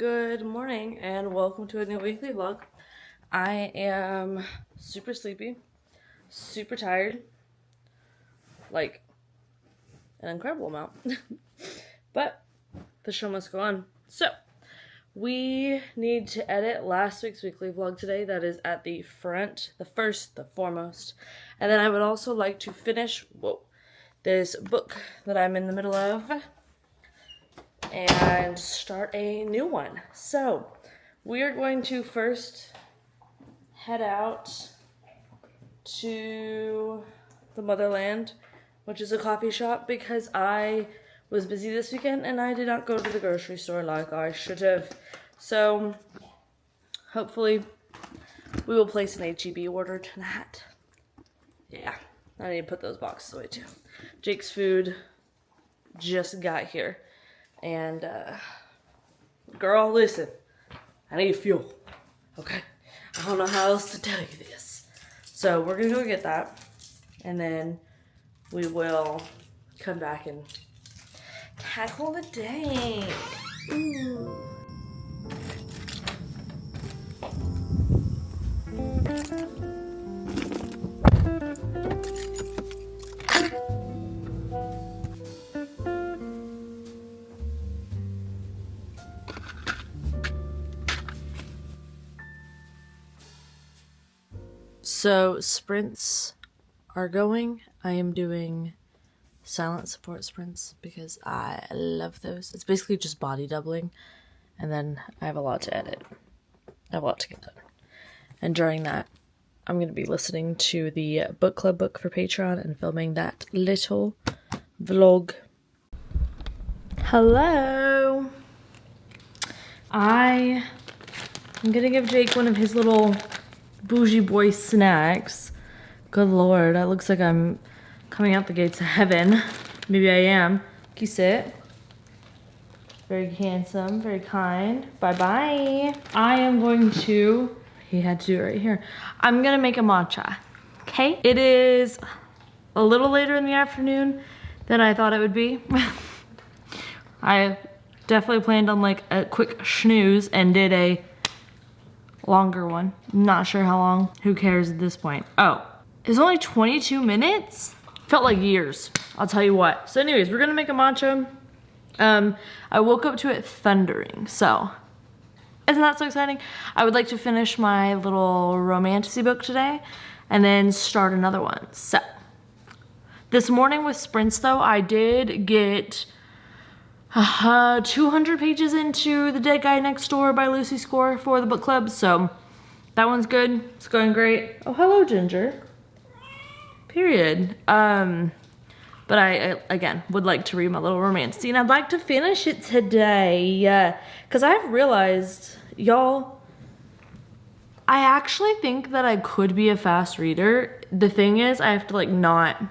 Good morning and welcome to a new weekly vlog. I am super sleepy, super tired, like an incredible amount, but the show must go on. So we need to edit last week's weekly vlog today. That is at the front, the foremost. And then I would also like to finish this book that I'm in the middle of and start a new one. So we are going to first head out to the Motherland, which is a coffee shop, because I was busy this weekend and I did not go to the grocery store like I should have. So hopefully we will place an HEB order tonight. Yeah, I need to put those boxes away too. Jake's food just got here. And, girl, listen, I need fuel, okay? I don't know how else to tell you this. So we're gonna go get that, and then we will come back and tackle the day. Ooh. So sprints are going. I am doing silent support sprints because I love those. It's basically just body doubling, and then I have a lot to edit. I have a lot to get done. And during that, I'm going to be listening to the book club book for Patreon and filming that little vlog. Hello! I am going to give Jake one of his little bougie boy snacks. Good lord, that looks like I'm coming out the gates of heaven. Maybe I am. Can you sit? Very handsome, very kind. Bye-bye. I am going to, he had to do it right here. I'm gonna make a matcha, okay? It is a little later in the afternoon than I thought it would be. I definitely planned on like a quick snooze and did a longer one. Not sure how long. Who cares at this point? Oh, it's only 22 minutes? Felt like years. I'll tell you what. So anyways, we're gonna make a matcha. I woke up to it thundering, so isn't that so exciting? I would like to finish my little romantasy book today and then start another one. So this morning with sprints though, I did get 200 pages into The Dead Guy Next Door by Lucy Score for the book club, so that one's good. It's going great. Oh, hello, Ginger. Period. But I again, would like to read my little romance scene. I'd like to finish it today, because I've realized, y'all, I actually think that I could be a fast reader. The thing is, I have to, like, not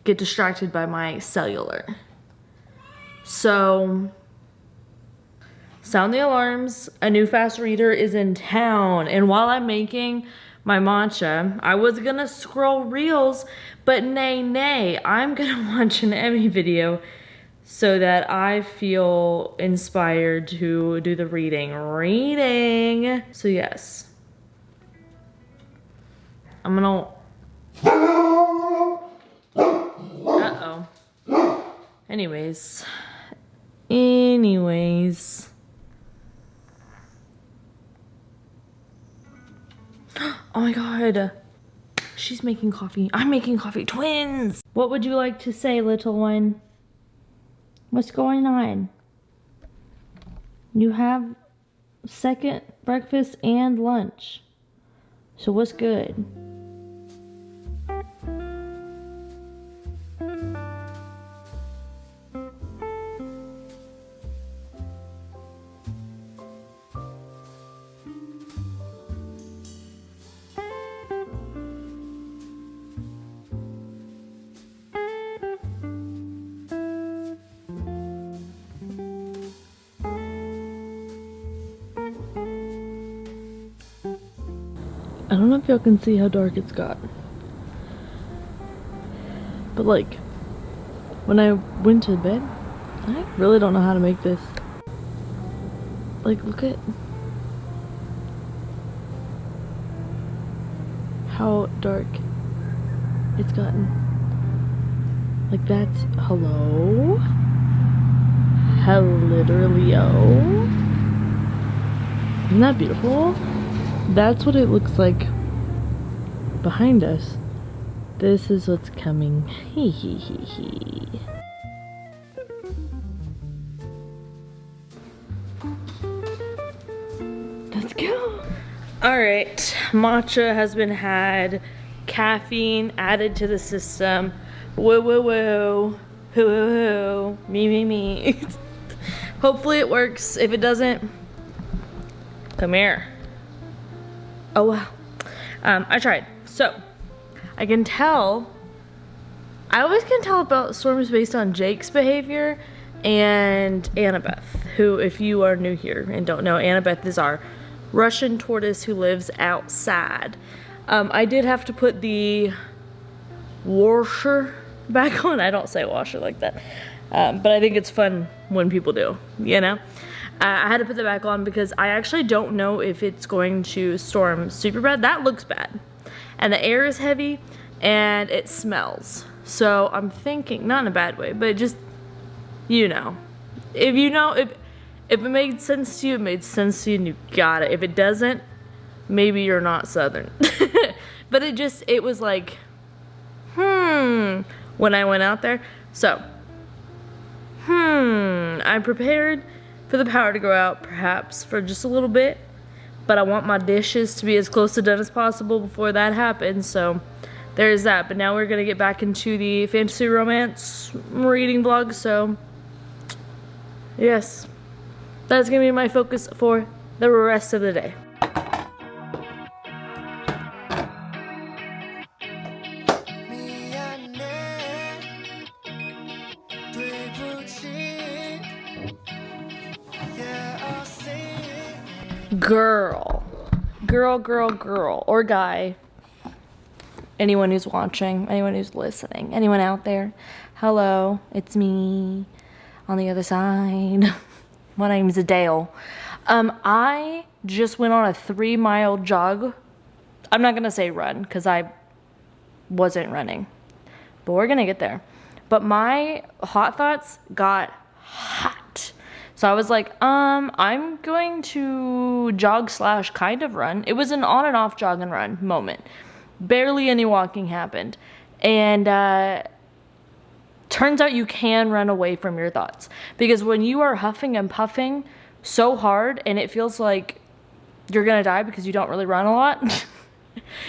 get distracted by my cellular. So, sound the alarms. A new fast reader is in town. And while I'm making my matcha, I was gonna scroll reels, but nay, I'm gonna watch an Emmy video so that I feel inspired to do the reading. So yes. I'm gonna, uh-oh. Anyways. Oh my god. She's making coffee. I'm making coffee. Twins! What would you like to say, little one? What's going on? You have second breakfast and lunch. So what's good? I don't know if y'all can see how dark it's got. But like, when I went to bed, I really don't know how to make this Like, look at how dark it's gotten. Like, that's, hello? Literally-o. Isn't that beautiful? That's what it looks like behind us. This is what's coming. Hee hee hee hee. Let's go. Alright, matcha has been had. Caffeine added to the system. Woo woo woo. Hoo hoo hoo. Me me me. Hopefully it works. If it doesn't, come here. Oh wow. I tried. So, I always can tell about storms based on Jake's behavior and Annabeth, who, if you are new here and don't know, Annabeth is our Russian tortoise who lives outside. I did have to put the washer back on. I don't say washer like that, but I think it's fun when people do, you know? I had to put that back on because I actually don't know if it's going to storm super bad. That looks bad. And the air is heavy and it smells. So I'm thinking, not in a bad way, but just, you know. If it made sense to you, it made sense to you and you got it. If it doesn't, maybe you're not Southern. But it was like, when I went out there. So, I'm prepared for the power to go out, perhaps for just a little bit, but I want my dishes to be as close to done as possible before that happens, so there's that. But now we're gonna get back into the fantasy romance reading vlog, so yes, that's gonna be my focus for the rest of the day. Girl, or guy, anyone who's watching, anyone who's listening, anyone out there, hello, it's me on the other side. My name's Adele. I just went on a 3-mile jog. I'm not gonna say run because I wasn't running, but we're gonna get there. But my hot thoughts got hot. So I was like, I'm going to jog / kind of run. It was an on and off jog and run moment. Barely any walking happened. And turns out you can run away from your thoughts. Because when you are huffing and puffing so hard and it feels like you're gonna die because you don't really run a lot,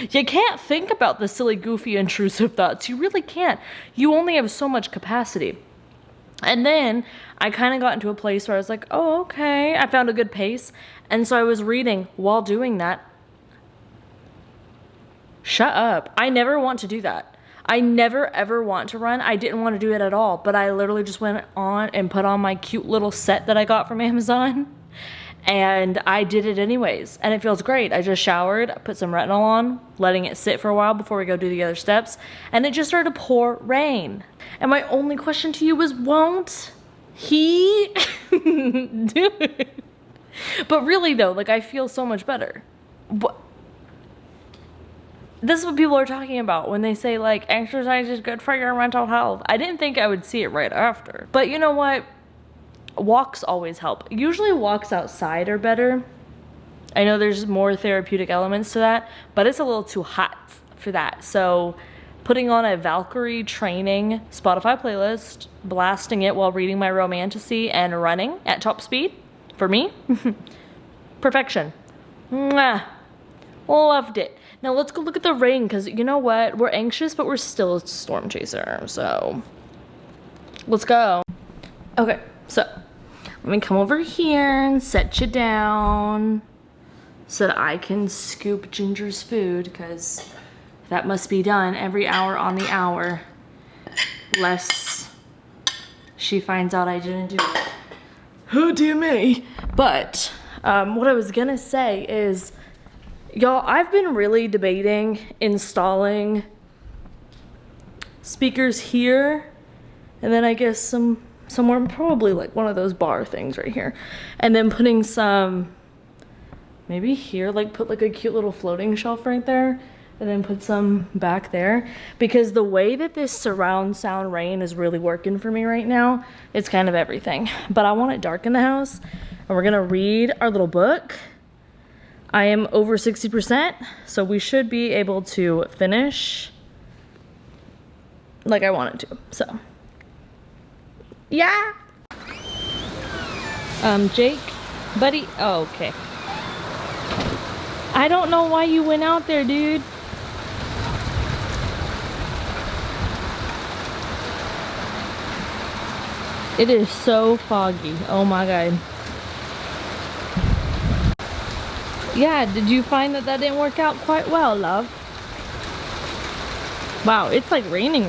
you can't think about the silly, goofy, intrusive thoughts. You really can't. You only have so much capacity. And then I kind of got into a place where I was like, oh, okay. I found a good pace. And so I was reading while doing that. Shut up. I never want to do that. I never ever want to run. I didn't want to do it at all. But I literally just went on and put on my cute little set that I got from Amazon. And I did it anyways. And it feels great. I just showered, put some retinol on, letting it sit for a while before we go do the other steps. And it just started to pour rain. And my only question to you was, won't he do it? But really though, like, I feel so much better. This is what people are talking about when they say, like, exercise is good for your mental health. I didn't think I would see it right after. But you know what? Walks always help. Usually walks outside are better. I know there's more therapeutic elements to that, but it's a little too hot for that. So putting on a Valkyrie training Spotify playlist, blasting it while reading my romantasy and running at top speed, for me, perfection. Mwah. Loved it. Now let's go look at the rain, because you know what? We're anxious, but we're still a storm chaser. So let's go. Okay, so let me come over here and set you down so that I can scoop Ginger's food, because that must be done every hour on the hour, lest she finds out I didn't do it. Oh dear me. But what I was gonna say is, y'all, I've been really debating installing speakers here and then I guess some somewhere, probably like one of those bar things right here. And then putting some, maybe here, like put like a cute little floating shelf right there. And then put some back there. Because the way that this surround sound rain is really working for me right now, it's kind of everything. But I want it dark in the house. And we're gonna read our little book. I am over 60%, so we should be able to finish like I wanted to, so. Yeah. Jake, buddy, oh, okay. I don't know why you went out there, dude. It is so foggy. Oh my god. Yeah, did you find that didn't work out quite well, love? Wow, it's like raining.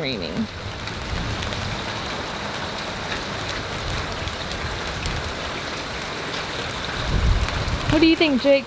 What do you think, Jake?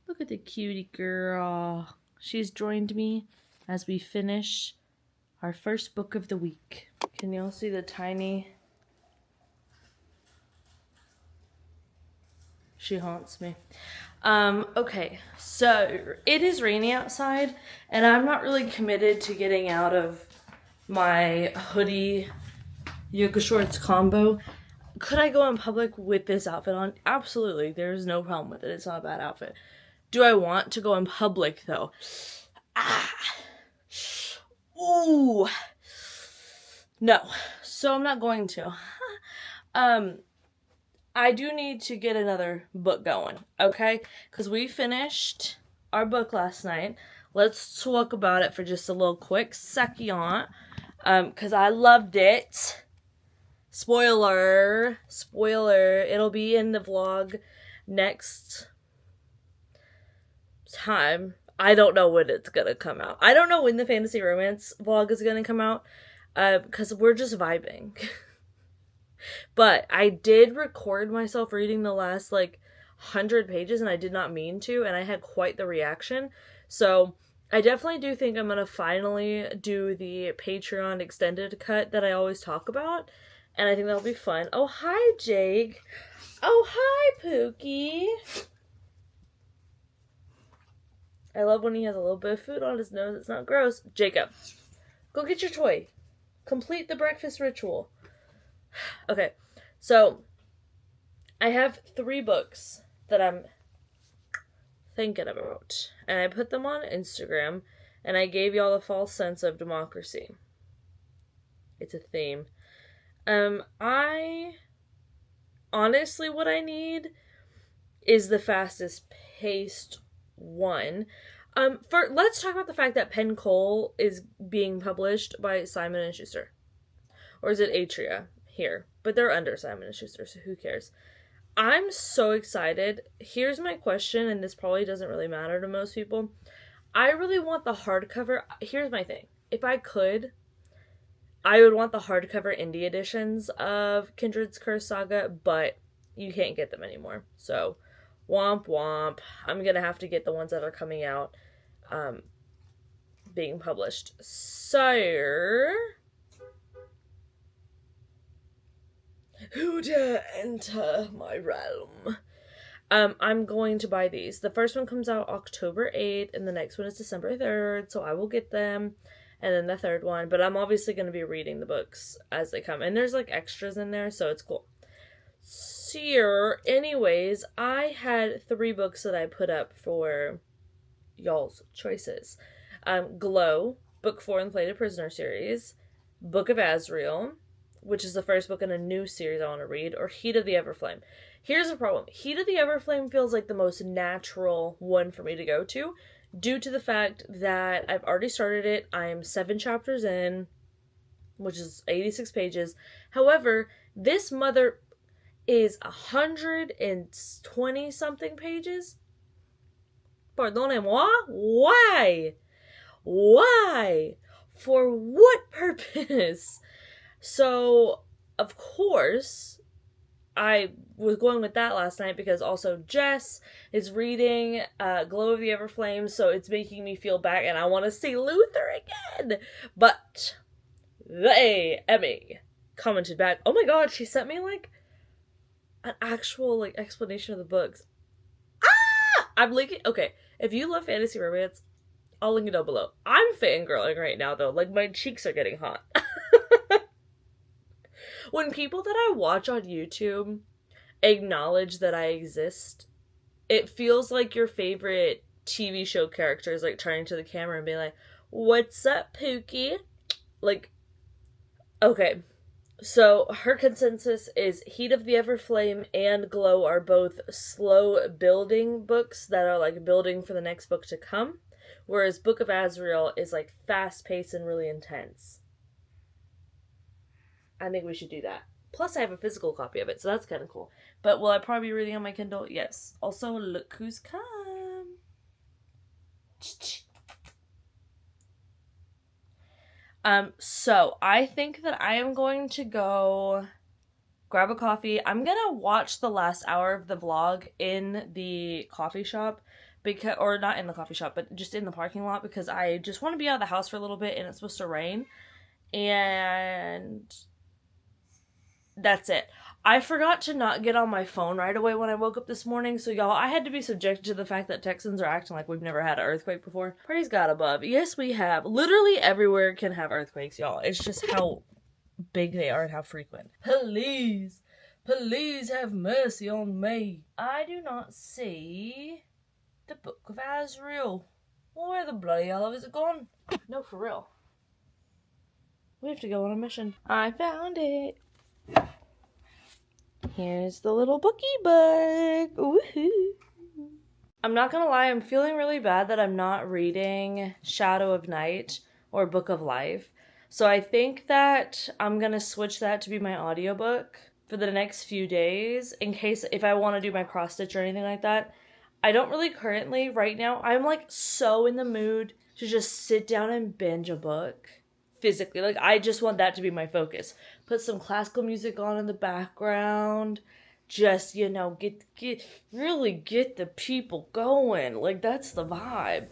Look at the cutie girl. She's joined me as we finish our first book of the week. Can y'all see the tiny... She haunts me. Okay, so it is rainy outside, and I'm not really committed to getting out of my hoodie yoga shorts combo. Could I go in public with this outfit on? Absolutely. There's no problem with it. It's not a bad outfit. Do I want to go in public, though? Ooh. No. So I'm not going to. I do need to get another book going, okay? Because we finished our book last night. Let's talk about it for just a little quick second. Because I loved it. Spoiler. It'll be in the vlog next time. I don't know when it's gonna come out. I don't know when the fantasy romance vlog is gonna come out. Because we're just vibing. But I did record myself reading the last, 100 pages, and I did not mean to, and I had quite the reaction. So, I definitely do think I'm going to finally do the Patreon extended cut that I always talk about, and I think that'll be fun. Oh, hi, Jake. Oh, hi, Pookie. I love when he has a little bit of food on his nose. It's not gross. Jacob, go get your toy. Complete the breakfast ritual. Okay, so I have 3 books that I'm thinking about, and I put them on Instagram, and I gave y'all a false sense of democracy. It's a theme. Honestly, what I need is the fastest paced one. Let's talk about the fact that Penn Cole is being published by Simon & Schuster. Or is it Atria? Here, but they're under Simon & Schuster, so who cares? I'm so excited. Here's my question, and this probably doesn't really matter to most people. I really want the hardcover. Here's my thing. If I could, I would want the hardcover indie editions of Kindred's Curse Saga, but you can't get them anymore. So, womp womp. I'm gonna have to get the ones that are coming out, being published. So... who dare enter my realm? I'm going to buy these. The first one comes out October 8th, and the next one is December 3rd, so I will get them. And then the third one, but I'm obviously going to be reading the books as they come. And there's, extras in there, so it's cool. So, anyways, I had 3 books that I put up for y'all's choices. Glow, Book 4 in the Plated Prisoner series, Book of Azrael, which is the first book in a new series I want to read, or Heat of the Everflame. Here's the problem. Heat of the Everflame feels like the most natural one for me to go to, due to the fact that I've already started it. I am 7 chapters in. which is 86 pages. However, this mother is 120 something pages. Pardonnez-moi? Why? Why? For what purpose? So, of course, I was going with that last night because also Jess is reading Glow of the Everflames, so it's making me feel back and I want to see Luther again. But Emmy commented back, oh my god, she sent me like an actual like explanation of the books. I'm linking. Okay, if you love fantasy romance, I'll link it down below. I'm fangirling right now though. Like my cheeks are getting hot. When people that I watch on YouTube acknowledge that I exist, it feels like your favorite TV show character is like turning to the camera and being like, "What's up, Pookie?" Like, okay. So her consensus is Heat of the Everflame and Glow are both slow building books that are like building for the next book to come, whereas Book of Azrael is like fast paced and really intense. I think we should do that. Plus I have a physical copy of it, so that's kind of cool. But will I probably be reading on my Kindle? Yes. Also, look who's come. So I think that I am going to go grab a coffee. I'm gonna watch the last hour of the vlog in the coffee shop, because, or not in the coffee shop, but just in the parking lot, because I just want to be out of the house for a little bit and it's supposed to rain. And that's it. I forgot to not get on my phone right away when I woke up this morning, so y'all, I had to be subjected to the fact that Texans are acting like we've never had an earthquake before. Praise God above. Yes, we have. Literally everywhere can have earthquakes, y'all. It's just how big they are and how frequent. Please, please have mercy on me. I do not see the Book of Azrael. Where the bloody hell is it gone? No, for real. We have to go on a mission. I found it. Here's the little bookie book. Woohoo! I'm not gonna lie, I'm feeling really bad that I'm not reading Shadow of Night or Book of Life. So I think that I'm gonna switch that to be my audiobook for the next few days in case if I want to do my cross stitch or anything like that. I don't really currently, right now, I'm like so in the mood to just sit down and binge a book. Physically, like I just want that to be my focus. Put some classical music on in the background, just, you know, really get the people going. Like that's the vibe.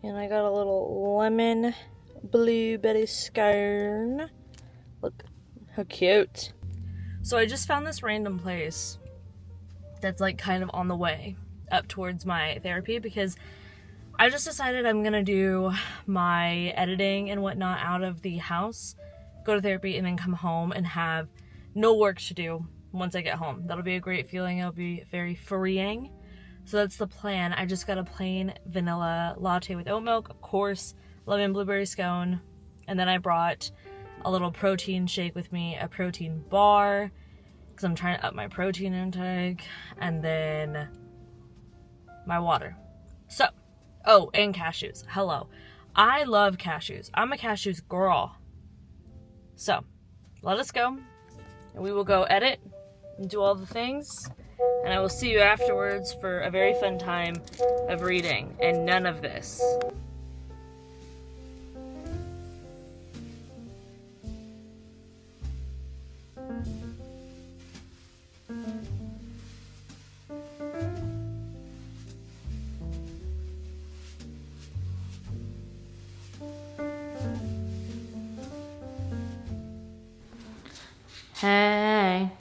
And I got a little lemon blueberry scone. Look how cute. So I just found this random place that's like kind of on the way up towards my therapy because I just decided I'm gonna do my editing and whatnot out of the house, go to therapy, and then come home and have no work to do once I get home. That'll be a great feeling. It'll be very freeing. So that's the plan. I just got a plain vanilla latte with oat milk, of course, lemon blueberry scone, and then I brought a little protein shake with me, a protein bar, because I'm trying to up my protein intake, and then my water. So, oh, and cashews. Hello. I love cashews. I'm a cashews girl. So, let us go, and we will go edit and do all the things. And I will see you afterwards for a very fun time of reading and none of this. Hey.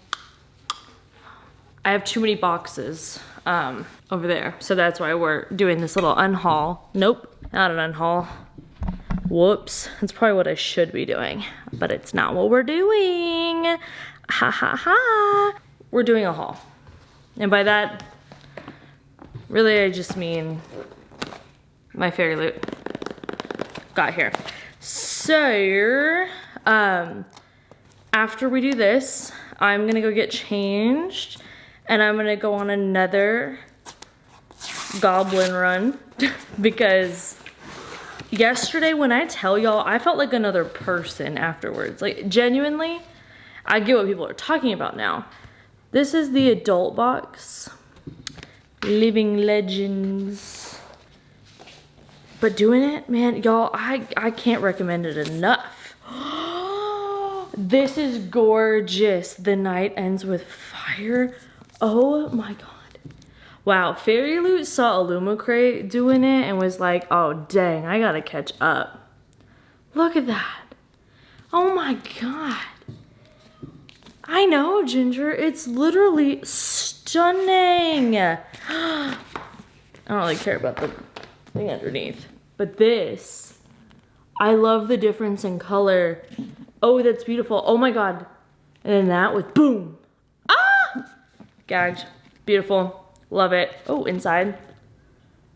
I have too many boxes over there. So that's why we're doing this little unhaul. Nope, not an unhaul. Whoops, that's probably what I should be doing, but it's not what we're doing. Ha ha ha. We're doing a haul. And by that, really I just mean my fairy loot got here. So, after we do this, I'm gonna go get changed and I'm gonna go on another goblin run because yesterday when I tell y'all, I felt like another person afterwards. Like genuinely, I get what people are talking about now. This is the adult box, Living Legends. But doing it, man, y'all, I can't recommend it enough. This is gorgeous. The Night Ends with Fire. Oh my God. Wow, Fairyloot saw Illumicrate doing it and was like, oh dang, I gotta catch up. Look at that. Oh my God. I know, Ginger, it's literally stunning. I don't really care about the thing underneath, but this, I love the difference in color. Oh, that's beautiful. Oh my God. And then that with boom. Ah! Gagged. Beautiful. Love it. Oh, inside.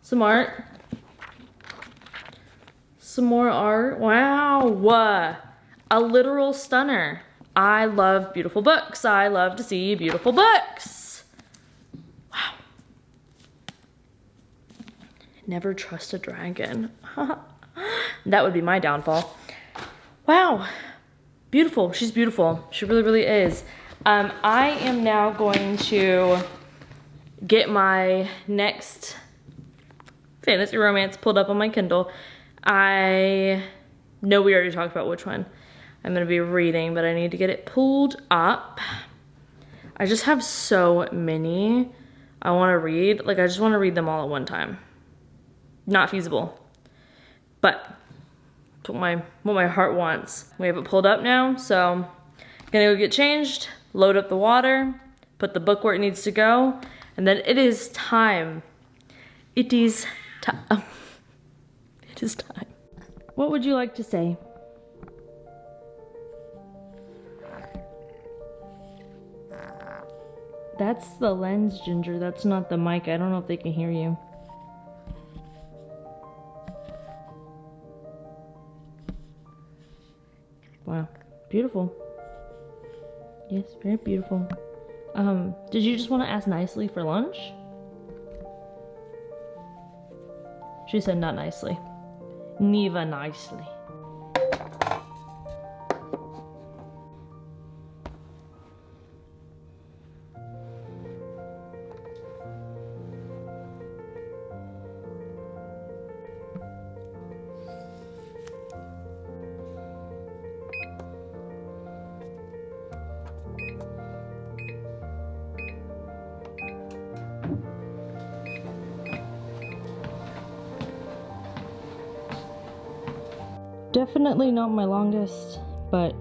Some art. Some more art. Wow. A literal stunner. I love beautiful books. I love to see beautiful books. Wow. Never trust a dragon. That would be my downfall. Wow. Beautiful. She's beautiful. She really, really is. I am now going to get my next fantasy romance pulled up on my Kindle. I know we already talked about which one I'm going to be reading, but I need to get it pulled up. I just have so many I want to read. Like, I just want to read them all at one time. Not feasible. But it's what my heart wants. We have it pulled up now, so I'm going to go get changed, load up the water, put the book where it needs to go, and then it is time. It is time. It is time. What would you like to say? That's the lens, Ginger. That's not the mic. I don't know if they can hear you. Wow. Beautiful. Yes, very beautiful. Did you just want to ask nicely for lunch? She said not nicely. Neither nicely. Definitely not my longest, but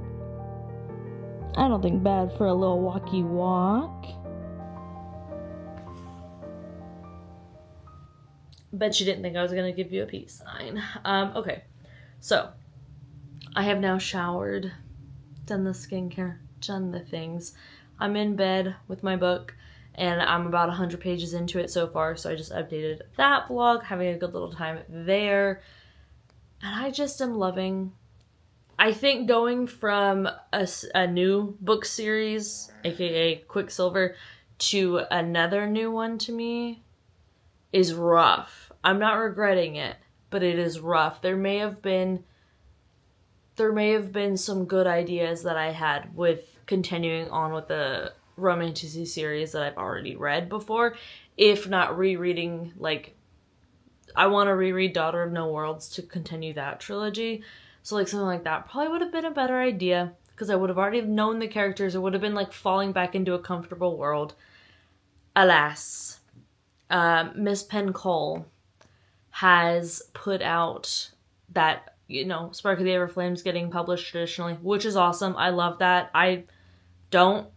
I don't think bad for a little walkie walk. Bet you didn't think I was gonna give you a peace sign. Okay, so I have now showered, done the skincare, done the things. I'm in bed with my book and I'm about 100 pages into it so far, so I just updated that blog, having a good little time there. And I just am loving, I think going from a new book series, aka Quicksilver, to another new one to me is rough. I'm not regretting it, but it is rough. There may have been some good ideas that I had with continuing on with the romantasy series that I've already read before, if not rereading, like, I want to reread Daughter of No Worlds to continue that trilogy. So like something like that probably would have been a better idea because I would have already known the characters. It would have been like falling back into a comfortable world. Alas, Miss Penn Cole has put out that, you know, Spark of the Everflames getting published traditionally, which is awesome. I love that. I don't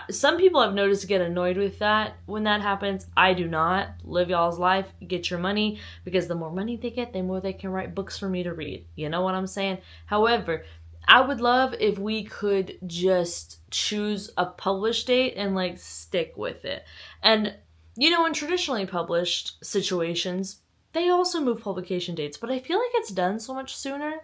some people I've noticed get annoyed with that when that happens. I do not. Live y'all's life, get your money, because the more money they get, the more they can write books for me to read. You know what I'm saying? However, I would love if we could just choose a publish date and like stick with it. And you know, in traditionally published situations, they also move publication dates, but I feel like it's done so much sooner.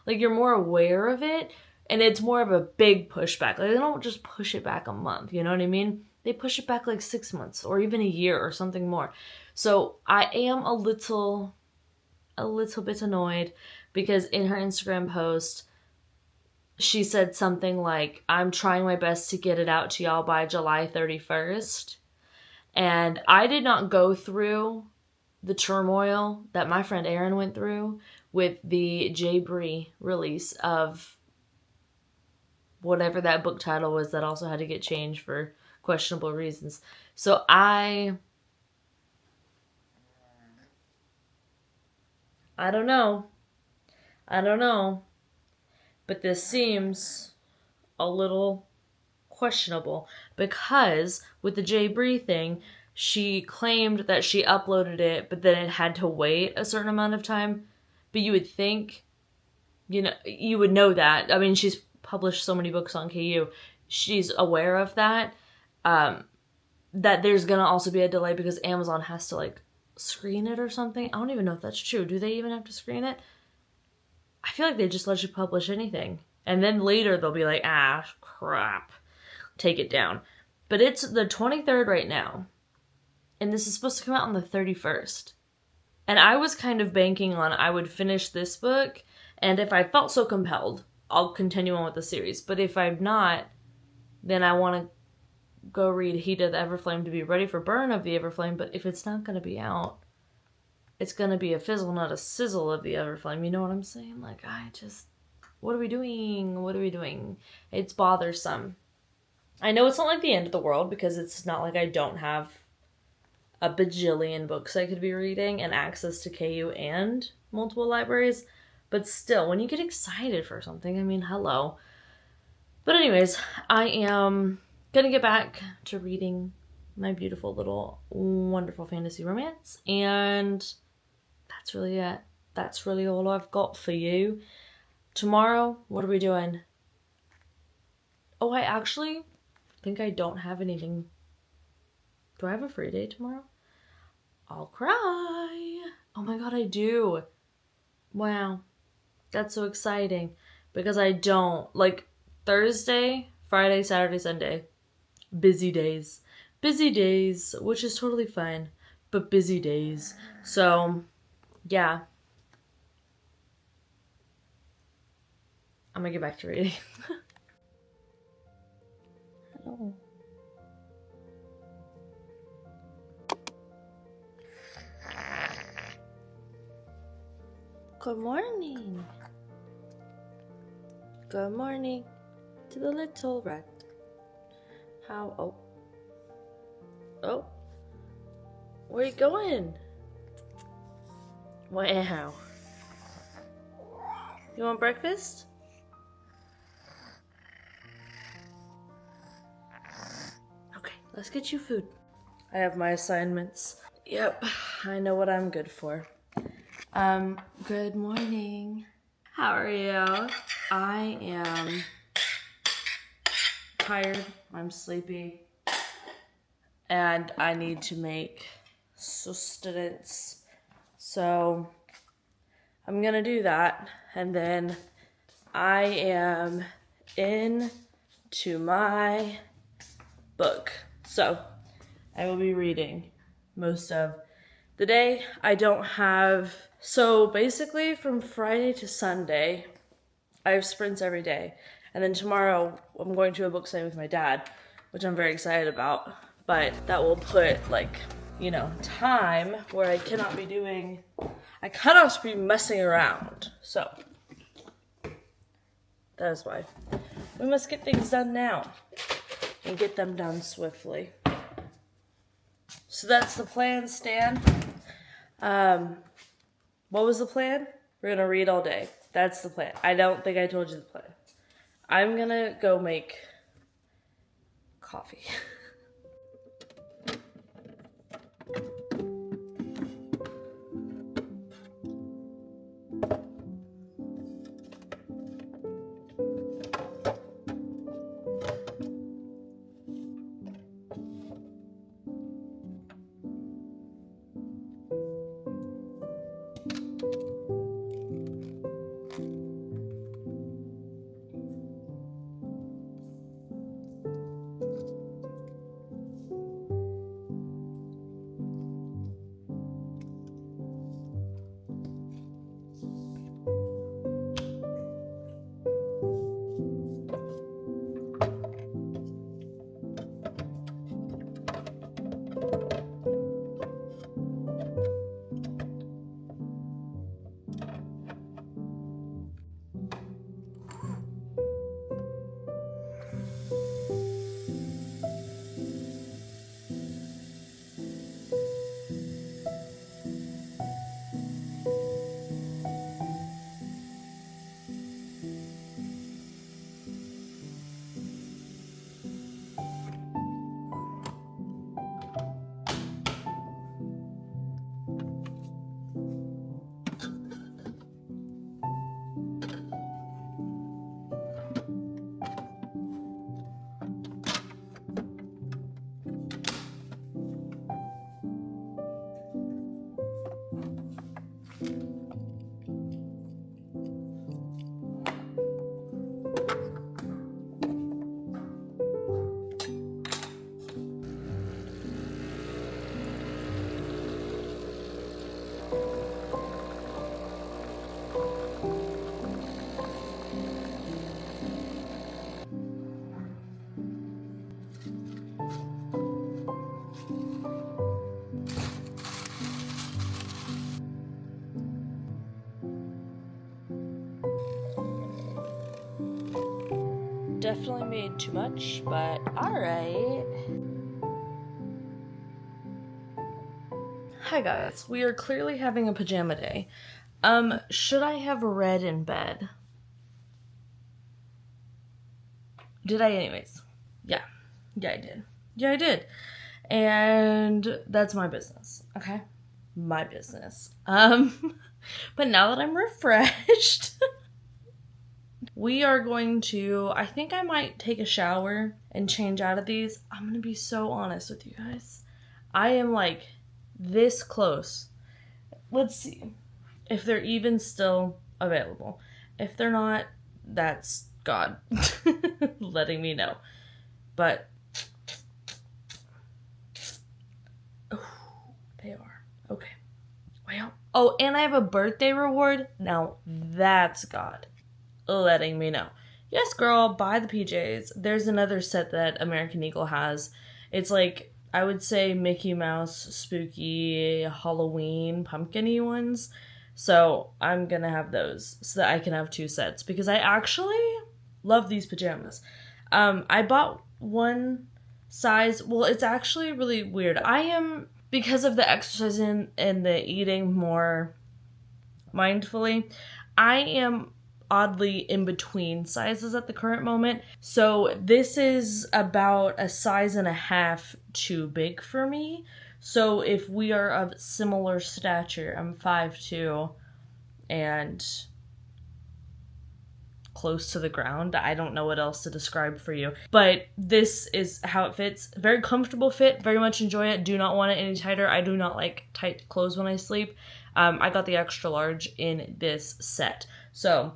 Like, you're more aware of it, and it's more of a big pushback. Like, they don't just push it back a month, you know what I mean? They push it back like 6 months or even a year or something more. So I am a little bit annoyed because in her Instagram post, she said something like, I'm trying my best to get it out to y'all by July 31st. And I did not go through the turmoil that my friend Erin went through with the J. Bree release of whatever that book title was that also had to get changed for questionable reasons. So I don't know. But this seems a little questionable because with the J. Bree thing, she claimed that she uploaded it, but then it had to wait a certain amount of time. But you would think, you know, you would know that. I mean, she's published so many books on KU. She's aware of that. That there's gonna also be a delay because Amazon has to like screen it or something. I don't even know if that's true. Do they even have to screen it? I feel like they just let you publish anything. And then later they'll be like, ah, crap. Take it down. But it's the 23rd right now. And this is supposed to come out on the 31st. And I was kind of banking on I would finish this book, and if I felt so compelled, I'll continue on with the series. But if I'm not, then I want to go read Heat of the Everflame to be ready for Burn of the Everflame. But if it's not going to be out, it's going to be a fizzle, not a sizzle of the Everflame. You know what I'm saying? Like, what are we doing? It's bothersome. I know it's not like the end of the world because it's not like I don't have a bajillion books I could be reading and access to KU and multiple libraries. But still, when you get excited for something, I mean, hello. But anyways, I am going to get back to reading my beautiful little wonderful fantasy romance. And that's really it. That's really all I've got for you. Tomorrow, what are we doing? Oh, I actually think I don't have anything. Do I have a free day tomorrow? I'll cry. Oh my god, I do. Wow. That's so exciting. Because I don't. Like, Thursday, Friday, Saturday, Sunday. Busy days. Busy days, which is totally fine. But busy days. So, yeah. I'm gonna get back to reading. Hello. Good morning. Good morning to the little rat. Oh. Where you going? Wow. You want breakfast? Okay, let's get you food. I have my assignments. Yep, I know what I'm good for. Good morning. How are you? I am tired. I'm sleepy. And I need to make sustenance. So I'm gonna do that. And then I am into my book. So I will be reading most of the day. I don't have... So basically from Friday to Sunday, I have sprints every day. And then tomorrow I'm going to a book signing with my dad, which I'm very excited about. But that will put, like, you know, time where I cannot be messing around. So that is why we must get things done now and get them done swiftly. So that's the plan, Stan. What was the plan? We're gonna read all day. That's the plan. I don't think I told you the plan. I'm gonna go make coffee. Definitely made too much, but alright. Hi guys, we are clearly having a pajama day. Should I have red in bed? Did I anyways? Yeah. Yeah, I did. Yeah, I did. And that's my business, okay? My business. But now that I'm refreshed, we are going to, I think I might take a shower and change out of these. I'm gonna be so honest with you guys. I am like this close. Let's see if they're even still available. If they're not, that's God letting me know. But they are. Okay. Well. Oh, and I have a birthday reward. Now that's God letting me know. Yes, girl, buy the PJs. There's another set that American Eagle has. It's like, I would say Mickey Mouse, spooky, Halloween, pumpkin-y ones. So I'm gonna have those so that I can have 2 sets because I actually love these pajamas. I bought one size. Well, it's actually really weird. I am, because of the exercising and the eating more mindfully, I am oddly in between sizes at the current moment. So this is about a size and a half too big for me. So if we are of similar stature, I'm 5'2" and close to the ground. I don't know what else to describe for you. But this is how it fits. Very comfortable fit. Very much enjoy it. Do not want it any tighter. I do not like tight clothes when I sleep. I got the extra large in this set. So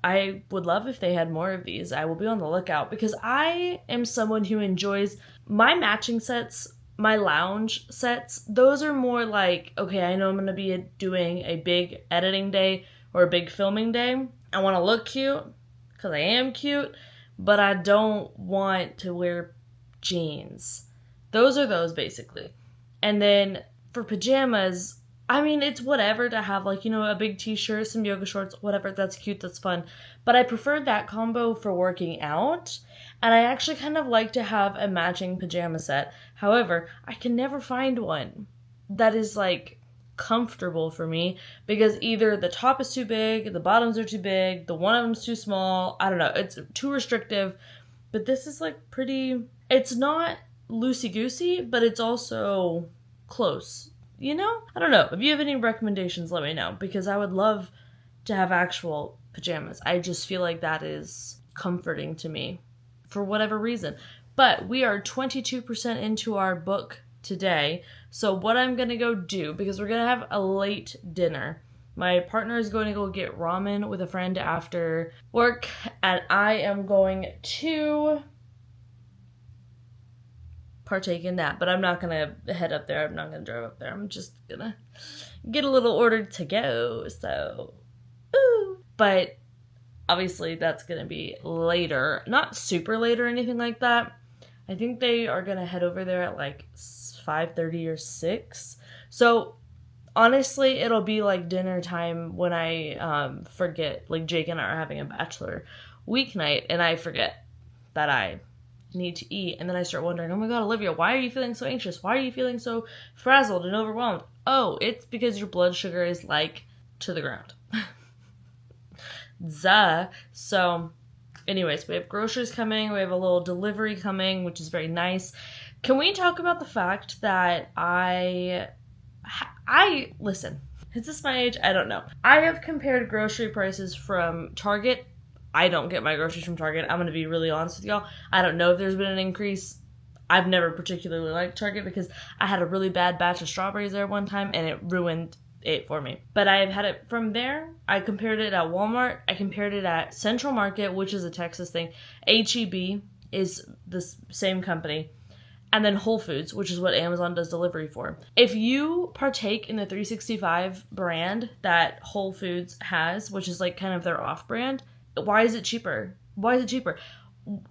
I would love if they had more of these. I will be on the lookout because I am someone who enjoys my matching sets, my lounge sets. Those are more like, okay, I know I'm going to be doing a big editing day or a big filming day. I want to look cute because I am cute, but I don't want to wear jeans. Those are those basically. And then for pajamas, I mean, it's whatever to have, like, you know, a big t-shirt, some yoga shorts, whatever. That's cute, that's fun. But I prefer that combo for working out. And I actually kind of like to have a matching pajama set. However, I can never find one that is, like, comfortable for me. Because either the top is too big, the bottoms are too big, the one of them's too small. I don't know. It's too restrictive. But this is, like, pretty... it's not loosey-goosey, but it's also close. You know? I don't know. If you have any recommendations, let me know, because I would love to have actual pajamas. I just feel like that is comforting to me for whatever reason. But we are 22% into our book today. So what I'm going to go do, because we're going to have a late dinner. My partner is going to go get ramen with a friend after work, and I am going to partake in that, but I'm not going to head up there. I'm not going to drive up there. I'm just going to get a little order to go, so, ooh. But obviously that's going to be later. Not super late or anything like that. I think they are going to head over there at like 5:30 or 6. So honestly, it'll be like dinner time when I forget, like Jake and I are having a bachelor weeknight, and I forget that I need to eat, and then I start wondering, oh my god, Olivia, why are you feeling so anxious? Why are you feeling so frazzled and overwhelmed? Oh, it's because your blood sugar is like to the ground. Duh. So anyways, we have groceries coming, we have a little delivery coming, which is very nice. Can we talk about the fact that I listen, is this my age? I don't know. I have compared grocery prices from Target. I don't get my groceries from Target. I'm going to be really honest with y'all. I don't know if there's been an increase. I've never particularly liked Target because I had a really bad batch of strawberries there one time and it ruined it for me. But I've had it from there. I compared it at Walmart. I compared it at Central Market, which is a Texas thing. H-E-B is the same company. And then Whole Foods, which is what Amazon does delivery for. If you partake in the 365 brand that Whole Foods has, which is like kind of their off-brand, why is it cheaper? Why is it cheaper?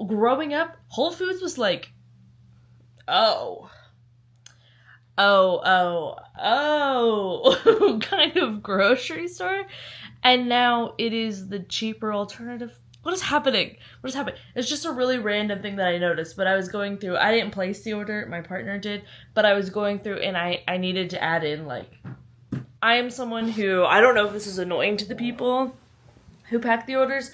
Growing up, Whole Foods was like, oh, kind of grocery store. And now it is the cheaper alternative. What is happening? What is happening? It's just a really random thing that I noticed, but I was going through, I didn't place the order, my partner did, but I was going through and I needed to add in, like, I am someone who, I don't know if this is annoying to the people who pack the orders.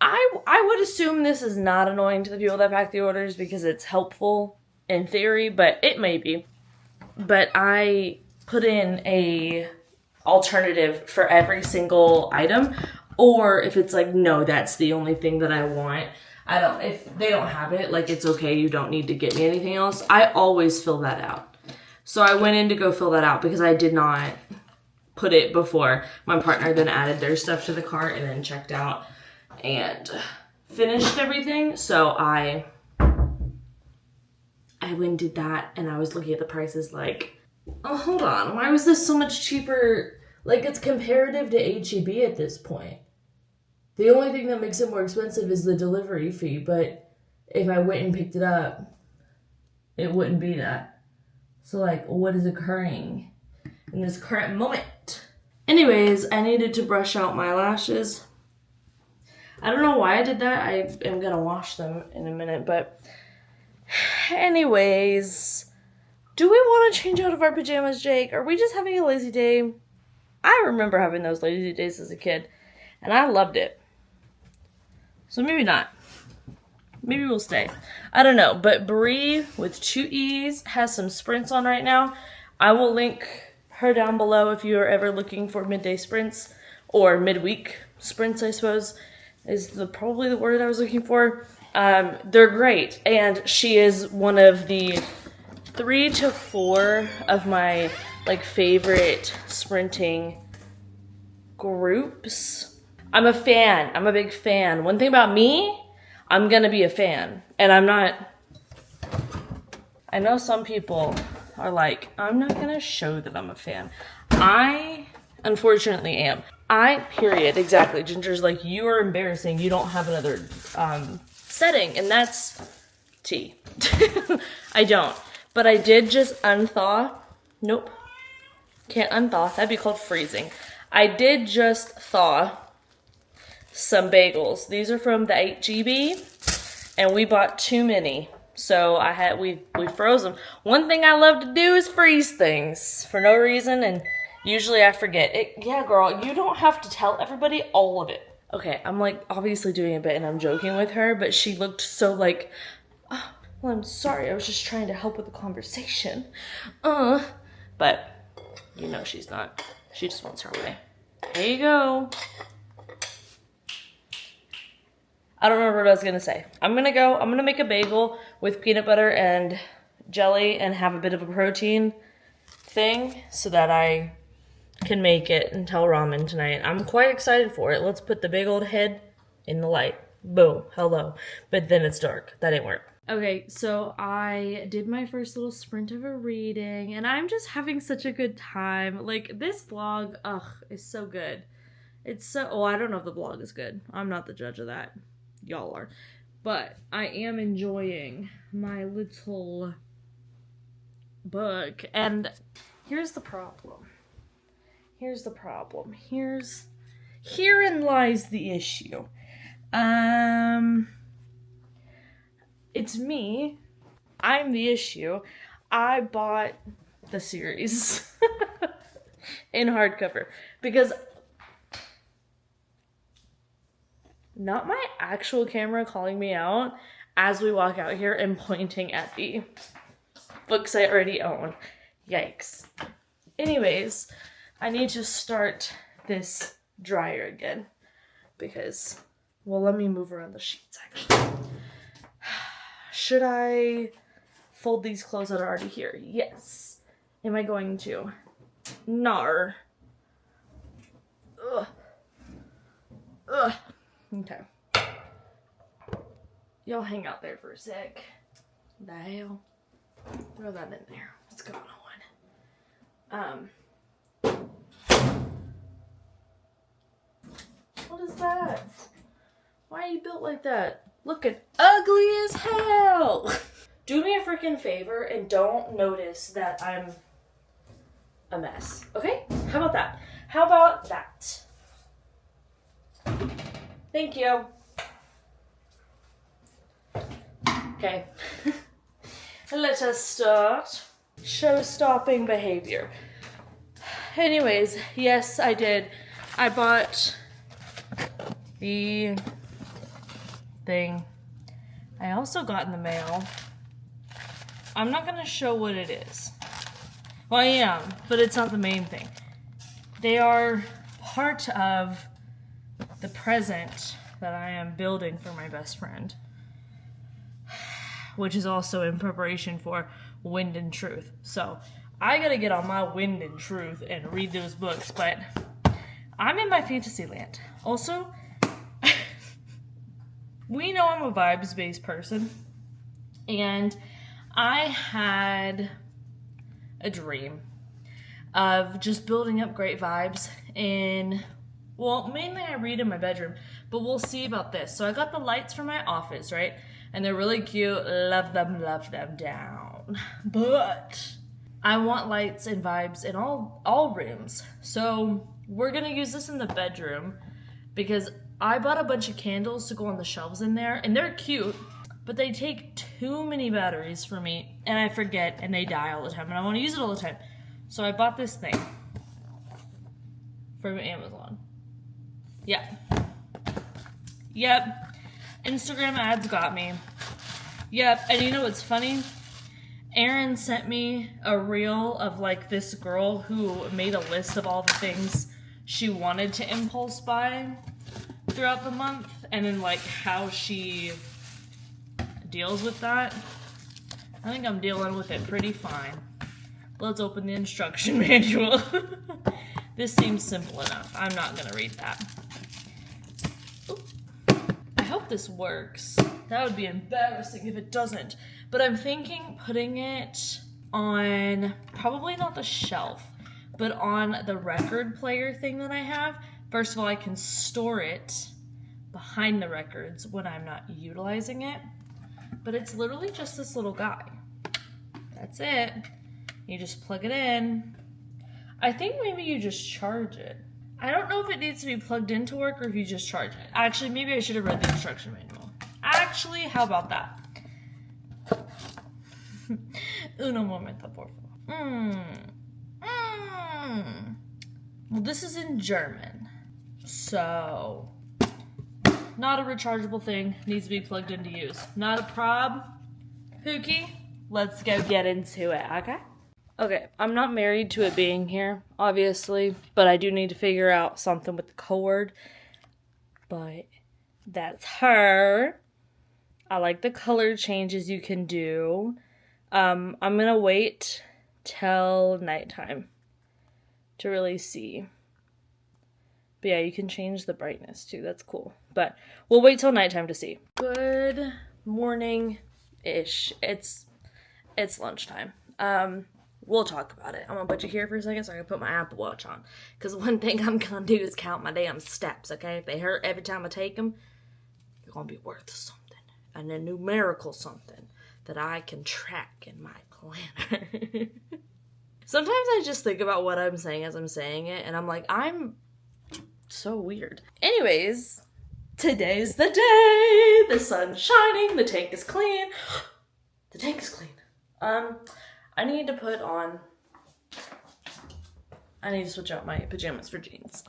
I would assume this is not annoying to the people that pack the orders because it's helpful in theory, but it may be. But I put in a alternative for every single item. Or if it's like, no, that's the only thing that I want. If they don't have it, like, it's okay. You don't need to get me anything else. I always fill that out. So I went in to go fill that out because I did not put it before. My partner then added their stuff to the cart and then checked out and finished everything. So I went and did that, and I was looking at the prices like, oh, hold on. Why was this so much cheaper? Like, it's comparative to H-E-B at this point. The only thing that makes it more expensive is the delivery fee, but if I went and picked it up, it wouldn't be that. So, like, what is occurring in this current moment? Anyways, I needed to brush out my lashes. I don't know why I did that. I am going to wash them in a minute, but anyways, do we want to change out of our pajamas, Jake? Are we just having a lazy day? I remember having those lazy days as a kid, and I loved it. So maybe not. Maybe we'll stay. I don't know, but Bree with 2 E's has some sprints on right now. I will link her down below if you are ever looking for midday sprints, or midweek sprints, I suppose, is probably the word I was looking for. They're great, and she is one of the 3 to 4 of my favorite sprinting groups. I'm a fan. I'm a big fan. One thing about me, I'm gonna be a fan. And I'm not, I know some people are like, I'm not gonna show that I'm a fan. I unfortunately am. Period, exactly. Ginger's like, you are embarrassing. You don't have another setting, and that's tea. I don't. But I did just unthaw. Nope. Can't unthaw. That'd be called freezing. I did just thaw some bagels. These are from the H-E-B, and we bought too many. So we froze them. One thing I love to do is freeze things for no reason, and usually I forget. Yeah, girl, you don't have to tell everybody all of it. Okay, I'm obviously doing a bit and I'm joking with her, but she looked so Well, I'm sorry. I was just trying to help with the conversation. But you know she's not. She just wants her way. There you go. I don't remember what I was gonna say. I'm gonna make a bagel with peanut butter and jelly and have a bit of a protein thing so that I can make it and tell ramen tonight. I'm quite excited for it. Let's put the big old head in the light. Boom. Hello. But then it's dark. That didn't work. Okay, so I did my first little sprint of a reading, and I'm just having such a good time. Like, this vlog, is so good. It's so, oh, I don't know if the vlog is good. I'm not the judge of that. Y'all are. But I am enjoying my little book. And here's the problem. Herein lies the issue. It's me. I'm the issue. I bought the series in hardcover because not my actual camera calling me out as we walk out here and pointing at the books I already own. Yikes. Anyways, I need to start this dryer again because, well, let me move around the sheets actually. Should I fold these clothes that are already here? Yes. Am I going to? Nar. Ugh. Okay. Y'all hang out there for a sec. The hell? Throw that in there. What's going on? What is that? Why are you built like that? Looking ugly as hell. Do me a freaking favor and don't notice that I'm a mess. Okay? How about that? How about that? Thank you. Okay. Let us start. Show-stopping behavior. Anyways, yes, I did. I bought the thing. I also got in the mail. I'm not going to show what it is. Well, I am, but it's not the main thing. They are part of the present that I am building for my best friend, which is also in preparation for Wind and Truth. So I gotta get on my Wind and Truth and read those books, but I'm in my fantasy land. Also, we know I'm a vibes-based person, and I had a dream of just building up great vibes in, well, mainly I read in my bedroom, but we'll see about this. So I got the lights from my office, right? And they're really cute. Love them down. But I want lights and vibes in all rooms. So we're gonna use this in the bedroom because I bought a bunch of candles to go on the shelves in there, and they're cute, but they take too many batteries for me, and I forget, and they die all the time, and I want to use it all the time. So I bought this thing from Amazon. Yeah. Yep. Instagram ads got me. Yep. And you know what's funny? Erin sent me a reel of like this girl who made a list of all the things she wanted to impulse buy throughout the month, and then like how she deals with that. I think I'm dealing with it pretty fine. Let's open the instruction manual. This seems simple enough. I'm not gonna read that. Oop. I hope this works. That would be embarrassing if it doesn't. But I'm thinking putting it on, probably not the shelf, but on the record player thing that I have. First of all, I can store it behind the records when I'm not utilizing it. But it's literally just this little guy. That's it. You just plug it in. I think maybe you just charge it. I don't know if it needs to be plugged into work or if you just charge it. Actually, maybe I should have read the instruction manual. Actually, how about that? Uno momento, por favor. Well, this is in German. So, not a rechargeable thing. Needs to be plugged in to use. Not a prob. Pookie, let's go get into it, okay? Okay, I'm not married to it being here, obviously, but I do need to figure out something with the cord. But that's her. I like the color changes you can do. I'm gonna wait till nighttime to really see. But yeah, you can change the brightness too. That's cool. But we'll wait till nighttime to see. Good morning-ish. It's lunchtime. We'll talk about it. I'm gonna put you here for a second so I can put my Apple Watch on. Because one thing I'm gonna do is count my damn steps, okay? If they hurt every time I take them, they're gonna be worth something. And a numerical something that I can track in my planner. Sometimes I just think about what I'm saying as I'm saying it, and I'm like, I'm so weird. Anyways, today's the day. The sun's shining. The tank is clean. The tank is clean. I need to switch out my pajamas for jeans.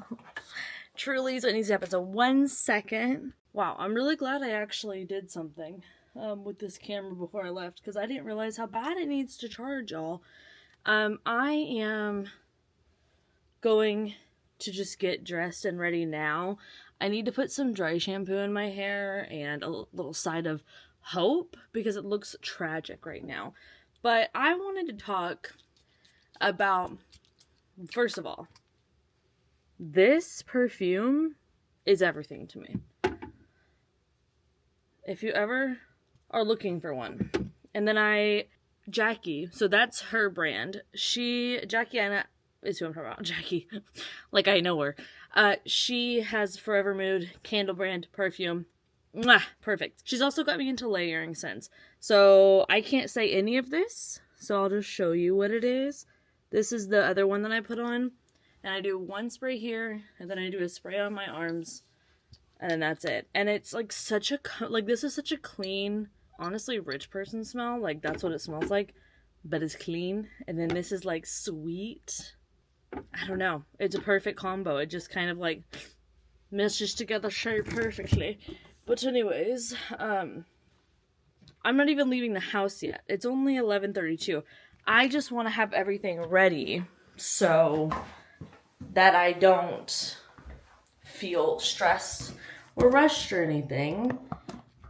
Truly, so it needs to happen. So 1 second. Wow, I'm really glad I actually did something with this camera before I left, because I didn't realize how bad it needs to charge, y'all. I am going to just get dressed and ready now. I need to put some dry shampoo in my hair and a little side of hope, because it looks tragic right now. But I wanted to talk about, first of all, this perfume is everything to me. If you ever are looking for one. And then Jackie, so that's her brand. Jackie Anna is who I'm talking about. Jackie, like I know her. She has Forever Mood candle brand perfume. Mwah, perfect. She's also got me into layering scents. So I can't say any of this, so I'll just show you what it is. This is the other one that I put on. And I do one spray here, and then I do a spray on my arms, and then that's it. And it's like this is such a clean, honestly rich person smell. Like that's what it smells like, but it's clean. And then this is like sweet. I don't know. It's a perfect combo. It just kind of like meshes together so perfectly. But anyways, I'm not even leaving the house yet. It's only 11:32. I just want to have everything ready so that I don't feel stressed or rushed or anything.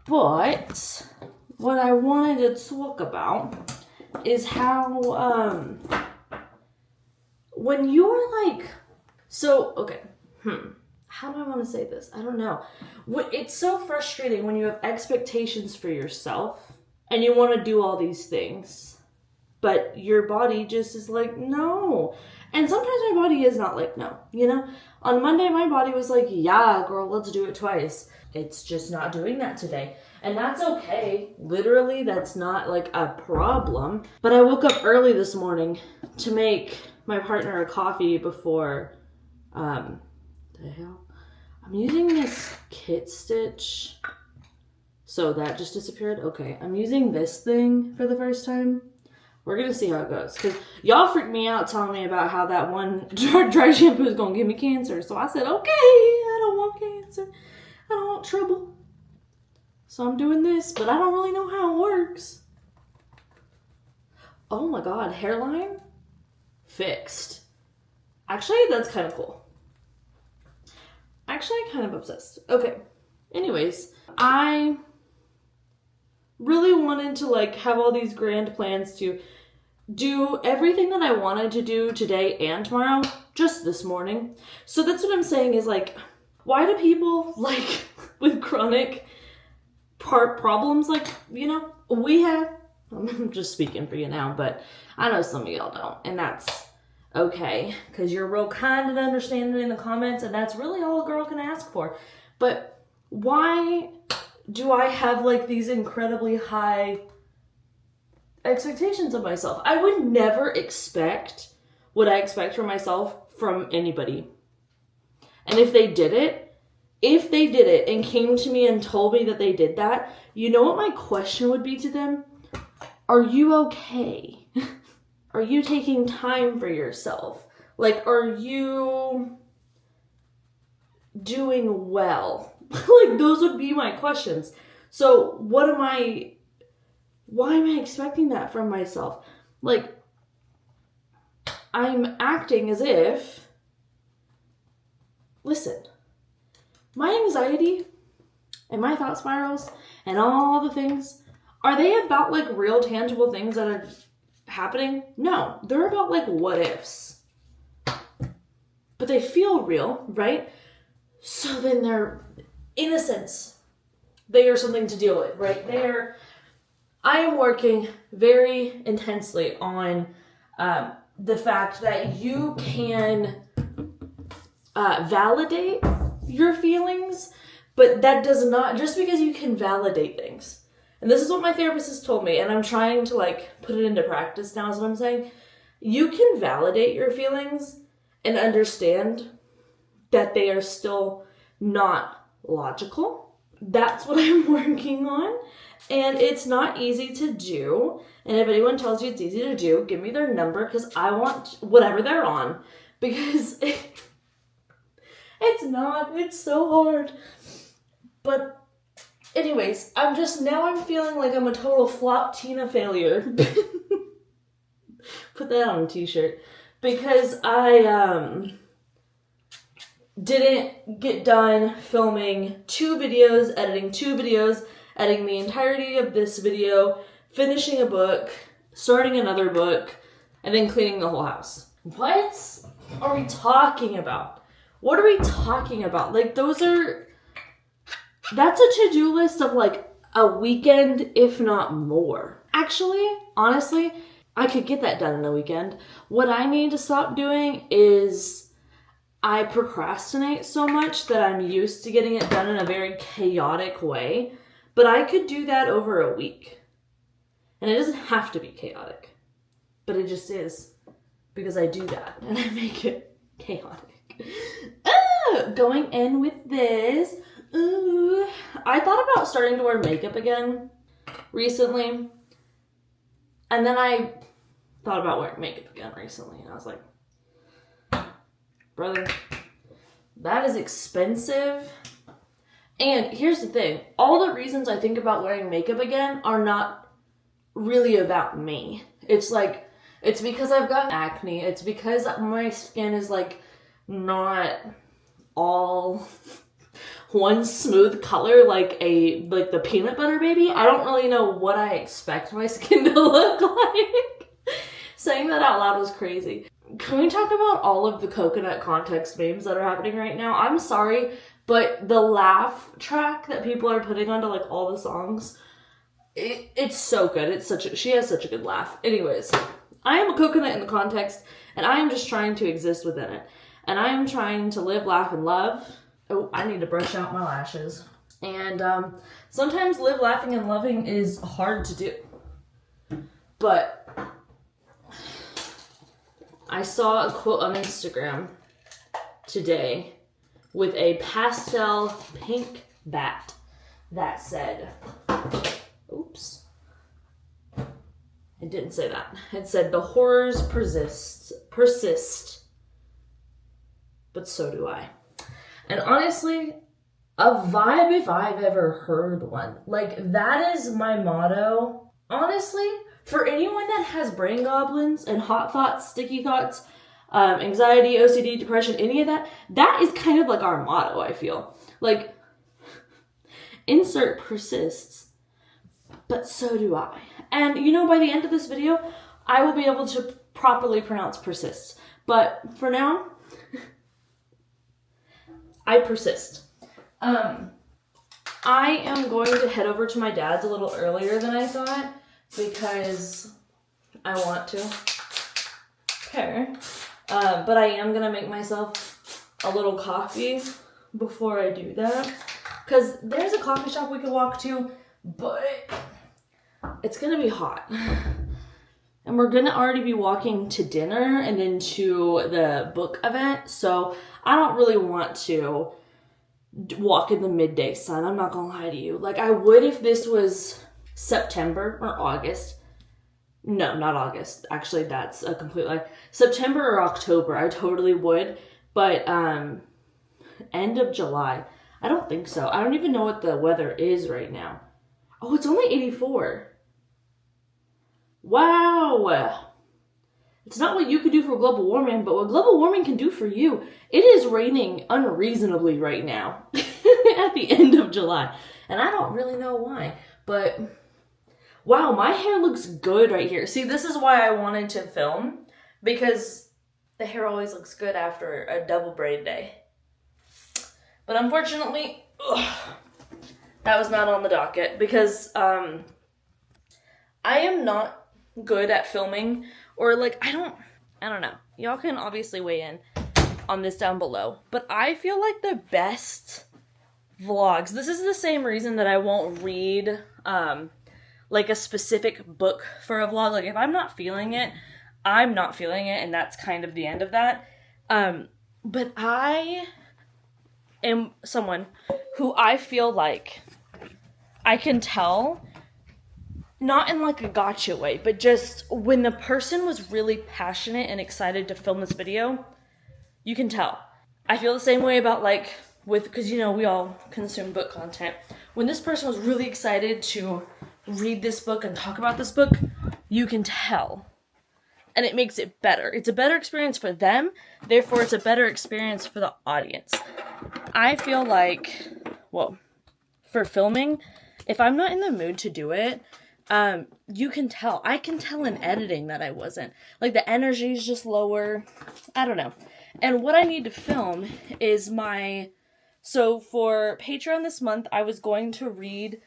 But what I wanted to talk about is how when you're like, how do I want to say this? I don't know. It's so frustrating when you have expectations for yourself and you want to do all these things, but your body just is like, no. And sometimes my body is not like, no, you know? On Monday, my body was like, yeah, girl, let's do it twice. It's just not doing that today. And that's okay. Literally, that's not like a problem. But I woke up early this morning to make my partner a coffee before, the hell? I'm using this Kit Stitch. So that just disappeared. Okay, I'm using this thing for the first time. We're going to see how it goes. Because y'all freaked me out telling me about how that one dry shampoo is going to give me cancer. So I said, okay, I don't want cancer. I don't want trouble. So I'm doing this, but I don't really know how it works. Oh my god, hairline fixed. Actually, that's kind of cool. Actually, I'm kind of obsessed. Okay. Anyways, I really wanted to like have all these grand plans to do everything that I wanted to do today and tomorrow just this morning. So that's what I'm saying is like, why do people like with chronic problems like, you know, we have, I'm just speaking for you now, but I know some of y'all don't, and that's okay, because you're real kind and understanding in the comments, and that's really all a girl can ask for. But why do I have like these incredibly high expectations of myself? I would never expect what I expect from myself from anybody. And if they did it and came to me and told me that they did that, you know what my question would be to them? Are you okay? Are you taking time for yourself? Like, are you doing well? Like, those would be my questions. So what am I why am I expecting that from myself? Like, I'm acting as if, listen, my anxiety and my thought spirals and all the things, are they about like real tangible things that are happening? No, they're about like what ifs. But they feel real, right? So then they're, in a sense, they are something to deal with, right? I am working very intensely on the fact that you can validate your feelings, but that does not, just because you can validate things. And this is what my therapist has told me, and I'm trying to like put it into practice now is what I'm saying. You can validate your feelings and understand that they are still not logical. That's what I'm working on. And it's not easy to do. And if anyone tells you it's easy to do, give me their number because I want whatever they're on. Because it's not. It's so hard. But anyways, I'm feeling like I'm a total flop Tina failure. Put that on a t-shirt. Because I didn't get done filming 2 videos, editing the entirety of this video, finishing a book, starting another book, and then cleaning the whole house. What are we talking about? What are we talking about? Like, that's a to-do list of like a weekend, if not more. Actually, honestly, I could get that done in a weekend. What I need to stop doing is I procrastinate so much that I'm used to getting it done in a very chaotic way. But I could do that over a week. And it doesn't have to be chaotic. But it just is. Because I do that. And I make it chaotic. Going in with this. Ooh. I thought about starting to wear makeup again recently. And then I thought about wearing makeup again recently. And I was like, brother, that is expensive. And here's the thing. All the reasons I think about wearing makeup again are not really about me. It's like, it's because I've got acne. It's because my skin is like not all one smooth color like the peanut butter baby. I don't really know what I expect my skin to look like. Saying that out loud was crazy. Can we talk about all of the coconut context memes that are happening right now? I'm sorry, but the laugh track that people are putting onto like all the songs, it's so good. She has such a good laugh. Anyways, I am a coconut in the context, and I am just trying to exist within it. And I am trying to live, laugh, and love. Oh, I need to brush out my lashes. And sometimes live, laughing, and loving is hard to do. But I saw a quote on Instagram today with a pastel pink bat that said, oops, it didn't say that. It said, the horrors persist, but so do I. And honestly, a vibe if I've ever heard one. Like, that is my motto. Honestly, for anyone that has brain goblins and hot thoughts, sticky thoughts, anxiety, OCD, depression, any of that, that is kind of like our motto, I feel. Like, insert persists, but so do I. And, you know, by the end of this video, I will be able to properly pronounce persists. But for now, I persist. I am going to head over to my dad's a little earlier than I thought because I want to. Okay. But I am going to make myself a little coffee before I do that. Because there's a coffee shop we could walk to, but it's going to be hot. And we're going to already be walking to dinner and then to the book event. So I don't really want to walk in the midday sun. I'm not going to lie to you. Like, I would if this was September or August. No, not August. Actually, that's a complete lie. September or October, I totally would. But end of July, I don't think so. I don't even know what the weather is right now. Oh, it's only 84. Wow. It's not what you could do for global warming, but what global warming can do for you. It is raining unreasonably right now at the end of July. And I don't really know why, but wow, my hair looks good right here. See, this is why I wanted to film, because the hair always looks good after a double braid day. But unfortunately, that was not on the docket because I am not good at filming, or like I don't know. Y'all can obviously weigh in on this down below. But I feel like the best vlogs, this is the same reason that I won't read like a specific book for a vlog. Like if I'm not feeling it, I'm not feeling it, and that's kind of the end of that. But I am someone who I feel like I can tell, not in like a gotcha way, but just when the person was really passionate and excited to film this video, you can tell. I feel the same way about like because you know we all consume book content. When this person was really excited to read this book and talk about this book, you can tell. And it makes it better. It's a better experience for them, therefore it's a better experience for the audience. I feel like, well, for filming, if I'm not in the mood to do it, you can tell. I can tell in editing that I wasn't. Like the energy is just lower. I don't know. And what I need to film is so for Patreon this month, I was going to read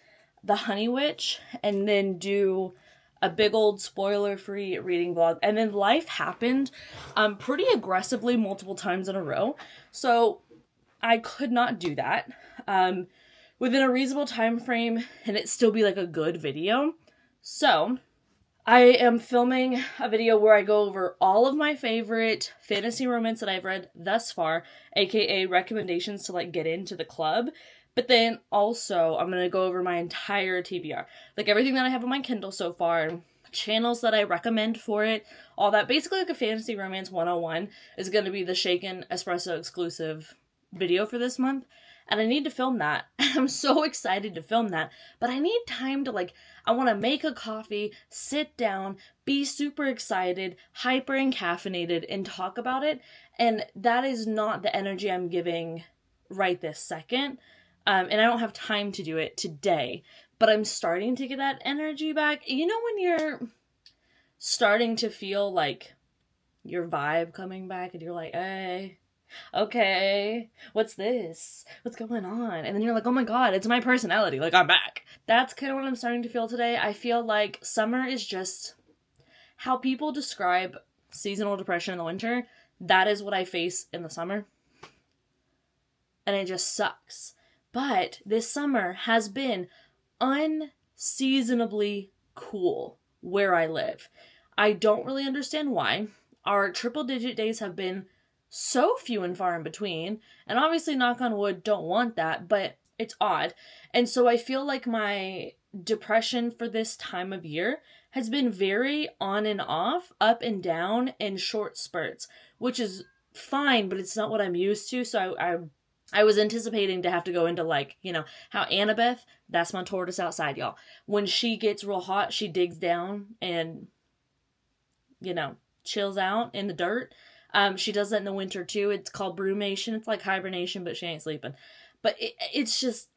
The Honey Witch and then do a big old spoiler-free reading vlog. And then life happened pretty aggressively multiple times in a row. So I could not do that within a reasonable time frame and it still be like a good video. So I am filming a video where I go over all of my favorite fantasy romance that I've read thus far, aka recommendations to like get into the club. But then also I'm going to go over my entire TBR. Like everything that I have on my Kindle so far, channels that I recommend for it, all that. Basically like a fantasy romance 101 is going to be the Shaken Espresso exclusive video for this month. And I need to film that. I'm so excited to film that. But I need time to I want to make a coffee, sit down, be super excited, hyper and caffeinated, and talk about it. And that is not the energy I'm giving right this second. And I don't have time to do it today. But I'm starting to get that energy back. You know when you're starting to feel like your vibe coming back and you're like, hey, okay, what's this? What's going on? And then you're like, oh my god, it's my personality. Like, I'm back. That's kind of what I'm starting to feel today. I feel like summer is just how people describe seasonal depression in the winter. That is what I face in the summer. And it just sucks. But this summer has been unseasonably cool where I live. I don't really understand why. Our triple digit days have been so few and far in between, and obviously, knock on wood, don't want that, but it's odd. And so I feel like my depression for this time of year has been very on and off, up and down, in short spurts, which is fine, but it's not what I'm used to. So I was anticipating to have to go into how Annabeth, that's my tortoise outside, y'all. When she gets real hot, she digs down and, chills out in the dirt. She does that in the winter too. It's called brumation. It's like hibernation, but she ain't sleeping. But it's just,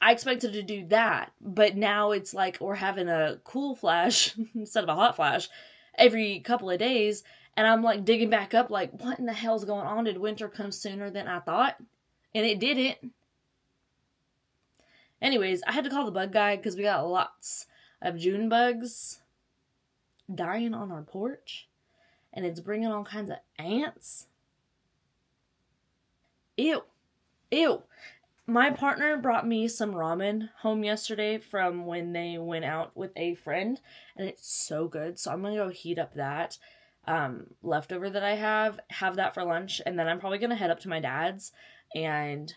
I expected to do that. But now it's like we're having a cool flash instead of a hot flash every couple of days. And I'm digging back up what in the hell's going on? Did winter come sooner than I thought? And it didn't. Anyways, I had to call the bug guy because we got lots of June bugs dying on our porch. And it's bringing all kinds of ants. Ew. Ew. My partner brought me some ramen home yesterday from when they went out with a friend. And it's so good. So I'm going to go heat up that leftover that I have that for lunch. And then I'm probably going to head up to my dad's and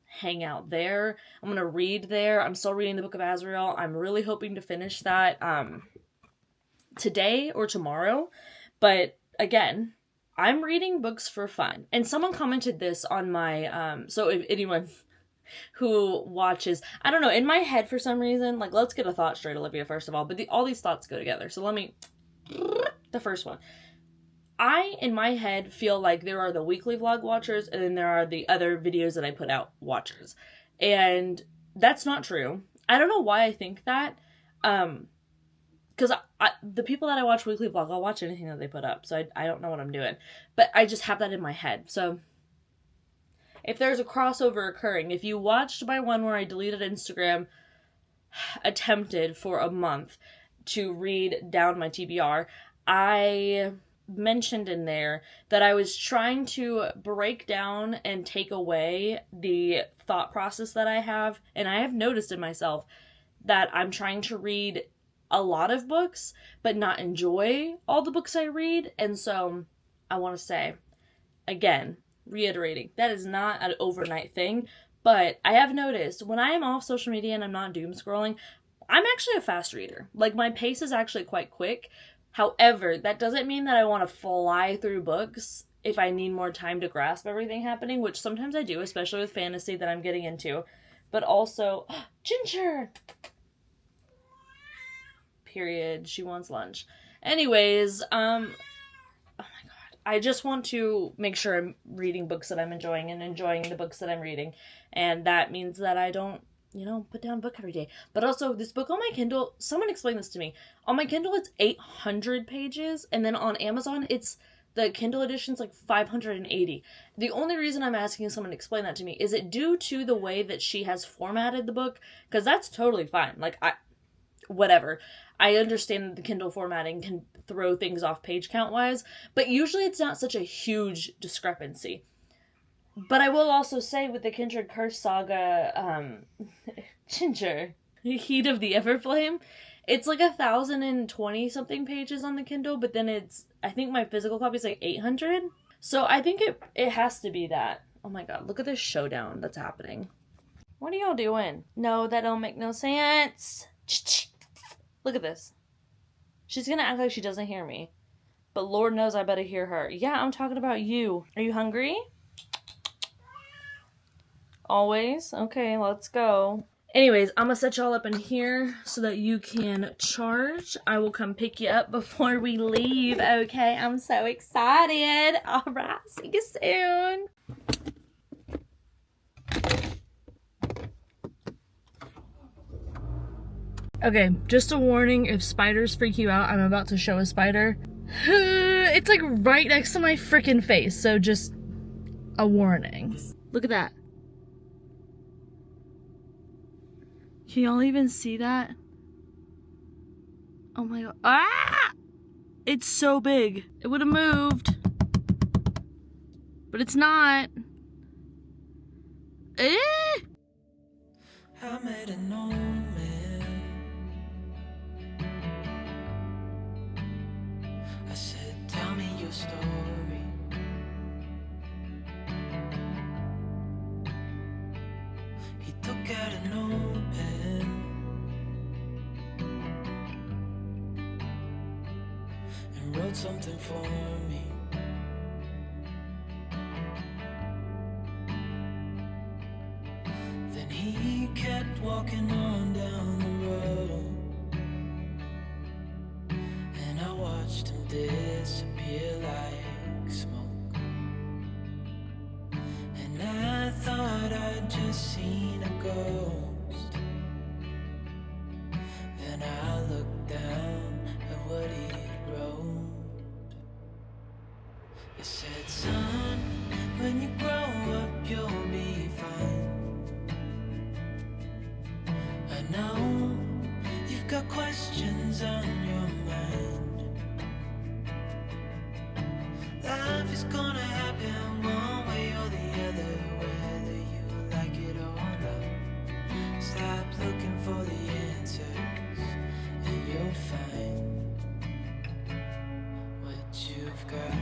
hang out there. I'm going to read there. I'm still reading the Book of Azrael. I'm really hoping to finish that today or tomorrow. But again, I'm reading books for fun. And someone commented this on my, so if anyone who watches, I don't know, in my head for some reason, like, let's get a thought straight, Olivia, first of all, but all these thoughts go together. So let me, the first one. I, in my head, feel like there are the weekly vlog watchers, and then there are the other videos that I put out watchers. And that's not true. I don't know why I think that. Because the people that I watch weekly vlog, I'll watch anything that they put up. So I don't know what I'm doing. But I just have that in my head. So if there's a crossover occurring, if you watched my one where I deleted Instagram, attempted for a month to read down my TBR, I mentioned in there that I was trying to break down and take away the thought process that I have. And I have noticed in myself that I'm trying to read a lot of books, but not enjoy all the books I read. And so I want to say, again, reiterating, that is not an overnight thing, but I have noticed when I am off social media and I'm not doom scrolling, I'm actually a fast reader. Like, my pace is actually quite quick. However, that doesn't mean that I want to fly through books if I need more time to grasp everything happening, which sometimes I do, especially with fantasy that I'm getting into. But also, Ginger! Period. She wants lunch. Anyways, oh my god. I just want to make sure I'm reading books that I'm enjoying and enjoying the books that I'm reading. And that means that I don't, put down a book every day. But also, this book on my Kindle, someone explained this to me. On my Kindle, it's 800 pages. And then on Amazon, the Kindle edition's like 580. The only reason I'm asking someone to explain that to me is it due to the way that she has formatted the book? Because that's totally fine. Like, whatever. I understand that the Kindle formatting can throw things off page count wise, but usually it's not such a huge discrepancy. But I will also say with the Kindred Curse saga, Ginger, Heat of the Everflame, it's like 1,020 something pages on the Kindle, but then I think my physical copy is like 800. So I think it has to be that. Oh my god, look at this showdown that's happening. What are y'all doing? No, that don't make no sense. Look at this. She's gonna act like she doesn't hear me. But Lord knows I better hear her. Yeah, I'm talking about you. Are you hungry? Always? Okay, let's go. Anyways, I'm gonna set y'all up in here so that you can charge. I will come pick you up before we leave, okay? I'm so excited. Alright, see you soon. Okay, just a warning, if spiders freak you out, I'm about to show a spider. It's like right next to my freaking face, so just a warning. Look at that. Can y'all even see that? Oh my god. Ah! It's so big. It would have moved. But it's not. Eh! I made a no man. I said, tell me your story. He took out a notepad and wrote something for me. Then he kept walking on down the road, and I watched him disappear like smoke. And I thought I'd just seen a ghost. Then I looked down at what he wrote. It said, son, when you grow up you'll be fine. I know you've got questions on your mind. Life is gonna happen one way or the other, whether you like it or not. Stop looking for the answers and you'll find what you've got.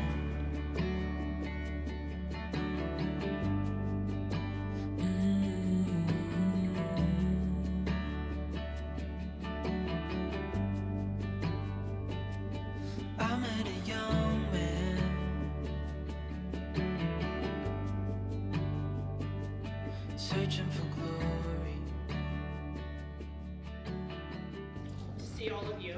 searching for glory. To see all of you.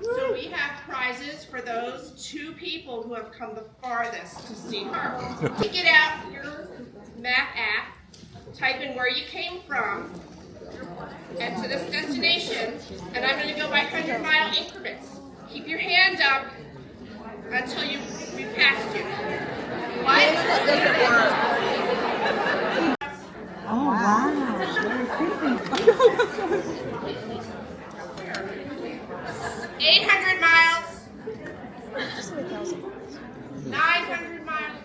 So we have prizes for those 2 people who have come the farthest to see her. To get out your map app, type in where you came from and to this destination, and I'm going to go by 100-mile increments. Keep your hand up until we've passed you. What? Oh, wow. 800 miles. 900 miles.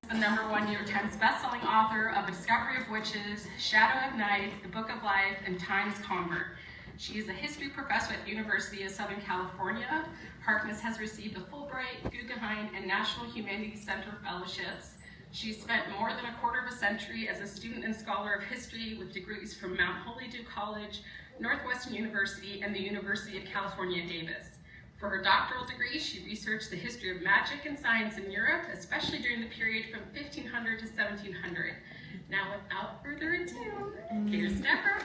The #1 New York Times bestselling author of A Discovery of Witches, Shadow of Night, The Book of Life, and Time's Convert. She is a history professor at the University of Southern California. Harkness has received a Fulbright, Guggenheim, and National Humanities Center fellowships. She's spent more than a quarter of a century as a student and scholar of history with degrees from Mount Holydew College, Northwestern University, and the University of California, Davis. For her doctoral degree, she researched the history of magic and science in Europe, especially during the period from 1500 to 1700. Now, without further ado, here's Deborah.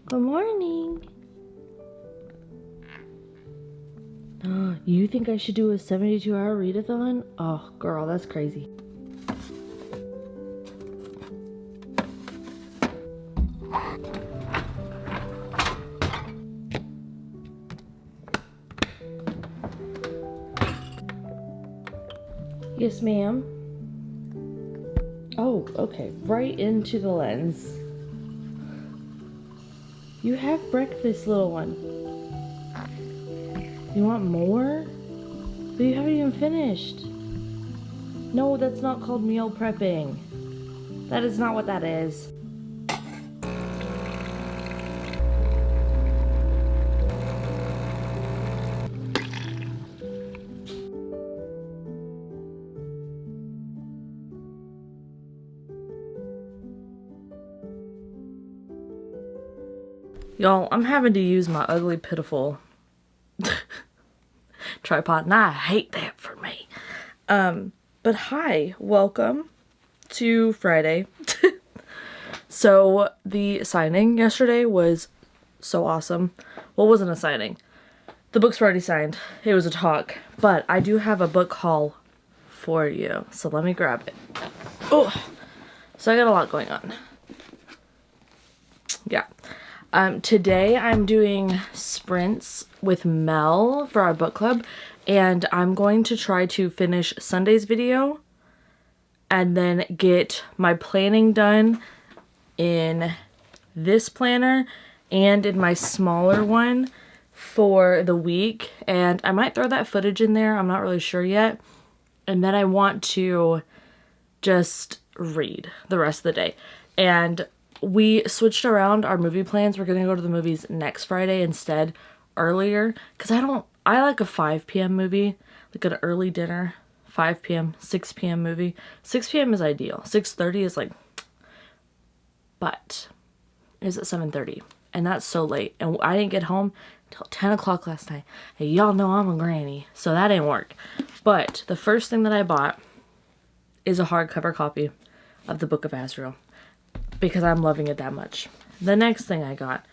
Good morning. You think I should do a 72-hour readathon? Oh, girl, that's crazy. Yes, ma'am. Oh, okay. Right into the lens. You have breakfast, little one. You want more? But you haven't even finished. No, that's not called meal prepping. That is not what that is. Y'all, I'm having to use my ugly, pitiful tripod, and I hate that for me. But hi, welcome to Friday. So, the signing yesterday was so awesome. Well, it wasn't a signing. The books were already signed. It was a talk. But I do have a book haul for you. So let me grab it. Oh, so I got a lot going on. Yeah. Today I'm doing sprints with Mel for our book club, and I'm going to try to finish Sunday's video and then get my planning done in this planner and in my smaller one for the week, and I might throw that footage in there. I'm not really sure yet. And then I want to just read the rest of the day. And we switched around our movie plans. We're gonna go to the movies next Friday instead, earlier, because I like a 5 p.m. movie, like an early dinner, 5 p.m., 6 p.m. movie. 6 p.m. is ideal. 6:30 is like, but it's at 7:30, and that's so late. And I didn't get home until 10 o'clock last night. And y'all know I'm a granny, so that ain't work. But the first thing that I bought is a hardcover copy of the Book of Azrael, because I'm loving it that much. The next thing I got,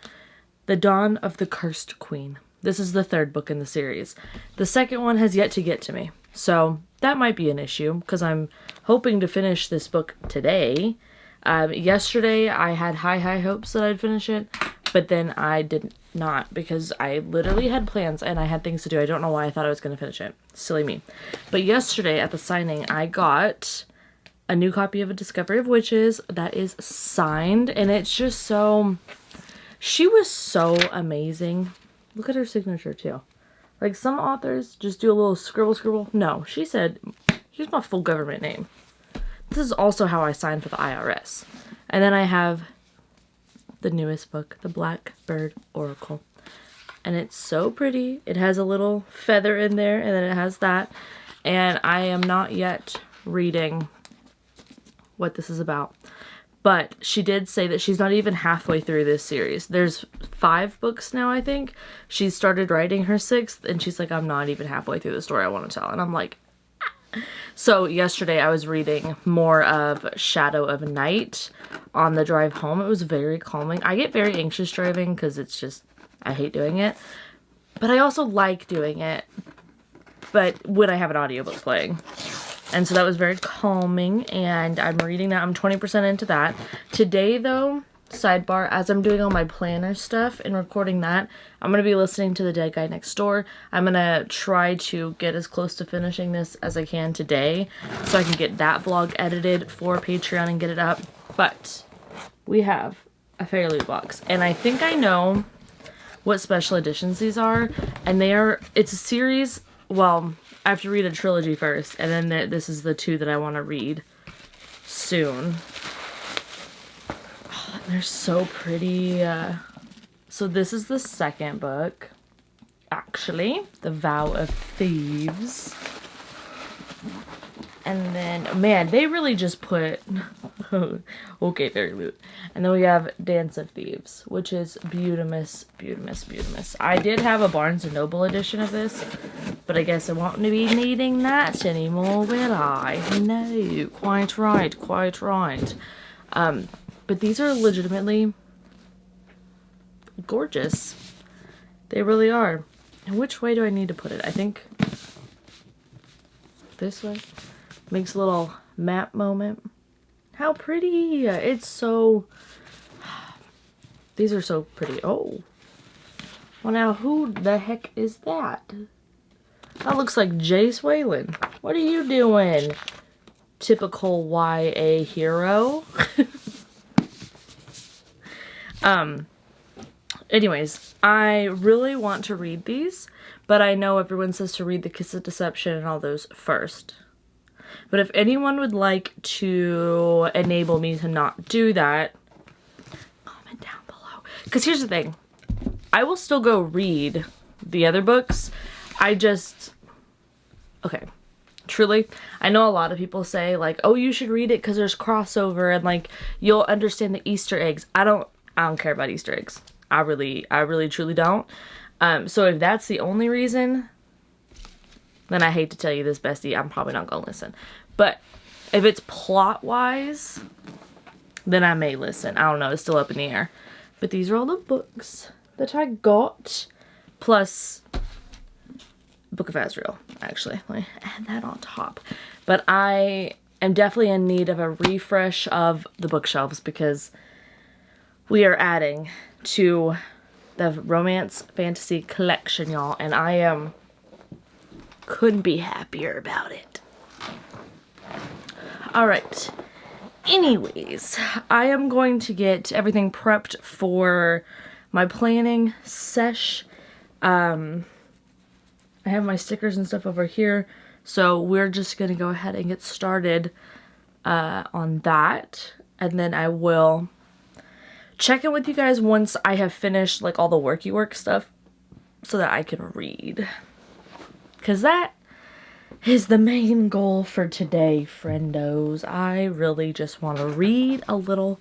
The Dawn of the Cursed Queen. This is the 3rd book in the series. The 2nd one has yet to get to me, so that might be an issue, because I'm hoping to finish this book today. Yesterday I had high hopes that I'd finish it, but then I did not, because I literally had plans and I had things to do. I don't know why I thought I was going to finish it. Silly me. But yesterday at the signing, I got a new copy of A Discovery of Witches that is signed, and it's just so... She was so amazing. Look at her signature, too. Like, some authors just do a little scribble. No, she said, here's my full government name. This is also how I signed for the IRS. And then I have the newest book, The Blackbird Oracle. and it's so pretty. It has a little feather in there, and then it has that. And I am not yet reading what this is about. But she did say that she's not even halfway through this series. There's 5 books now, I think. She started writing her 6th, and she's like, I'm not even halfway through the story I want to tell. And I'm like, ah. So yesterday I was reading more of Shadow of Night on the drive home. It was very calming. I get very anxious driving because it's just, I hate doing it. But I also like doing it. But when I have an audiobook playing. And so that was very calming, and I'm reading that. I'm 20% into that. Today, though, sidebar, as I'm doing all my planner stuff and recording that, I'm going to be listening to The Dead Guy Next Door. I'm going to try to get as close to finishing this as I can today so I can get that vlog edited for Patreon and get it up. But we have a fairyloot box, and I think I know what special editions these are, and it's a series, well, I have to read a trilogy first, and then this is the 2 that I want to read soon. Oh, they're so pretty. So this is the 2nd book, actually, The Vow of Thieves. And then, man, they really just put, okay, fairyloot. And then we have Dance of Thieves, which is beautimous, beautimous, beautimous. I did have a Barnes & Noble edition of this, but I guess I won't be needing that anymore, will I? No, quite right, quite right. But these are legitimately gorgeous. They really are. And which way do I need to put it? I think this way. Makes a little map moment. How pretty! It's so... These are so pretty. Oh. Well, now who the heck is that? That looks like Jace Whalen. What are you doing? Typical YA hero. Anyways, I really want to read these, but I know everyone says to read The Kiss of Deception and all those first. But if anyone would like to enable me to not do that, comment down below. Because here's the thing. I will still go read the other books. Okay. Truly, I know a lot of people say, like, oh, you should read it because there's crossover and, like, you'll understand the Easter eggs. I don't care about Easter eggs. I really, truly don't. So if that's the only reason, then I hate to tell you this, bestie, I'm probably not going to listen. But if it's plot-wise, then I may listen. I don't know. It's still up in the air. But these are all the books that I got. Plus, Book of Azrael, actually. Let me add that on top. But I am definitely in need of a refresh of the bookshelves because we are adding to the romance fantasy collection, y'all. And I couldn't be happier about it. Alright. Anyways, I am going to get everything prepped for my planning sesh. I have my stickers and stuff over here. So we're just going to go ahead and get started on that. And then I will check in with you guys once I have finished like all the work stuff so that I can read. Because that is the main goal for today, friendos. I really just want to read a little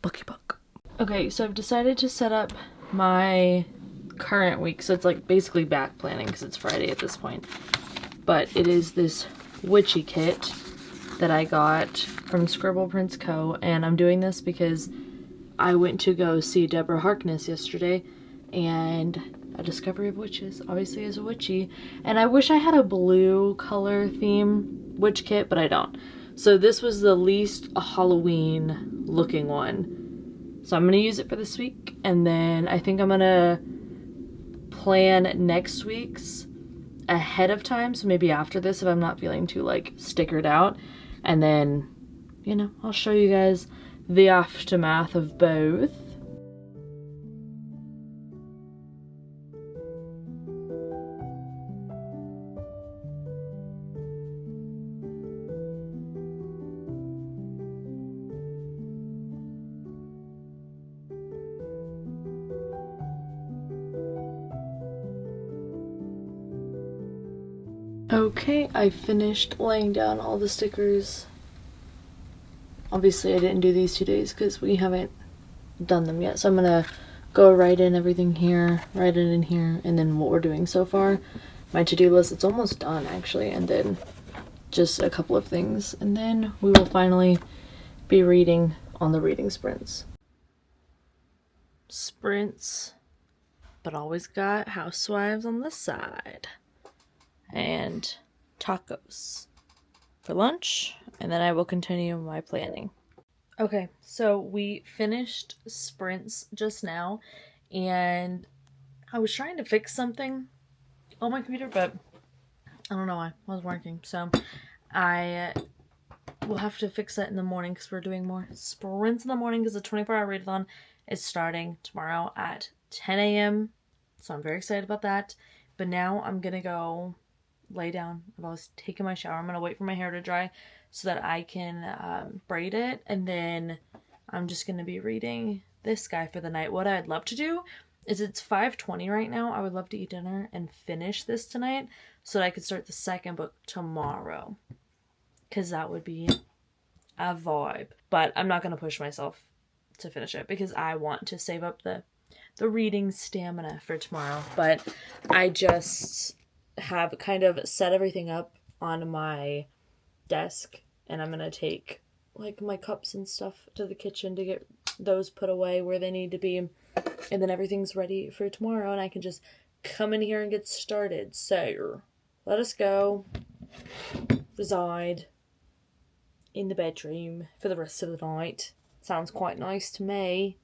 booky book. Okay, so I've decided to set up my current week. So it's like basically back planning because it's Friday at this point. But it is this witchy kit that I got from Scribble Prints Co. And I'm doing this because I went to go see Deborah Harkness yesterday, and A Discovery of Witches obviously is a witchy, and I wish I had a blue color theme witch kit, but I don't. So this was the least Halloween looking one. So I'm going to use it for this week, and then I think I'm going to plan next week's ahead of time, so maybe after this if I'm not feeling too like stickered out, and then, you know, I'll show you guys the aftermath of both. Okay, I finished laying down all the stickers. Obviously I didn't do these 2 days because we haven't done them yet, so I'm gonna go write in everything here, write it in here, and then what we're doing so far. My to-do list, it's almost done actually, and then just a couple of things, and then we will finally be reading on the reading sprints. But always got housewives on the side. And tacos for lunch, and then I will continue my planning. Okay, so we finished sprints just now, and I was trying to fix something on my computer, but I don't know why. It wasn't working, so I will have to fix that in the morning because we're doing more sprints in the morning because the 24-hour readathon is starting tomorrow at 10 a.m. So I'm very excited about that. But now I'm gonna go lay down. I've always taken my shower. I'm gonna wait for my hair to dry so that I can braid it, and then I'm just gonna be reading this guy for the night. What I'd love to do is, it's 5:20 right now. I would love to eat dinner and finish this tonight so that I could start the second book tomorrow, because that would be a vibe. But I'm not gonna push myself to finish it because I want to save up the reading stamina for tomorrow. But I just have kind of set everything up on my desk, and I'm gonna take like my cups and stuff to the kitchen to get those put away where they need to be, and then everything's ready for tomorrow and I can just come in here and get started. So let us go reside in the bedroom for the rest of the night. Sounds quite nice to me.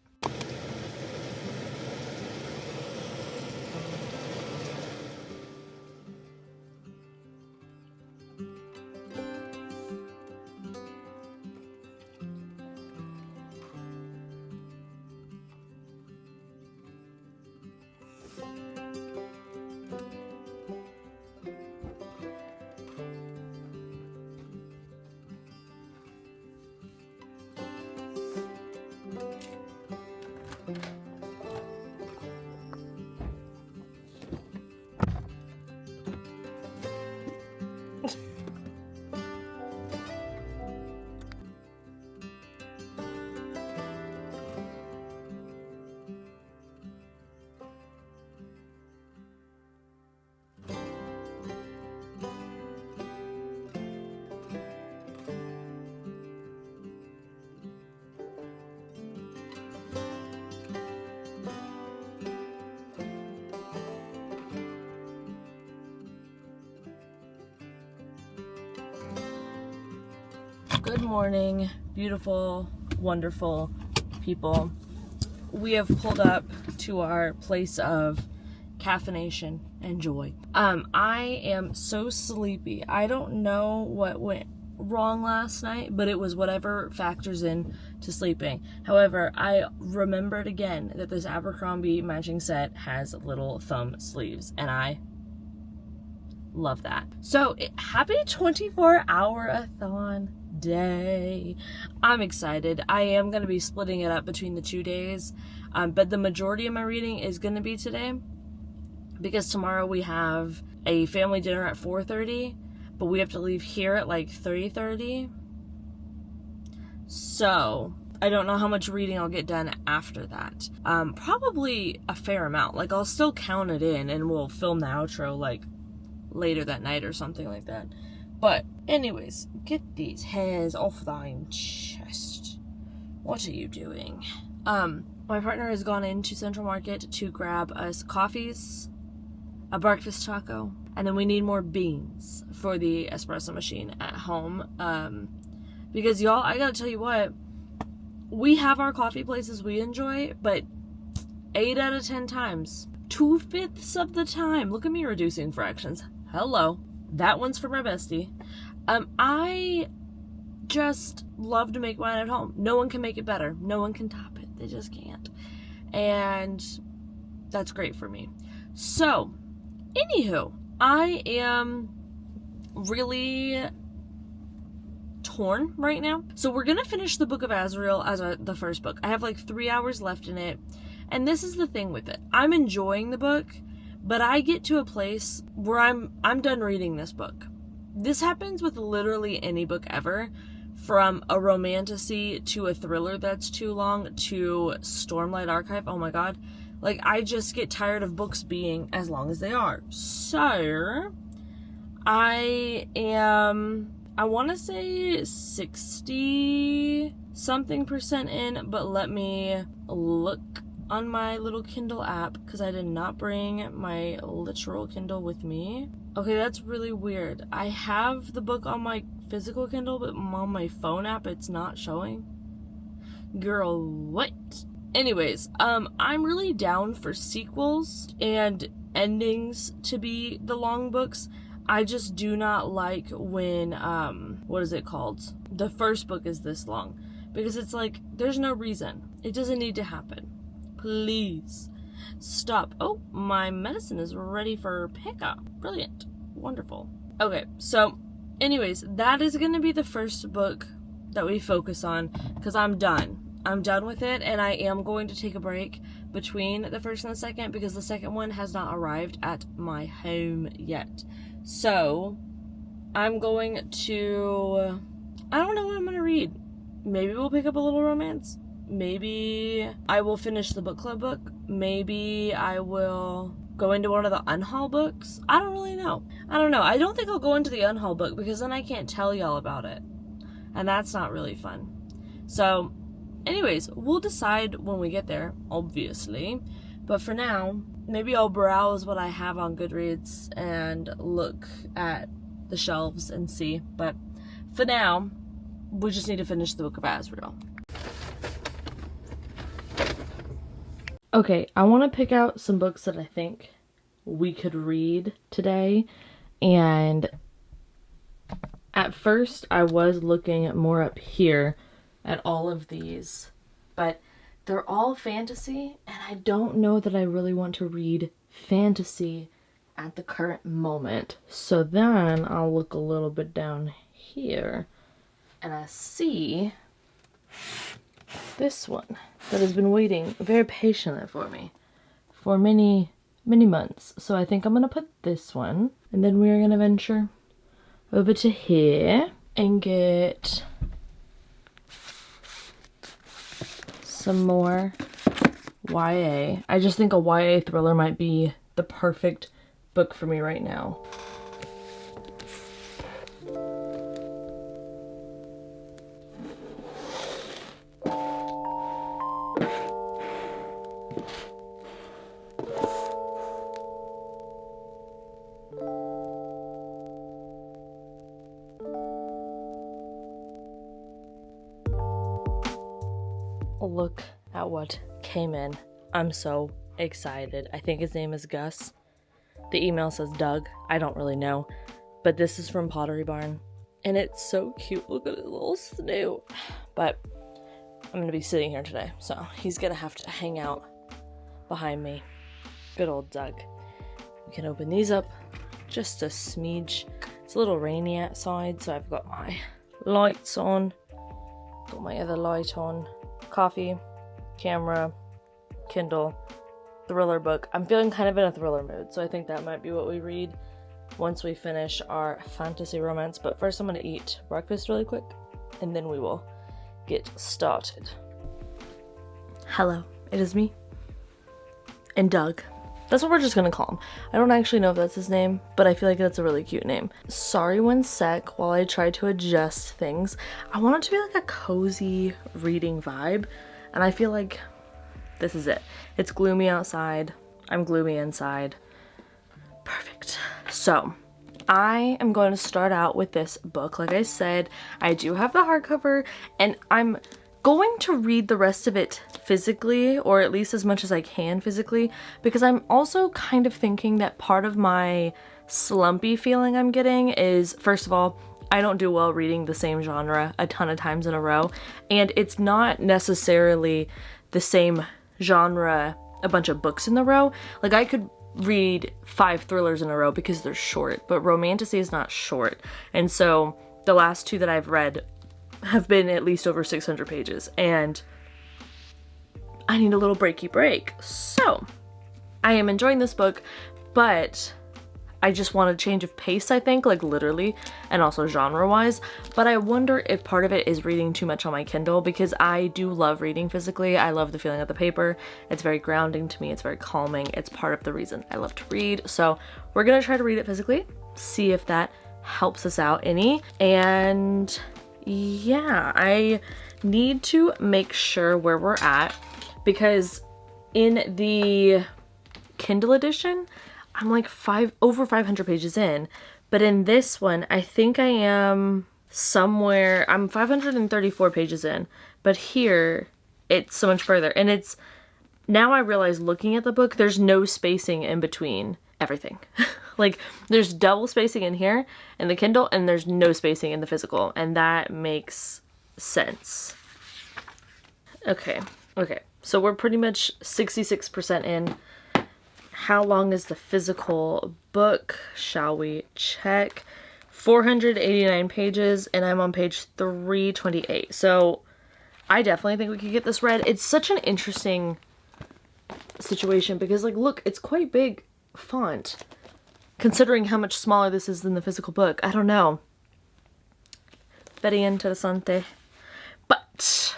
Good morning, beautiful, wonderful people. We have pulled up to our place of caffeination and joy. I am so sleepy. I don't know what went wrong last night, but it was whatever factors in to sleeping. However, I remembered again that this Abercrombie matching set has little thumb sleeves, and love that. So happy 24-hour-a-thon day. I'm excited. I am going to be splitting it up between the 2 days, but the majority of my reading is going to be today because tomorrow we have a family dinner at 4:30, but we have to leave here at like 3:30. So I don't know how much reading I'll get done after that. Probably a fair amount. Like, I'll still count it in and we'll film the outro like later that night or something like that. But anyways, get these hairs off thine chest. What are you doing? My partner has gone into Central Market to grab us coffees, a breakfast taco, and then we need more beans for the espresso machine at home. Because y'all, I gotta tell you what, we have our coffee places we enjoy, but 8 out of 10 times, 2/5 of the time, look at me reducing fractions. Hello. That one's for my bestie. I just love to make mine at home. No one can make it better. No one can top it. They just can't. And that's great for me. So, anywho, I am really torn right now. So we're gonna finish the Book of Azrael as the first book. I have like 3 hours left in it. And this is the thing with it. I'm enjoying the book, but I get to a place where I'm done reading this book. This happens with literally any book ever, from a romantasy to a thriller that's too long to Stormlight Archive. Oh my god. Like, I just get tired of books being as long as they are. So, I want to say 60 something percent in, but let me look on my little Kindle app because I did not bring my literal Kindle with me. Okay, that's really weird. I have the book on my physical Kindle, but on my phone app it's not showing. Girl, what? Anyways, I'm really down for sequels and endings to be the long books. I just do not like when, what is it called? The first book is this long. Because it's like, there's no reason. It doesn't need to happen. Please stop. Oh, my medicine is ready for pickup. Brilliant. Wonderful. Okay, so anyways, that is going to be the first book that we focus on because I'm done. I'm done with it, and I am going to take a break between the first and the second because the second one has not arrived at my home yet. So, I'm going to, I don't know what I'm going to read. Maybe we'll pick up a little romance. Maybe I will finish the book club book. Maybe I will go into one of the unhaul books. I don't really know. I don't know. I don't think I'll go into the unhaul book because then I can't tell y'all about it. And that's not really fun. So, anyways, we'll decide when we get there, obviously. But for now, maybe I'll browse what I have on Goodreads and look at the shelves and see. But for now, we just need to finish the Book of Azrael. Okay, I want to pick out some books that I think we could read today. And at first, I was looking more up here at all of these. But they're all fantasy, and I don't know that I really want to read fantasy at the current moment. So then I'll look a little bit down here, and I see this one that has been waiting very patiently for me for many, many months. So I think I'm going to put this one, and then we're going to venture over to here and get some more YA. I just think a YA thriller might be the perfect book for me right now. Look at what came in. I'm so excited. I think his name is Gus. The email says Doug. I don't really know. But this is from Pottery Barn. And it's so cute. Look at his little snoot. But I'm going to be sitting here today. So he's going to have to hang out behind me. Good old Doug. We can open these up just a smidge. It's a little rainy outside. So I've got my lights on. Got my other light on. Coffee, camera, Kindle, thriller book. I'm feeling kind of in a thriller mood, so I think that might be what we read once we finish our fantasy romance. But first I'm going to eat breakfast really quick, and then we will get started. Hello, it is me. And Doug. That's what we're just going to call him. I don't actually know if that's his name, but I feel like that's a really cute name. Sorry one sec while I try to adjust things. I want it to be like a cozy reading vibe, and I feel like this is it. It's gloomy outside. I'm gloomy inside. Perfect. So, I am going to start out with this book. Like I said, I do have the hardcover, and I'm going to read the rest of it physically, or at least as much as I can physically, because I'm also kind of thinking that part of my slumpy feeling I'm getting is, first of all, I don't do well reading the same genre a ton of times in a row, and it's not necessarily the same genre a bunch of books in a row. Like, I could read 5 thrillers in a row because they're short, but romantasy is not short, and so the last 2 that I've read have been at least over 600 pages, and I need a little breaky break. So, I am enjoying this book, but I just want a change of pace, I think, like literally, and also genre-wise. But I wonder if part of it is reading too much on my Kindle, because I do love reading physically. I love the feeling of the paper. It's very grounding to me. It's very calming. It's part of the reason I love to read. So we're gonna try to read it physically, see if that helps us out any. And yeah, I need to make sure where we're at, because in the Kindle edition, I'm like over 500 pages in, but in this one, I think I am somewhere, I'm 534 pages in, but here it's so much further. And it's, now I realize looking at the book, there's no spacing in between everything. Like there's double spacing in here in the Kindle, and there's no spacing in the physical, and that makes sense. Okay, so we're pretty much 66% in. How long is the physical book? Shall we check? 489 pages, and I'm on page 328. So I definitely think we could get this read. It's such an interesting situation because, like, look, it's quite big font considering how much smaller this is than the physical book. I don't know. Very interessante. But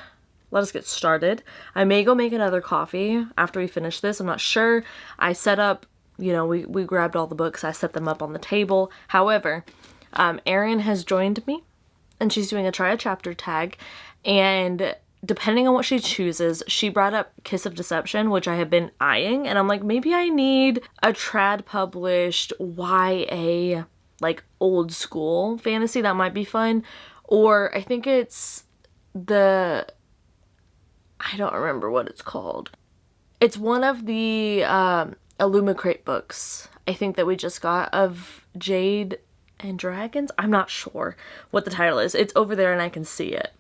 let us get started. I may go make another coffee after we finish this. I'm not sure. I set up, you know, we grabbed all the books. I set them up on the table. However, Erin has joined me, and she's doing a try a chapter tag. And depending on what she chooses, she brought up Kiss of Deception, which I have been eyeing. And I'm like, maybe I need a trad published YA, like old school fantasy. That might be fun. Or I think it's I don't remember what it's called. It's one of the Illumicrate books, I think, that we just got, of Jade and Dragons. I'm not sure what the title is. It's over there and I can see it.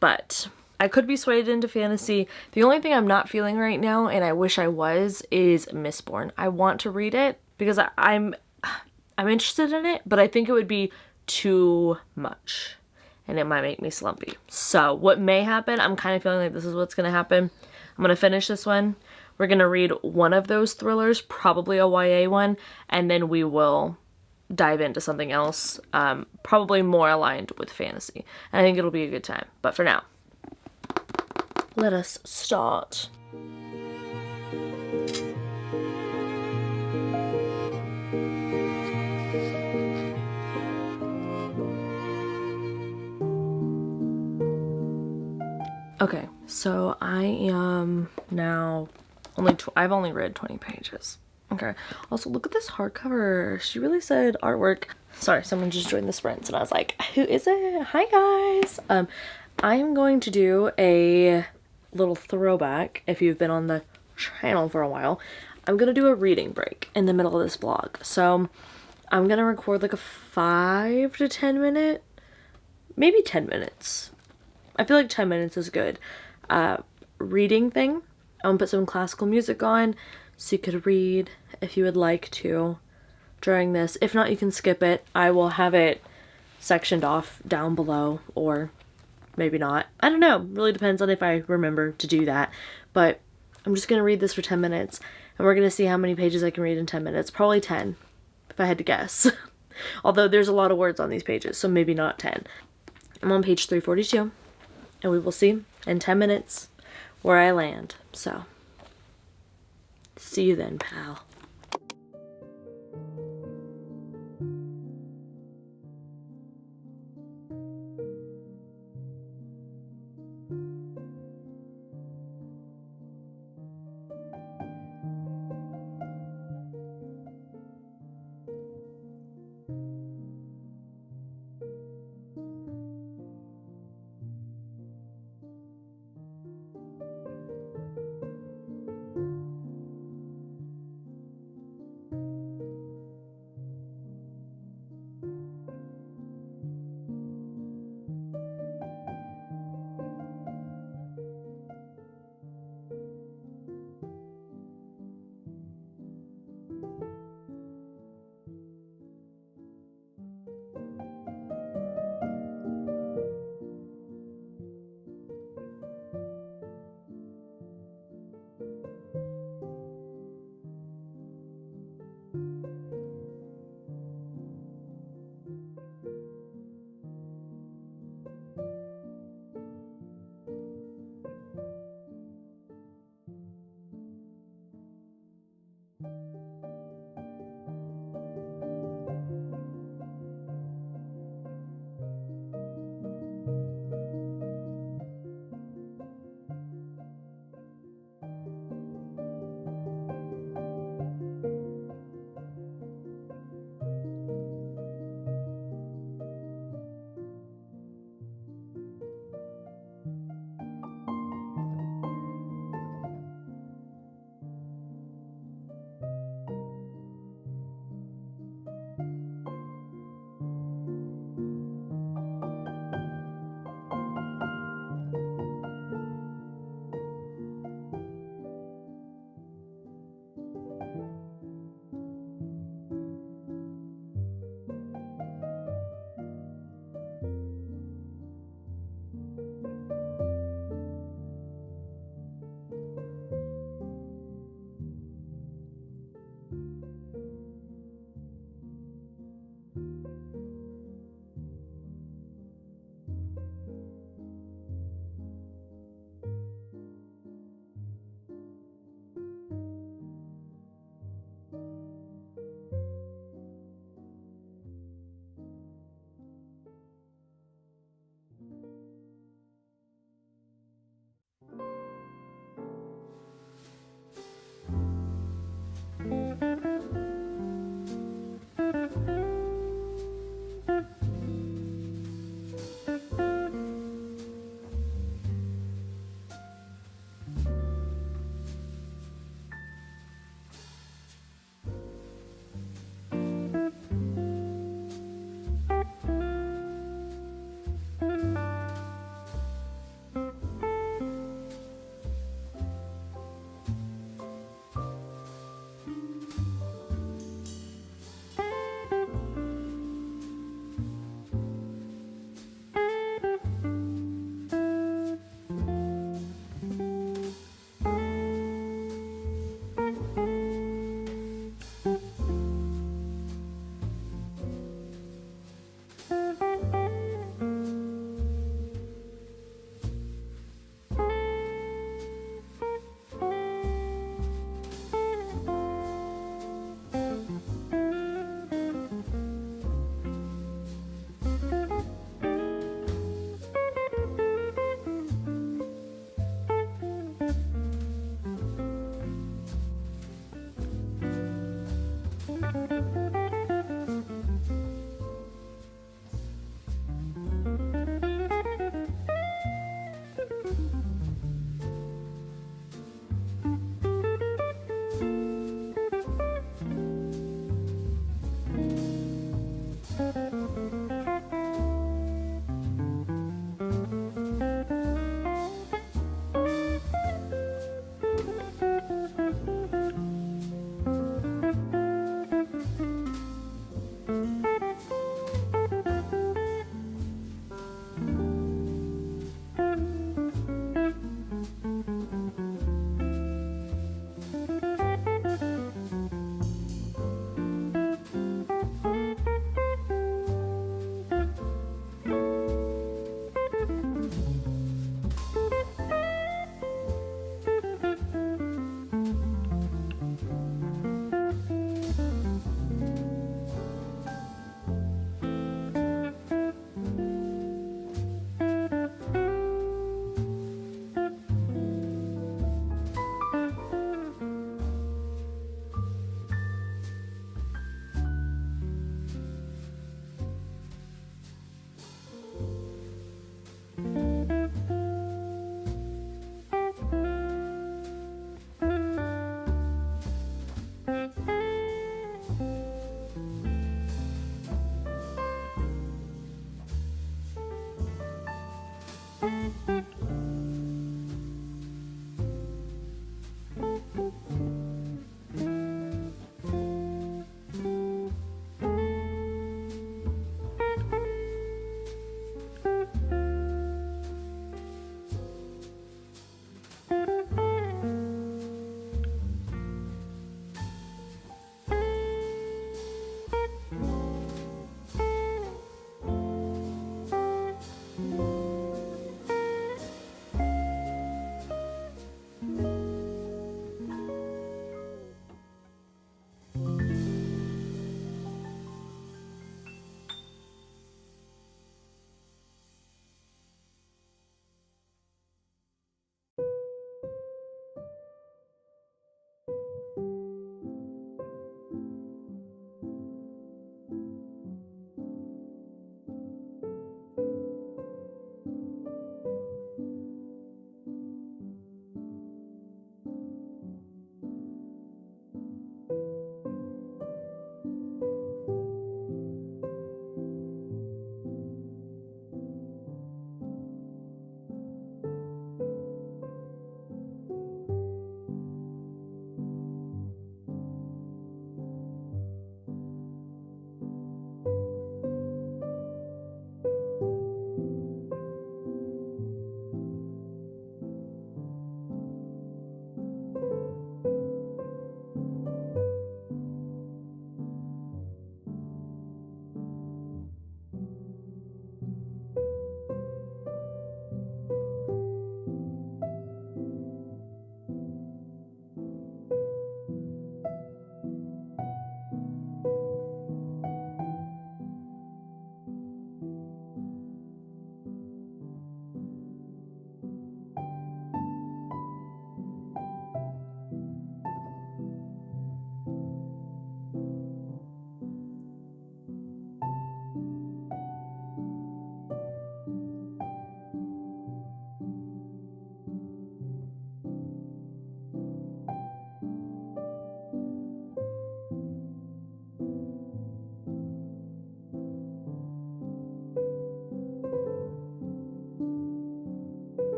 But I could be swayed into fantasy. The only thing I'm not feeling right now, and I wish I was, is Mistborn. I want to read it because I'm interested in it, but I think it would be too much. And it might make me slumpy. So what may happen, I'm kind of feeling like this is what's going to happen. I'm going to finish this one. We're going to read one of those thrillers, probably a YA one, and then we will dive into something else, probably more aligned with fantasy. And I think it'll be a good time. But for now, let us start. Okay, so I am now I've only read 20 pages. Okay, also look at this hardcover. She really said artwork. Sorry, someone just joined the sprints and I was like, who is it? Hi guys. I am going to do a little throwback. If you've been on the channel for a while, I'm gonna do a reading break in the middle of this vlog. So I'm gonna record like a 5 to 10 minute, maybe 10 minutes. I feel like 10 minutes is good. Reading thing. I'm gonna put some classical music on so you could read if you would like to during this. If not, you can skip it. I will have it sectioned off down below, or maybe not. I don't know. Really depends on if I remember to do that. But I'm just gonna read this for 10 minutes, and we're gonna see how many pages I can read in 10 minutes. Probably 10, if I had to guess. Although there's a lot of words on these pages, so maybe not 10. I'm on page 342. And we will see in 10 minutes where I land. So, see you then, pal.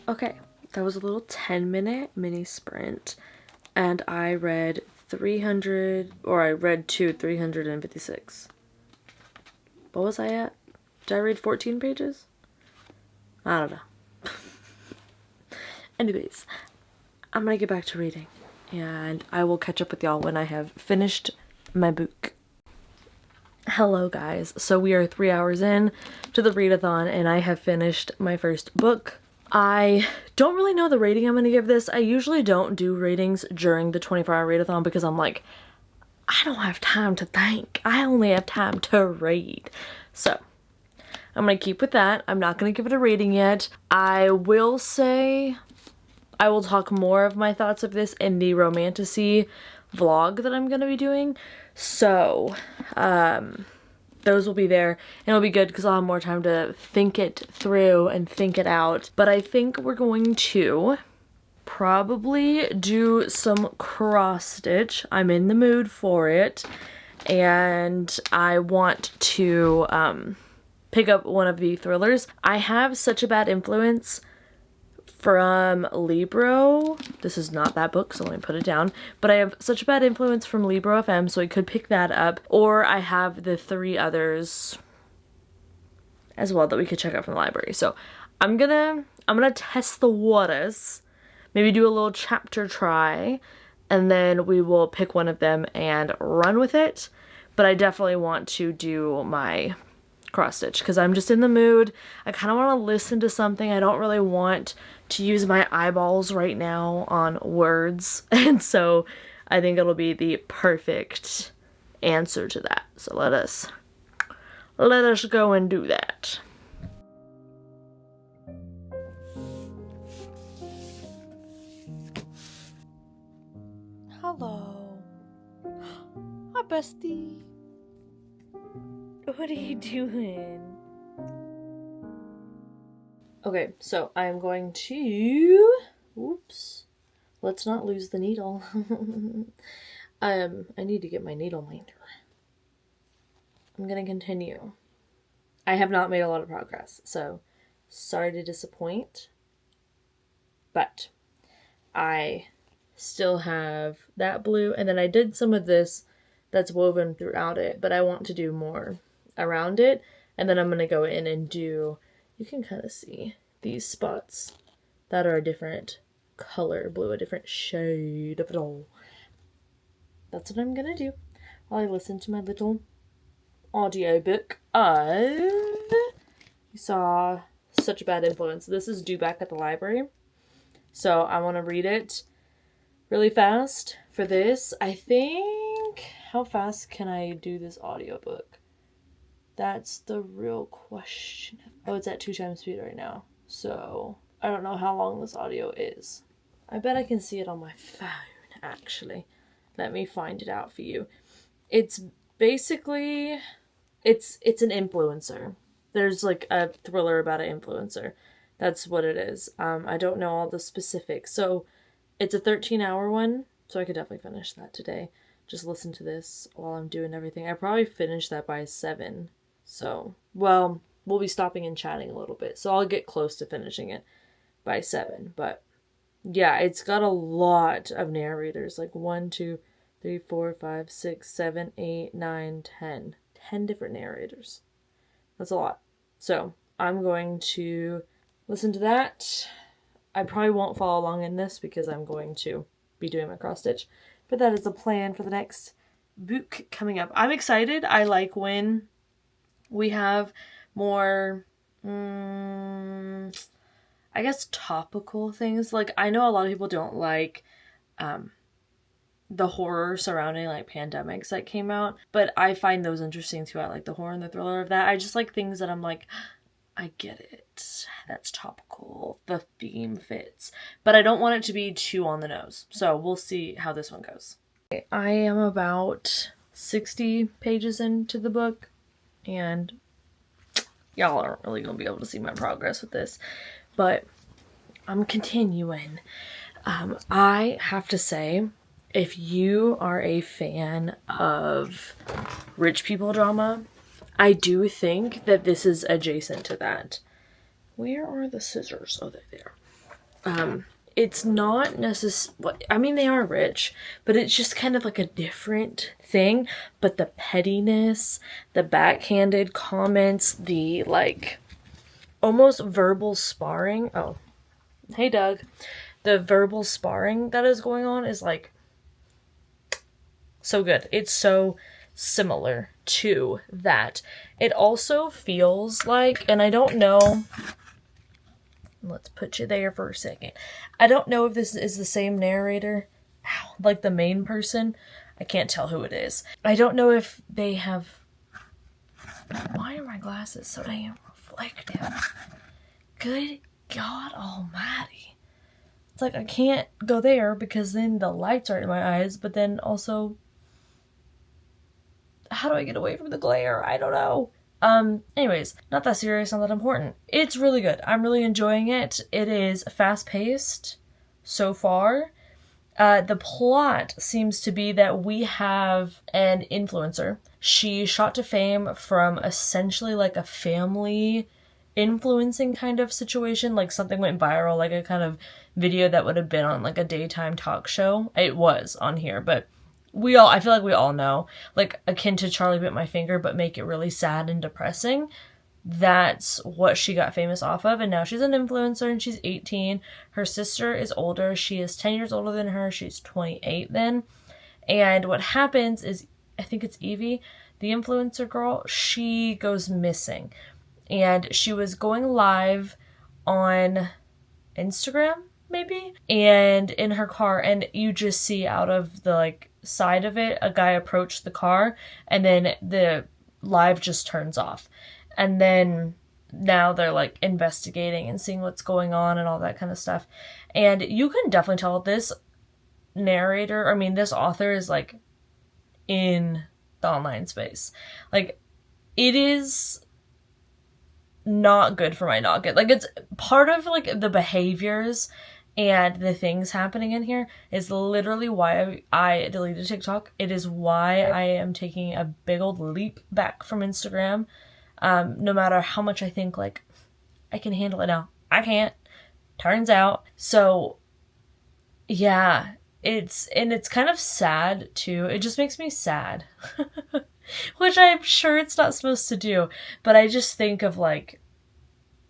Okay, that was a little 10-minute mini sprint, and I read 300, or I read to 356. What was I at? Did I read 14 pages? I don't know. Anyways, I'm gonna get back to reading, and I will catch up with y'all when I have finished my book. Hello guys, so we are 3 hours in to the readathon, and I have finished my first book. I don't really know the rating I'm going to give this. I usually don't do ratings during the 24-hour readathon because I'm like, I don't have time to think. I only have time to read. So I'm going to keep with that. I'm not going to give it a rating yet. I will say I will talk more of my thoughts of this in the romantasy vlog that I'm going to be doing. So, those will be there, and it'll be good because I'll have more time to think it through and think it out. But I think we're going to probably do some cross stitch. I'm in the mood for it, and I want to pick up one of the thrillers. I have such a bad influence from Libro. This is not that book, so let me put it down. But I have such a bad influence from Libro FM, so I could pick that up. Or I have the 3 others as well that we could check out from the library. So I'm gonna test the waters, maybe do a little chapter try, and then we will pick one of them and run with it. But I definitely want to do my cross stitch because I'm just in the mood. I kind of want to listen to something. I don't really want to use my eyeballs right now on words, and so I think it'll be the perfect answer to that. So let us go and do that. Hello. Hi, bestie. What are you doing? Okay, so I'm going to, oops, let's not lose the needle. I need to get my needle minder. I'm gonna continue. I have not made a lot of progress, so sorry to disappoint, but I still have that blue, and then I did some of this that's woven throughout it, but I want to do more around it, and then I'm gonna go in and do, you can kind of see these spots that are a different color blue, a different shade of it all. That's what I'm gonna do while I listen to my little audio book of, you saw such a bad influence. This is due back at the library, so I want to read it really fast for this. I think, how fast can I do this audiobook? That's the real question. Oh, it's at 2 times speed right now. So, I don't know how long this audio is. I bet I can see it on my phone, actually. Let me find it out for you. It's basically, it's an influencer. There's like a thriller about an influencer. That's what it is. I don't know all the specifics. So, it's a 13-hour one, so I could definitely finish that today. Just listen to this while I'm doing everything. I probably finish that by 7. So, well, we'll be stopping and chatting a little bit. So I'll get close to finishing it by 7. But yeah, it's got a lot of narrators. Like 1, 2, 3, 4, 5, 6, 7, 8, 9, 10. 10 different narrators. That's a lot. So I'm going to listen to that. I probably won't follow along in this because I'm going to be doing my cross stitch. But that is the plan for the next book coming up. I'm excited. I like when we have more, I guess, topical things. Like, I know a lot of people don't like the horror surrounding, like, pandemics that came out. But I find those interesting, too. I like the horror and the thriller of that. I just like things that I'm like, I get it. That's topical. The theme fits. But I don't want it to be too on the nose. So we'll see how this one goes. I am about 60 pages into the book. And y'all aren't really going to be able to see my progress with this. But I'm continuing. I have to say, if you are a fan of rich people drama, I do think that this is adjacent to that. Where are the scissors? Oh, they're there. it's not necessarily, I mean, they are rich, but it's just kind of like a different thing. But the pettiness, the backhanded comments, the like almost verbal sparring. Oh, hey, Doug. The verbal sparring that is going on is like so good. It's so similar to that. It also feels like, and I don't know, let's put you there for a second. I don't know if this is the same narrator, like the main person. I can't tell who it is. I don't know if they have, why are my glasses so damn reflective? Good God almighty. It's like I can't go there because then the lights are in my eyes, but then also, how do I get away from the glare? I don't know. Anyways, not that serious, not that important. It's really good. I'm really enjoying it. It is fast-paced so far. The plot seems to be that we have an influencer. She shot to fame from essentially like a family influencing kind of situation. Like something went viral, like a kind of video that would have been on like a daytime talk show. It was on here, but I feel like we all know, like akin to Charlie Bit My Finger, but make it really sad and depressing. That's what she got famous off of. And now she's an influencer and she's 18. Her sister is older. She is 10 years older than her. She's 28 then. And what happens is, I think it's Evie, the influencer girl, she goes missing. And she was going live on Instagram, maybe? And in her car, and you just see out of the like side of it, a guy approached the car, and then the live just turns off. And then now they're like investigating and seeing what's going on and all that kind of stuff. And you can definitely tell this this author is like in the online space. Like, it is not good for my noggin. Like, it's part of like the behaviors and the things happening in here is literally why I deleted TikTok. It is why I am taking a big old leap back from Instagram. No matter how much I think like I can handle it now, I can't. Turns out. So yeah, it's kind of sad too. It just makes me sad. Which I'm sure it's not supposed to do, but I just think of like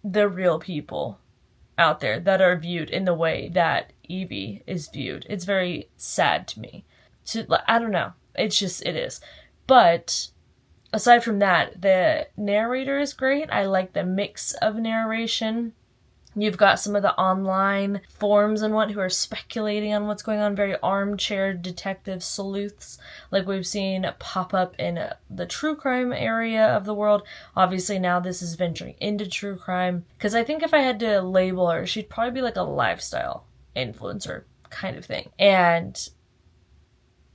the real people out there that are viewed in the way that Evie is viewed. It's very sad to me. I don't know. It is. But aside from that, the narrator is great. I like the mix of narration. You've got some of the online forums and who are speculating on what's going on, very armchair detective sleuths like we've seen pop up in the true crime area of the world. Obviously now this is venturing into true crime, because I think if I had to label her, she'd probably be like a lifestyle influencer kind of thing. And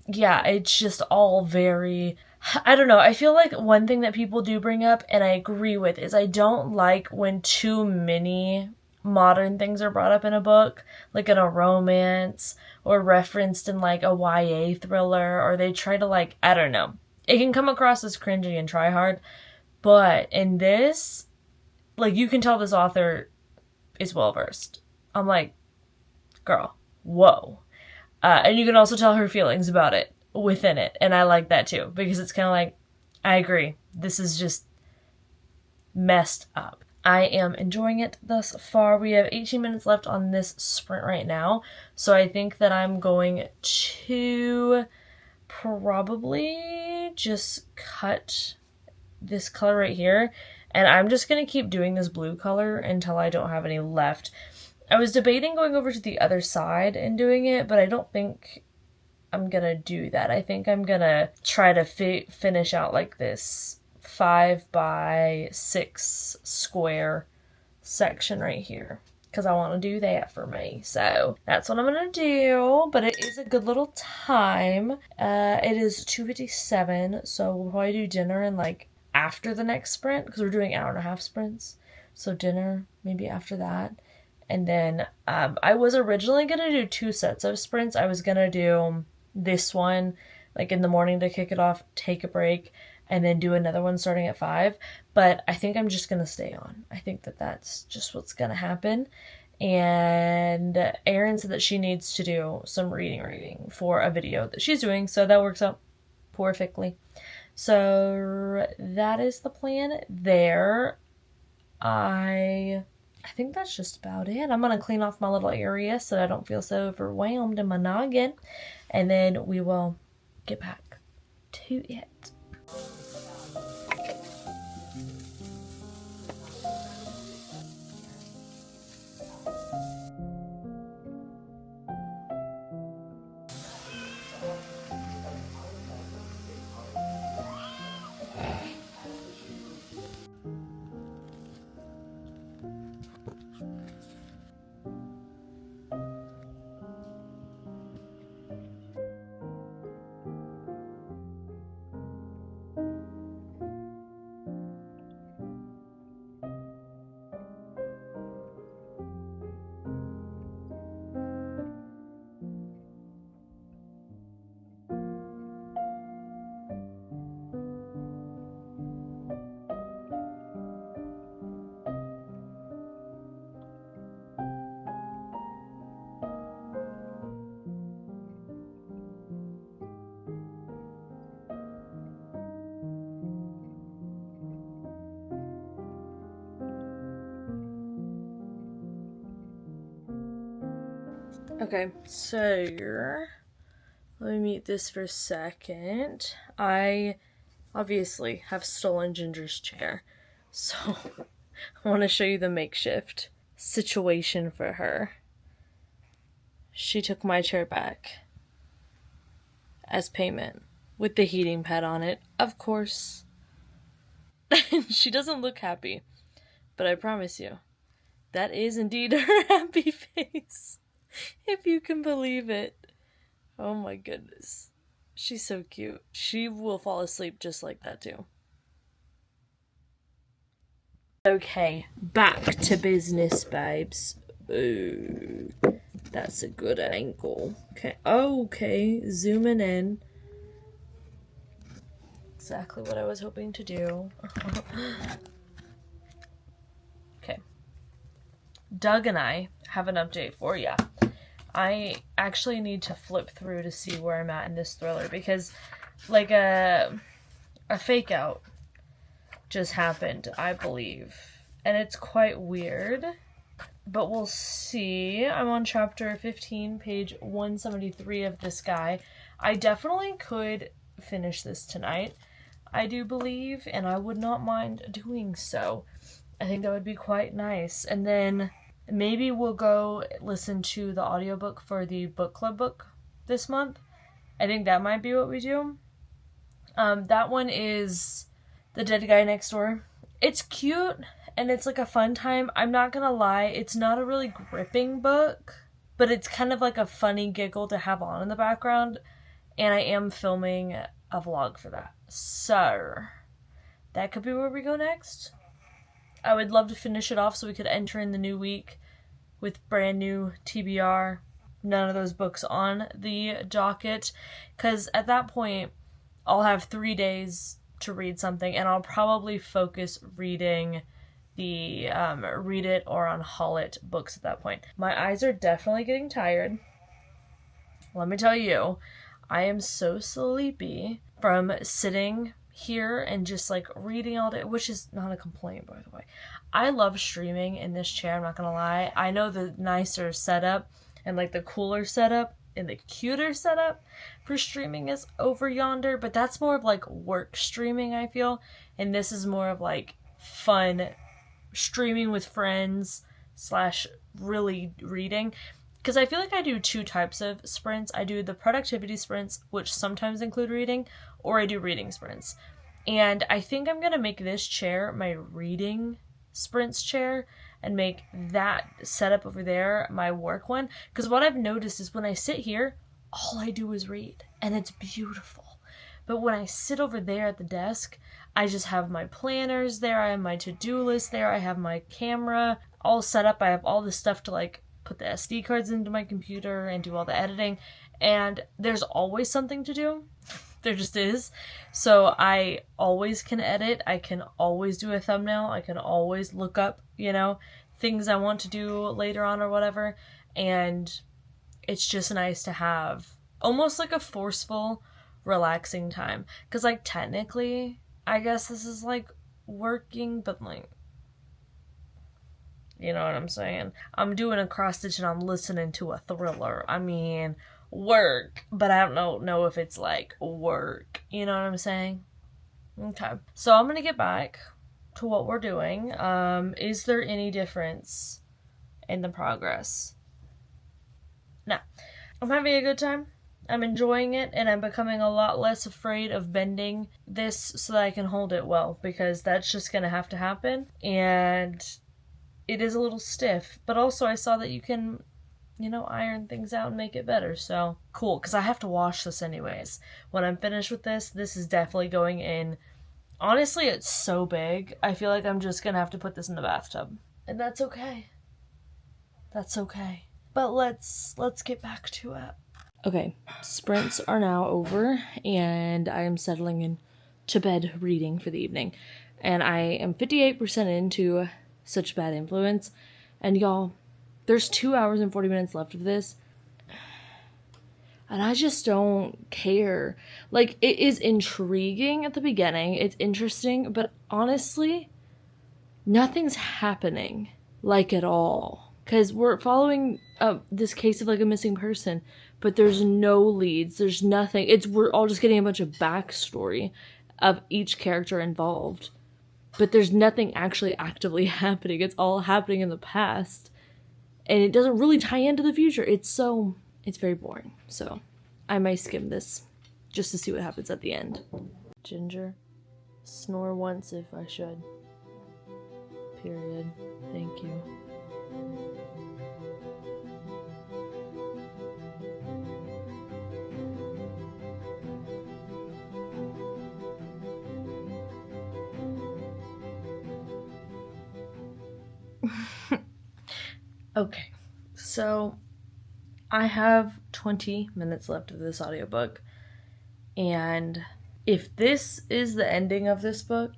yeah, it's just all very, I don't know. I feel like one thing that people do bring up, and I agree with, is I don't like when too many modern things are brought up in a book, like in a romance or referenced in like a YA thriller, or they try to like, I don't know. It can come across as cringy and try hard, but in this, like, you can tell this author is well versed. I'm like, girl, whoa. And you can also tell her feelings about it within it, and I like that too, because it's kind of like, I agree, this is just messed up. I am enjoying it thus far. We have 18 minutes left on this sprint right now, so I think that I'm going to probably just cut this color right here, and I'm just going to keep doing this blue color until I don't have any left. I was debating going over to the other side and doing it, but I don't think I'm going to do that. I think I'm going to try to finish out like this 5x6 square section right here, because I want to do that for me. So that's what I'm going to do, but it is a good little time. It is 2:57, so we'll probably do dinner and like after the next sprint, because we're doing 1.5-hour sprints. So dinner maybe after that. And then I was originally going to do 2 sets of sprints. I was going to do this one like in the morning to kick it off, take a break, and then do another one starting at 5. But I think I'm just going to stay on. I think that that's just what's going to happen. And Erin said that she needs to do some reading for a video that she's doing, so that works out perfectly. So that is the plan there. I think that's just about it. I'm going to clean off my little area so that I don't feel so overwhelmed in my noggin. And then we will get back to it. Okay, so let me mute this for a second. I obviously have stolen Ginger's chair, so I want to show you the makeshift situation for her. She took my chair back as payment with the heating pad on it, of course. She doesn't look happy, but I promise you, that is indeed her happy face. If you can believe it. Oh my goodness. She's so cute. She will fall asleep just like that too. Okay, back to business, babes. Ooh, that's a good angle. Okay, zooming in. Exactly what I was hoping to do. Okay. Doug and I have an update for ya. I actually need to flip through to see where I'm at in this thriller because like a fake out just happened, I believe. And it's quite weird, but we'll see. I'm on chapter 15, page 173 of this guy. I definitely could finish this tonight, I do believe, and I would not mind doing so. I think that would be quite nice. And then maybe we'll go listen to the audiobook for the book club book this month. I think that might be what we do. That one is The Dead Guy Next Door. It's cute and it's like a fun time. I'm not gonna lie, it's not a really gripping book, but it's kind of like a funny giggle to have on in the background. And I am filming a vlog for that. So that could be where we go next. I would love to finish it off so we could enter in the new week with brand new TBR. None of those books on the docket. Because at that point, I'll have 3 days to read something. And I'll probably focus reading the Read It or on Haul It books at that point. My eyes are definitely getting tired. Let me tell you, I am so sleepy from sitting here and just like reading all day, which is not a complaint, by the way. I love streaming in this chair, I'm not gonna lie. I know the nicer setup and like the cooler setup and the cuter setup for streaming is over yonder, but that's more of like work streaming, I feel, and this is more of like fun streaming with friends / really reading. Because I feel like I do 2 types of sprints. I do the productivity sprints, which sometimes include reading, or I do reading sprints. And I think I'm going to make this chair my reading sprints chair and make that setup over there my work one. Because what I've noticed is when I sit here, all I do is read. And it's beautiful. But when I sit over there at the desk, I just have my planners there. I have my to-do list there. I have my camera all set up. I have all this stuff to like put the SD cards into my computer and do all the editing, and there's always something to do. There just is. So I always can edit, I can always do a thumbnail, I can always look up, things I want to do later on or whatever. And it's just nice to have almost like a forceful, relaxing time. Because, like, technically, I guess this is, like, working, but, like, you know what I'm saying? I'm doing a cross-stitch and I'm listening to a thriller. I mean, work, but I don't know if it's, like, work. You know what I'm saying? Okay. So I'm going to get back to what we're doing. Is there any difference in the progress? No. I'm having a good time. I'm enjoying it, and I'm becoming a lot less afraid of bending this so that I can hold it well, because that's just going to have to happen, and it is a little stiff, but also I saw that you can, you know, iron things out and make it better, so cool, because I have to wash this anyways. When I'm finished with this is definitely going in. Honestly, it's so big, I feel like I'm just going to have to put this in the bathtub, and that's okay. That's okay. But let's get back to it. Okay, sprints are now over, and I am settling in to bed reading for the evening. And I am 58% into Such Bad Influence. And y'all, there's 2 hours and 40 minutes left of this. And I just don't care. Like, it is intriguing at the beginning. It's interesting, but honestly, nothing's happening, like, at all. Because we're following this case of, like, a missing person, but there's no leads, there's nothing. We're all just getting a bunch of backstory of each character involved. But there's nothing actually actively happening. It's all happening in the past. And it doesn't really tie into the future. It's very boring. So I might skim this just to see what happens at the end. Ginger, snore once if I should. Period. Thank you. Okay, so I have 20 minutes left of this audiobook, and if this is the ending of this book,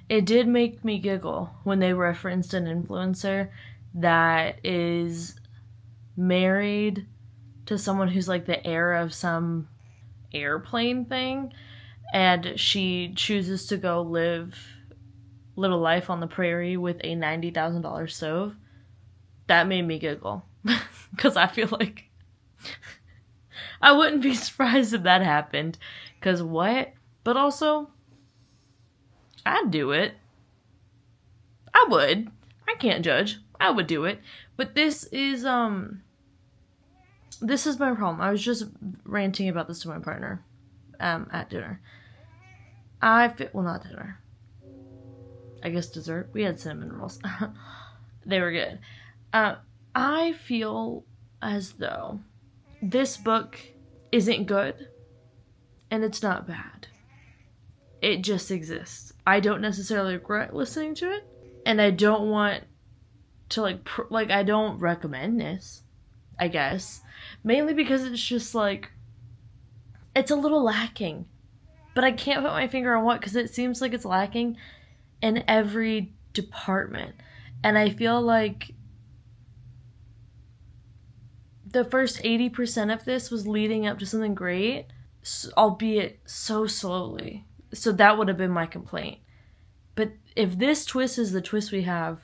it did make me giggle when they referenced an influencer that is married to someone who's like the heir of some airplane thing, and she chooses to go live a life on the prairie with a $90,000 stove. That made me giggle. Because I feel like I wouldn't be surprised if that happened. Because what? But also, I'd do it. I would. I can't judge. I would do it. But this is my problem. I was just ranting about this to my partner at dinner. Not dinner. I guess dessert. We had cinnamon rolls. They were good. I feel as though this book isn't good and it's not bad. It just exists. I don't necessarily regret listening to it, and I don't want to I don't recommend this, I guess. Mainly because it's just like, it's a little lacking. But I can't put my finger on what, because it seems like it's lacking in every department. And I feel like the first 80% of this was leading up to something great, albeit so slowly. So that would have been my complaint. But if this twist is the twist we have,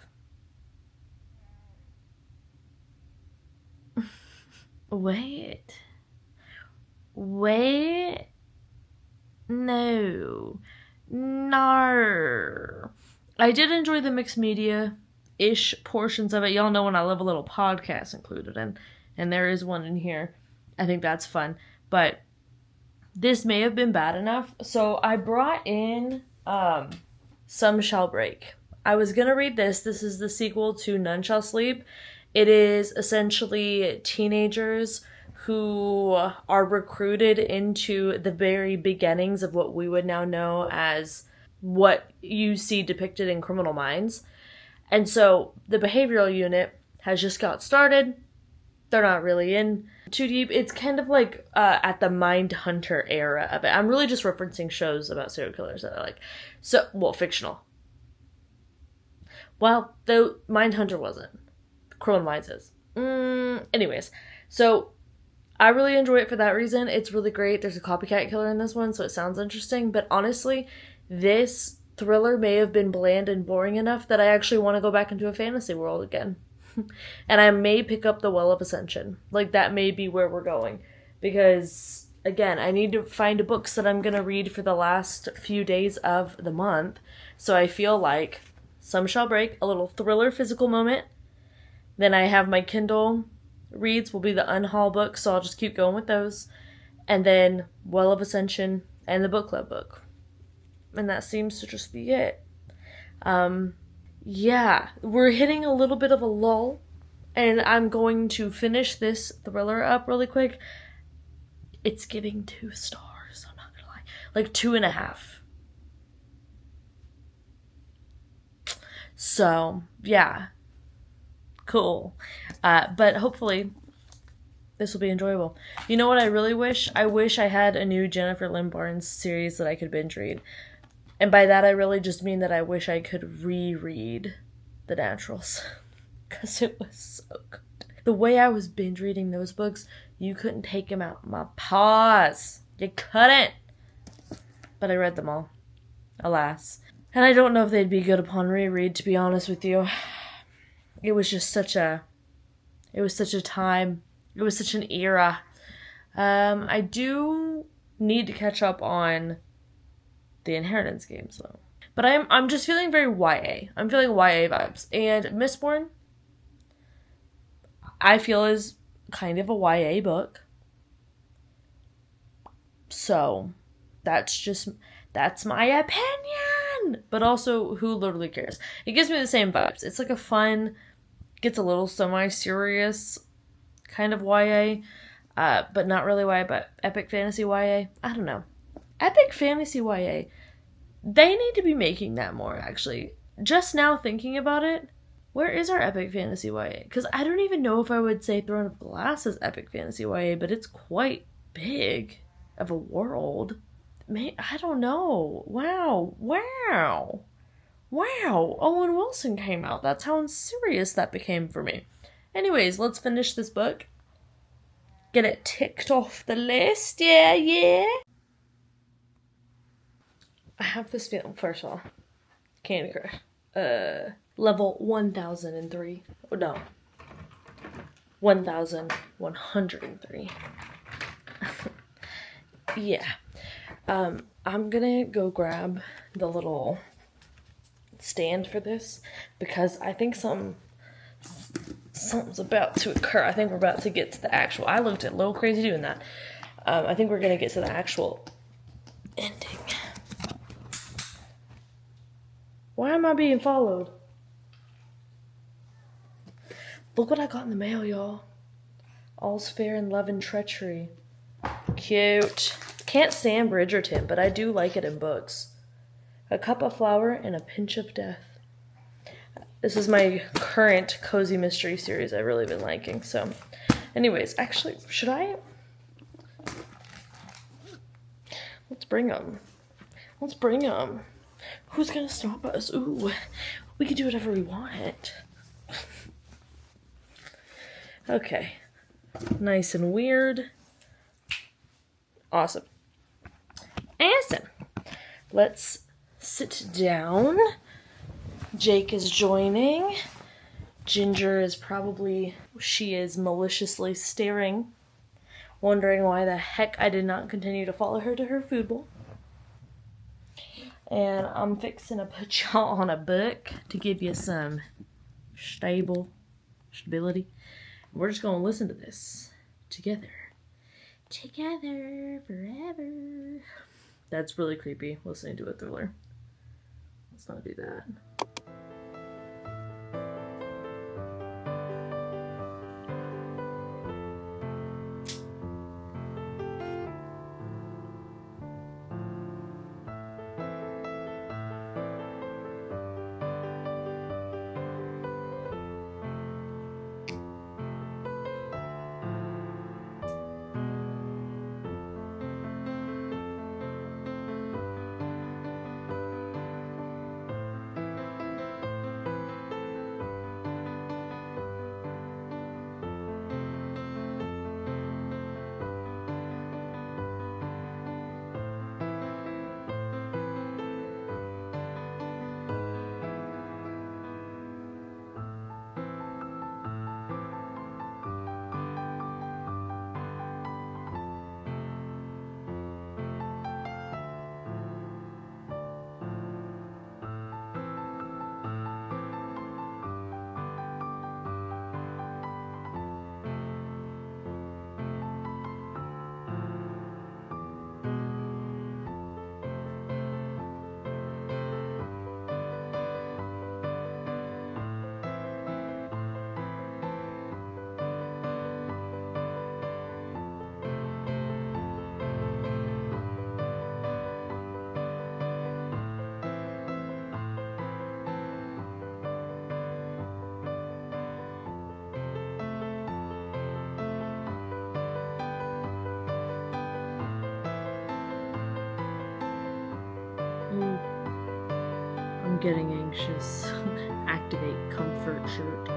wait, no. I did enjoy the mixed media-ish portions of it. Y'all know when I love a little podcast included, and there is one in here. I think that's fun. But this may have been bad enough. So I brought in Some Shall Break. I was going to read this. This is the sequel to None Shall Sleep. It is essentially teenagers who are recruited into the very beginnings of what we would now know as what you see depicted in Criminal Minds. And so the behavioral unit has just got started, they're not really in too deep. It's kind of like at the Mindhunter era of it. I'm really just referencing shows about serial killers that I like. So, well, fictional. Well, though Mindhunter wasn't. Criminal Minds is. Anyways, so I really enjoy it for that reason. It's really great. There's a copycat killer in this one, so it sounds interesting. But honestly, this thriller may have been bland and boring enough that I actually want to go back into a fantasy world again. And I may pick up the Well of Ascension. Like, that may be where we're going. Because, again, I need to find books that I'm going to read for the last few days of the month. So I feel like some shall break, a little thriller physical moment. Then I have my Kindle reads will be the Unhaul books, so I'll just keep going with those. And then Well of Ascension and the book club book. And that seems to just be it. Yeah, we're hitting a little bit of a lull, and I'm going to finish this thriller up really quick. It's giving 2 stars, I'm not gonna lie. Like 2.5. So, yeah. Cool. But hopefully this will be enjoyable. You know what I really wish? I wish I had a new Jennifer Lynn Barnes series that I could binge read. And by that I really just mean that I wish I could reread The Naturals. Because it was so good. The way I was binge reading those books, you couldn't take them out my paws. You couldn't. But I read them all. Alas. And I don't know if they'd be good upon reread, to be honest with you. It was just such a time. It was such an era. I do need to catch up on the Inheritance games, though. But I'm just feeling very YA. I'm feeling YA vibes. And Mistborn, I feel, is kind of a YA book. So, that's my opinion! But also, who literally cares? It gives me the same vibes. It's like a fun, gets a little semi-serious kind of YA, but not really YA, but epic fantasy YA. I don't know. Epic fantasy YA. They need to be making that more, actually. Just now thinking about it, where is our epic fantasy YA? Because I don't even know if I would say Throne of Glass is epic fantasy YA, but it's quite big of a world. I don't know. Wow. Owen Wilson came out. That's how serious that became for me. Anyways, let's finish this book. Get it ticked off the list. Yeah. I have this feeling, first of all, Candy Crush. Level 1003. Oh, no. 1103. Yeah. I'm gonna go grab the little stand for this because I think something's about to occur. I think we're about to get to the actual. I looked at Little Crazy doing that. I think we're gonna get to the actual ending. Why am I being followed? Look what I got in the mail, y'all. All's fair in love and treachery. Cute. Can't stand Bridgerton, but I do like it in books. A cup of flour and a pinch of death. This is my current cozy mystery series I've really been liking. So, anyways, actually, should I? Let's bring them. Who's gonna stop us? Ooh, we can do whatever we want. Okay. Nice and weird. Awesome. Let's sit down. Jake is joining. Ginger is she is maliciously staring, wondering why the heck I did not continue to follow her to her food bowl. And I'm fixing to put y'all on a book to give you some stability. We're just going to listen to this together forever. That's really creepy, listening to a thriller. Let's not do that. getting anxious. Activate comfort shirt.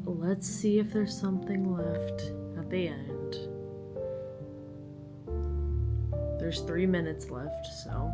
Let's see if there's something left at the end. There's 3 minutes left, so.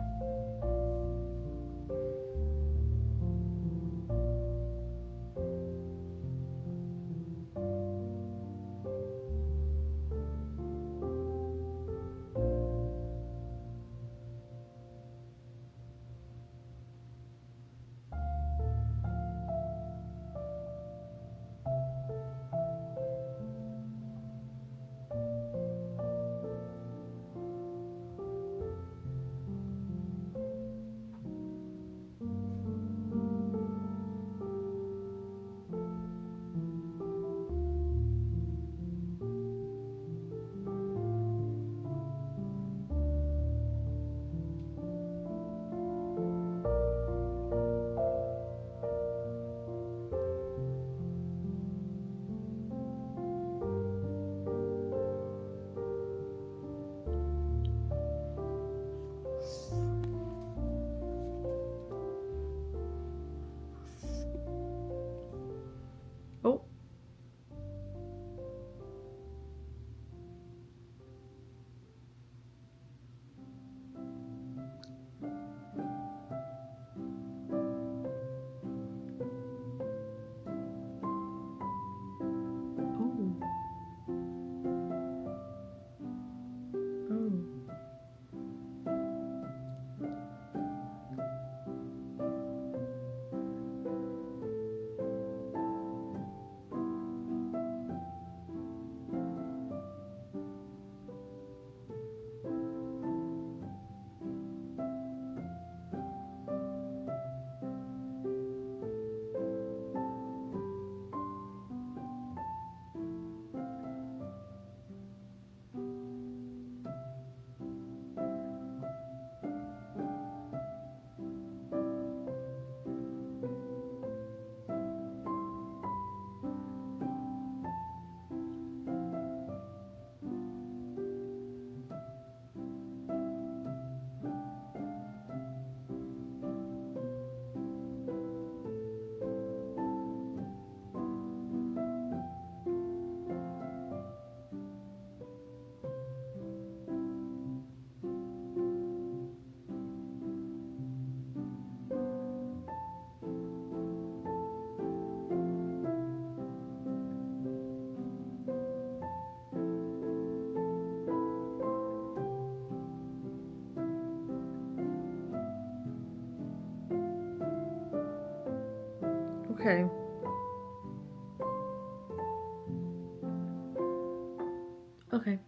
Oh. Okay. Okay.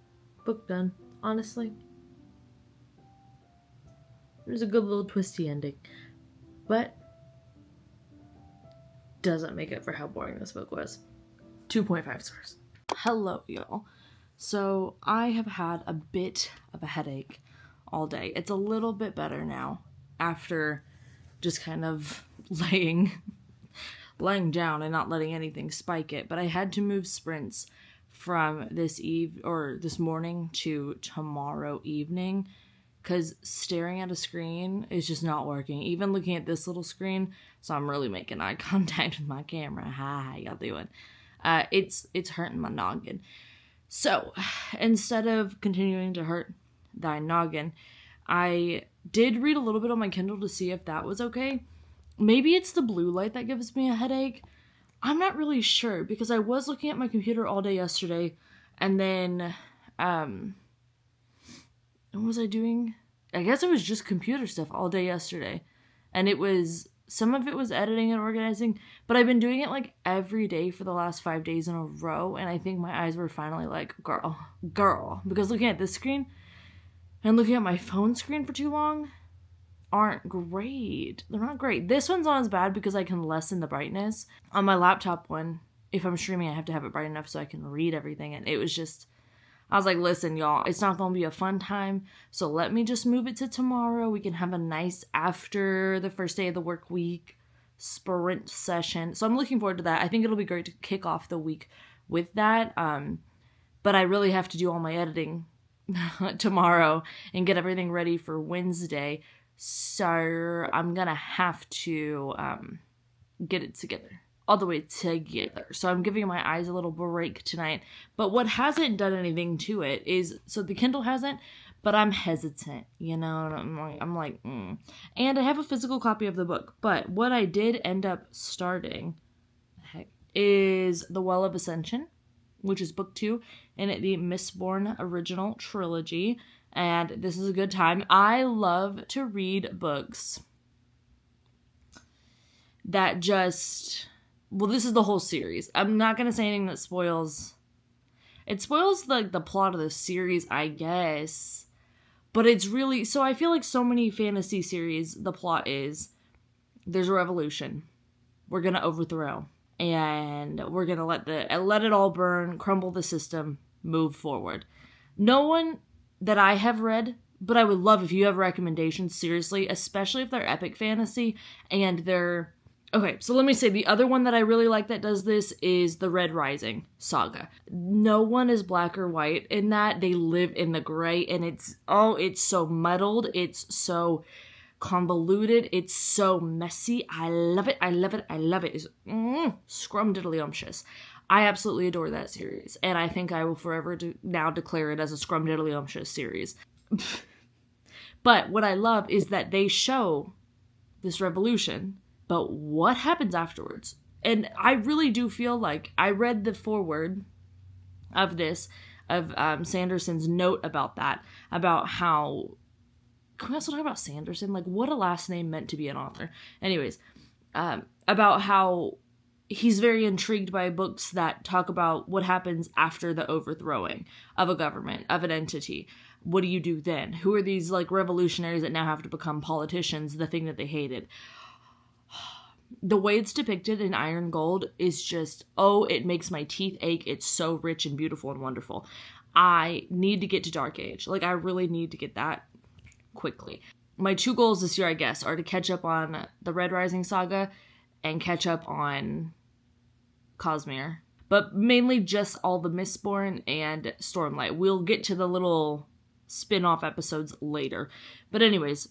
Book done. Honestly. There's a good little twisty ending. But doesn't make it for how boring this book was. 2.5 stars. Hello, y'all. So I have had a bit of a headache all day. It's a little bit better now after just kind of laying down and not letting anything spike it. But I had to move sprints from this morning to tomorrow evening because staring at a screen is just not working. Even looking at this little screen, so I'm really making eye contact with my camera. Hi, how y'all doing? It's hurting my noggin. So instead of continuing to hurt thy noggin, I did read a little bit on my Kindle to see if that was okay. Maybe it's the blue light that gives me a headache. I'm not really sure because I was looking at my computer all day yesterday, and then what was I doing? I guess it was just computer stuff all day yesterday, and some of it was editing and organizing, but I've been doing it like every day for the last 5 days in a row, and I think my eyes were finally like, girl, because looking at this screen and looking at my phone screen for too long aren't great. They're not great. This one's not as bad because I can lessen the brightness. On my laptop one, if I'm streaming, I have to have it bright enough so I can read everything, and it was just, I was like, listen, y'all, it's not going to be a fun time, so let me just move it to tomorrow. We can have a nice after the first day of the work week sprint session. So I'm looking forward to that. I think it'll be great to kick off the week with that. But I really have to do all my editing tomorrow and get everything ready for Wednesday. So I'm going to have to get it together. All the way together. So I'm giving my eyes a little break tonight. But what hasn't done anything to it is, so the Kindle hasn't, but I'm hesitant, you know, and I'm like. And I have a physical copy of the book. But what I did end up starting, is The Well of Ascension, which is book 2 in the Mistborn original trilogy. And this is a good time. I love to read books that just... Well, this is the whole series. I'm not going to say anything that spoils... It spoils, like, the plot of the series, I guess. But it's really... So I feel like so many fantasy series, the plot is... There's a revolution. We're going to overthrow. And we're going to let it all burn, crumble the system, move forward. No one that I have read... But I would love if you have recommendations, seriously. Especially if they're epic fantasy and they're... Okay, so let me say, the other one that I really like that does this is the Red Rising saga. No one is black or white in that. They live in the gray, and it's so muddled. It's so convoluted. It's so messy. I love it. I love it. I love it. It's scrumdiddlyumptious. I absolutely adore that series, and I think I will forever now declare it as a scrumdiddlyumptious series. But what I love is that they show this revolution, but what happens afterwards? And I really do feel like I read the foreword of this, of Sanderson's note about that, about how... Can we also talk about Sanderson? Like, what a last name meant to be an author. Anyways, about how he's very intrigued by books that talk about what happens after the overthrowing of a government, of an entity. What do you do then? Who are these, like, revolutionaries that now have to become politicians, the thing that they hated? The way it's depicted in Iron Gold is just, it makes my teeth ache. It's so rich and beautiful and wonderful. I need to get to Dark Age. Like, I really need to get that quickly. My 2 goals this year, I guess, are to catch up on the Red Rising saga and catch up on Cosmere. But mainly just all the Mistborn and Stormlight. We'll get to the little spin-off episodes later. But anyways...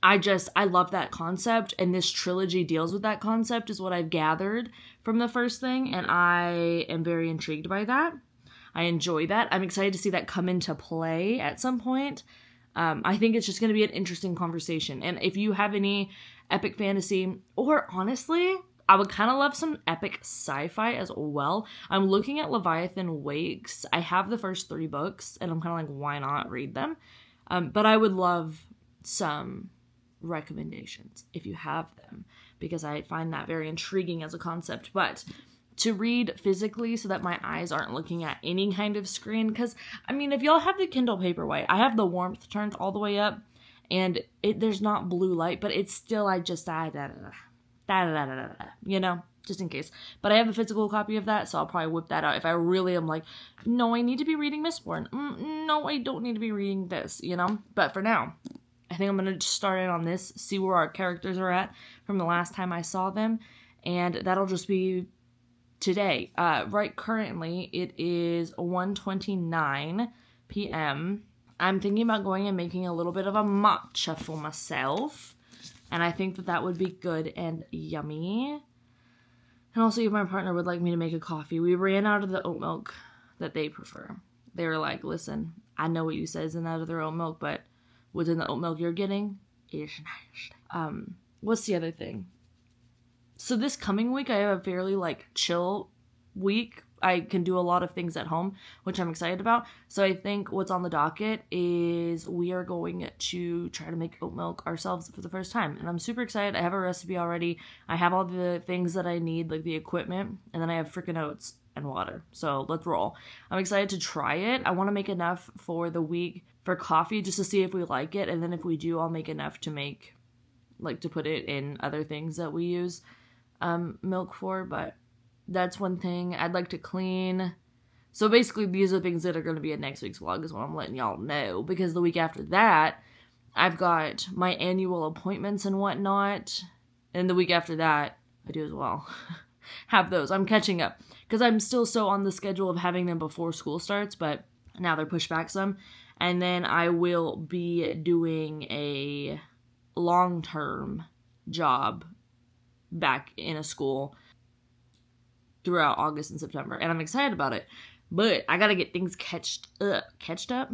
I love that concept, and this trilogy deals with that concept, is what I've gathered from the first thing, and I am very intrigued by that. I enjoy that. I'm excited to see that come into play at some point. I think it's just going to be an interesting conversation, and if you have any epic fantasy, or honestly, I would kind of love some epic sci-fi as well. I'm looking at Leviathan Wakes. I have the first 3 books, and I'm kind of like, why not read them? But I would love some recommendations if you have them, because I find that very intriguing as a concept. But to read physically so that my eyes aren't looking at any kind of screen, because I mean, if y'all have the Kindle Paperwhite, I have the warmth turned all the way up, and there's not blue light, but it's still, you know, just in case. But I have a physical copy of that, so I'll probably whip that out if I really am like, no, I need to be reading Mistborn. No, I don't need to be reading this, you know. But for now, I think I'm going to start in on this, see where our characters are at from the last time I saw them, and that'll just be today. Right currently, it is 1:29 p.m. I'm thinking about going and making a little bit of a matcha for myself, and I think that would be good and yummy. And also, if my partner would like me to make a coffee, we ran out of the oat milk that they prefer. They were like, listen, I know what you said isn't out of their oat milk, but what's in the oat milk you're getting is nice. What's the other thing? So this coming week, I have a fairly, like, chill week. I can do a lot of things at home, which I'm excited about. So I think what's on the docket is we are going to try to make oat milk ourselves for the first time. And I'm super excited. I have a recipe already. I have all the things that I need, like the equipment. And then I have freaking oats and water. So let's roll. I'm excited to try it. I want to make enough for the week for coffee just to see if we like it. And then if we do, I'll make enough to make, like, to put it in other things that we use milk for. But that's one thing. I'd like to clean. So basically, these are things that are going to be in next week's vlog is what I'm letting y'all know. Because the week after that, I've got my annual appointments and whatnot. And the week after that, I do as well. Have those. I'm catching up. Because I'm still so on the schedule of having them before school starts. But now they're pushed back some. And then I will be doing a long-term job back in a school throughout August and September, and I'm excited about it. But I gotta get things catched up.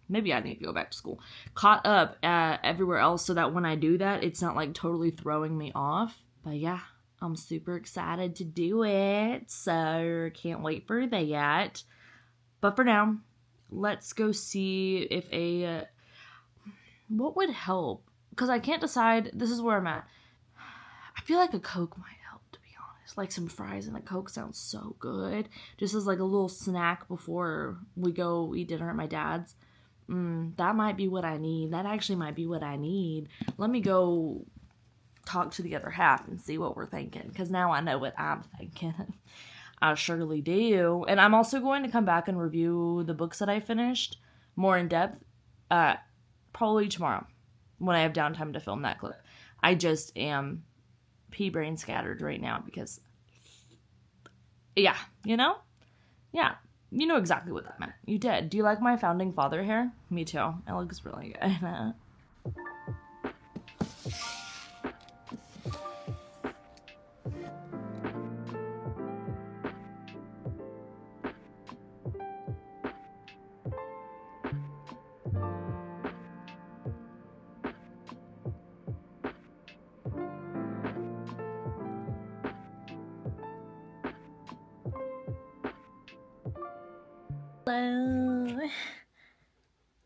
Maybe I need to go back to school. Caught up everywhere else so that when I do that, it's not like totally throwing me off. But yeah, I'm super excited to do it. So can't wait for that. But for now, let's go see if what would help? Because I can't decide. This is where I'm at. I feel like a Coke might help, to be honest. Like some fries and a Coke sounds so good. Just as like a little snack before we go eat dinner at my dad's. That might be what I need. That actually might be what I need. Let me go talk to the other half and see what we're thinking. Because now I know what I'm thinking. I surely do. And I'm also going to come back and review the books that I finished more in depth. Probably tomorrow. When I have downtime to film that clip. I just am pea-brain scattered right now because... Yeah, you know? Yeah. You know exactly what that meant. You did. Do you like my founding father hair? Me too. It looks really good. Hello.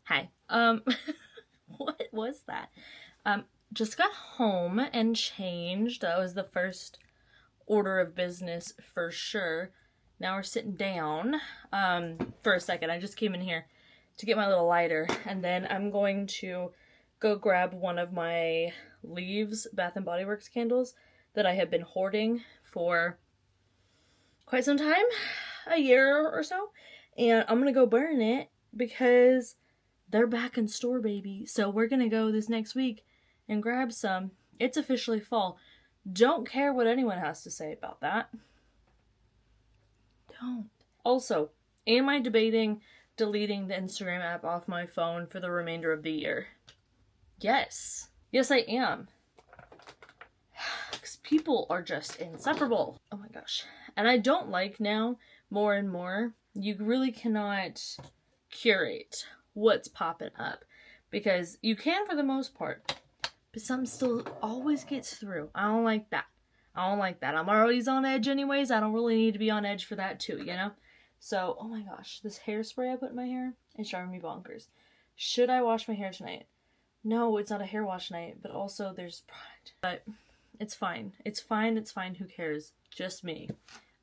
Hi. What was that? Just got home and changed. That was the first order of business for sure. Now we're sitting down. For a second, I just came in here to get my little lighter, and then I'm going to go grab one of my Leaves Bath and Body Works candles that I have been hoarding for quite some time, a year or so. And I'm going to go burn it because they're back in store, baby. So we're going to go this next week and grab some. It's officially fall. Don't care what anyone has to say about that. Don't. Also, am I debating deleting the Instagram app off my phone for the remainder of the year? Yes. Yes, I am. Because people are just insufferable. Oh my gosh. And I don't like now, more and more, you really cannot curate what's popping up. Because you can for the most part. But something still always gets through. I don't like that. I don't like that. I'm always on edge anyways. I don't really need to be on edge for that too, you know? So, oh my gosh. This hairspray I put in my hair is driving me bonkers. Should I wash my hair tonight? No, it's not a hair wash night. But also there's product. But it's fine. It's fine. It's fine. Who cares? Just me.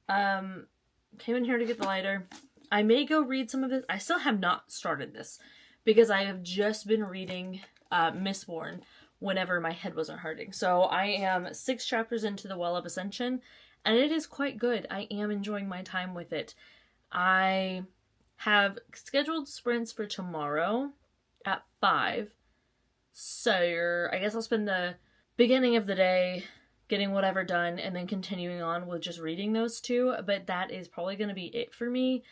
Came in here to get the lighter. I may go read some of this. I still have not started this because I have just been reading Mistborn whenever my head wasn't hurting. So I am 6 chapters into the Well of Ascension, and it is quite good. I am enjoying my time with it. I have scheduled sprints for tomorrow at 5. So I guess I'll spend the beginning of the day getting whatever done and then continuing on with just reading those 2. But that is probably going to be it for me.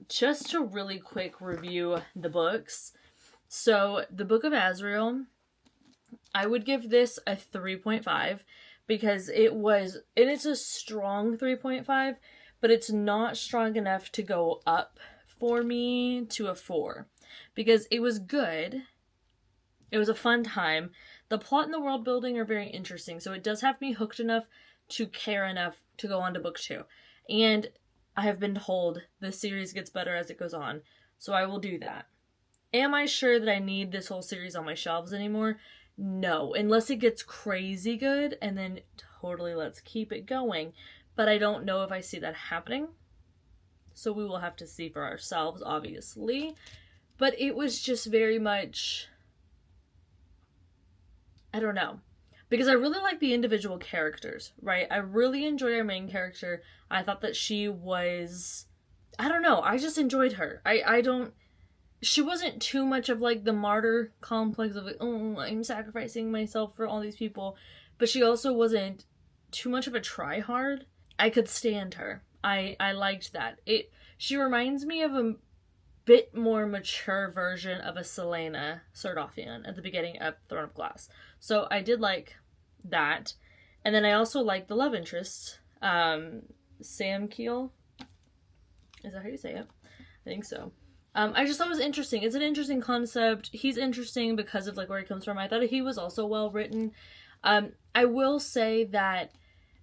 Just to really quick review the books. So the Book of Azrael, I would give this a 3.5 because it's a strong 3.5, but it's not strong enough to go up for me to a 4 because it was good. It was a fun time. The plot and the world building are very interesting, so it does have me hooked enough to care enough to go on to book 2. And I have been told the series gets better as it goes on, so I will do that. Am I sure that I need this whole series on my shelves anymore? No, unless it gets crazy good, and then totally let's keep it going. But I don't know if I see that happening. So we will have to see for ourselves, obviously. But it was just very much... I don't know. Because I really like the individual characters, right? I really enjoy our main character. I thought that she was... I don't know. I just enjoyed her. She wasn't too much of like the martyr complex of like, oh, I'm sacrificing myself for all these people. But she also wasn't too much of a try-hard. I could stand her. I liked that. She reminds me of a bit more mature version of a Selena Sardothian at the beginning of Throne of Glass. So I did like that. And then I also like the love interest, Sam Keel. Is that how you say it? I think so. I just thought it was interesting. It's an interesting concept. He's interesting because of like where he comes from. I thought he was also well written. I will say that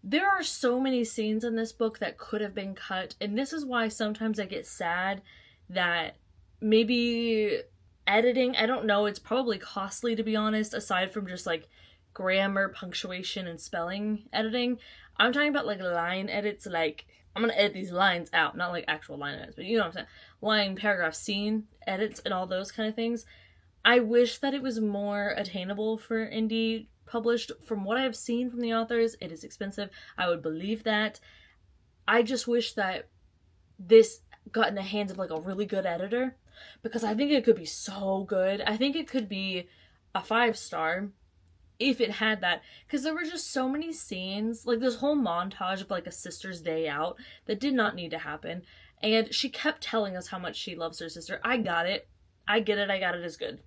there are so many scenes in this book that could have been cut, and this is why sometimes I get sad that maybe editing, I don't know, it's probably costly to be honest, aside from just like grammar, punctuation, and spelling editing. I'm talking about like line edits, like I'm gonna edit these lines out, not like actual line edits, but you know what I'm saying, line, paragraph, scene edits, and all those kind of things. I wish that it was more attainable for indie published. From what I've seen from the authors, it is expensive. I would believe that. I just wish that this got in the hands of like a really good editor, because I think it could be so good. I think it could be a 5-star if it had that, because there were just so many scenes, like this whole montage of like a sister's day out that did not need to happen, and she kept telling us how much she loves her sister. I got it. I get it. I got it is good.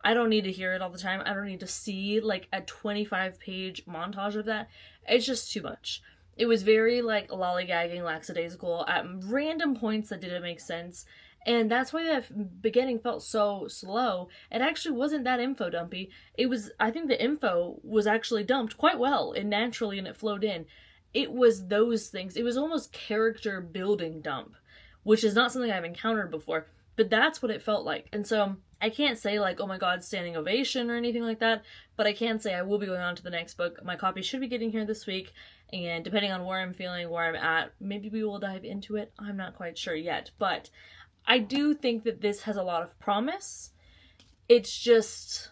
I don't need to hear it all the time. I don't need to see like a 25-page montage of that. It's just too much. It was very like lollygagging, lackadaisical at random points that didn't make sense. And that's why that beginning felt so slow. It actually wasn't that info dumpy. It was, I think the info was actually dumped quite well and naturally, and it flowed in. It was those things. It was almost character building dump, which is not something I've encountered before. But that's what it felt like. And so I can't say like, oh my god, standing ovation or anything like that, but I can say I will be going on to the next book. My copy should be getting here this week, and depending on where I'm feeling, where I'm at, maybe we will dive into it. I'm not quite sure yet, but I do think that this has a lot of promise. It's just,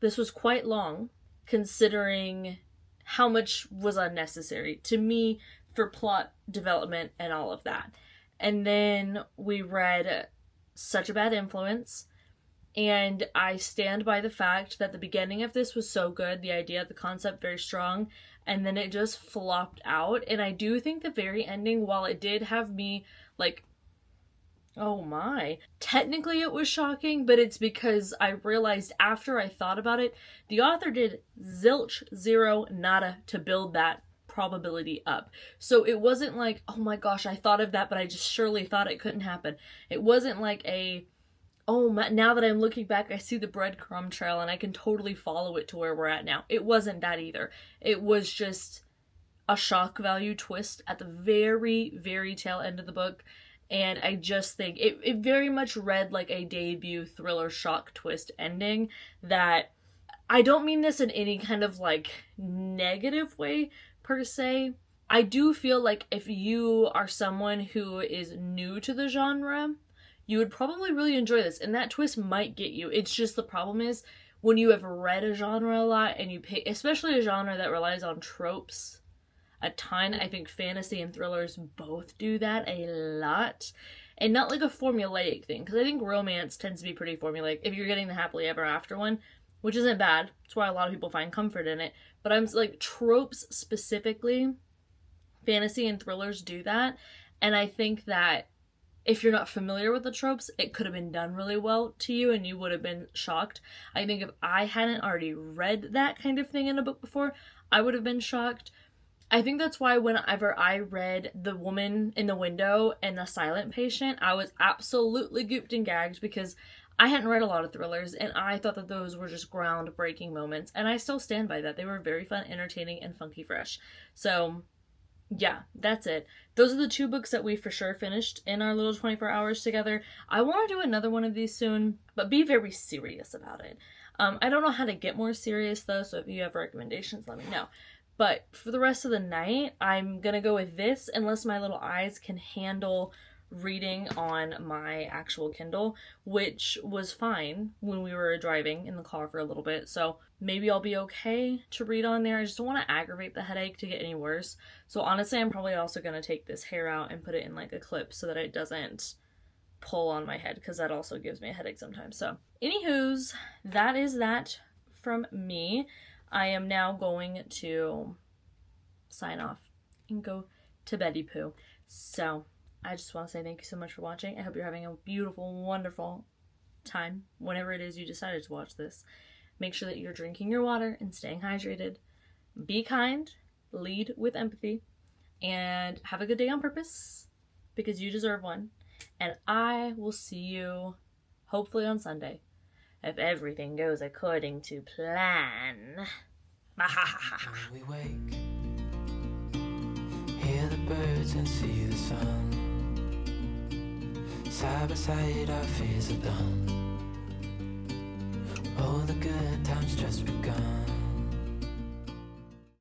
this was quite long considering how much was unnecessary to me for plot development and all of that. And then we read Such a Bad Influence, and I stand by the fact that the beginning of this was so good, the idea, the concept very strong, and then it just flopped out. And I do think the very ending, while it did have me like, oh my, technically it was shocking, but it's because I realized after I thought about it, the author did zilch, zero, nada to build that probability up. So it wasn't like, oh my gosh, I thought of that, but I just surely thought it couldn't happen. It wasn't like a, oh my, now that I'm looking back, I see the breadcrumb trail and I can totally follow it to where we're at now. It wasn't that either. It was just a shock value twist at the very, very tail end of the book. And I just think it very much read like a debut thriller shock twist ending that, I don't mean this in any kind of like negative way per se. I do feel like if you are someone who is new to the genre, you would probably really enjoy this, and that twist might get you. It's just the problem is when you have read a genre a lot and you pick, especially a genre that relies on tropes a ton. I think fantasy and thrillers both do that a lot, and not like a formulaic thing, because I think romance tends to be pretty formulaic if you're getting the happily ever after one, which isn't bad. That's why a lot of people find comfort in it. But I'm like, tropes specifically, fantasy and thrillers do that. And I think that if you're not familiar with the tropes, it could have been done really well to you and you would have been shocked. I think if I hadn't already read that kind of thing in a book before, I would have been shocked. I think that's why whenever I read The Woman in the Window and The Silent Patient, I was absolutely gooped and gagged, because I hadn't read a lot of thrillers, and I thought that those were just groundbreaking moments, and I still stand by that. They were very fun, entertaining, and funky fresh. So, yeah, that's it. Those are the 2 books that we for sure finished in our little 24 hours together. I want to do another one of these soon, but be very serious about it. I don't know how to get more serious, though, so if you have recommendations, let me know. But for the rest of the night, I'm gonna go with this, unless my little eyes can handle reading on my actual Kindle, which was fine when we were driving in the car for a little bit, so maybe I'll be okay to read on there. I just don't want to aggravate the headache to get any worse. So honestly, I'm probably also going to take this hair out and put it in like a clip so that it doesn't pull on my head, because that also gives me a headache sometimes. So anywho's, that is that from me. I am now going to sign off and go to Betty Poo. So I just want to say thank you so much for watching. I hope you're having a beautiful, wonderful time whenever it is you decided to watch this. Make sure that you're drinking your water and staying hydrated. be kind, lead with empathy, and have a good day on purpose because you deserve one. And I will see you hopefully on Sunday if everything goes according to plan. When we wake, hear the birds and see the sun. Side by side our fears are done. All the good times just begun.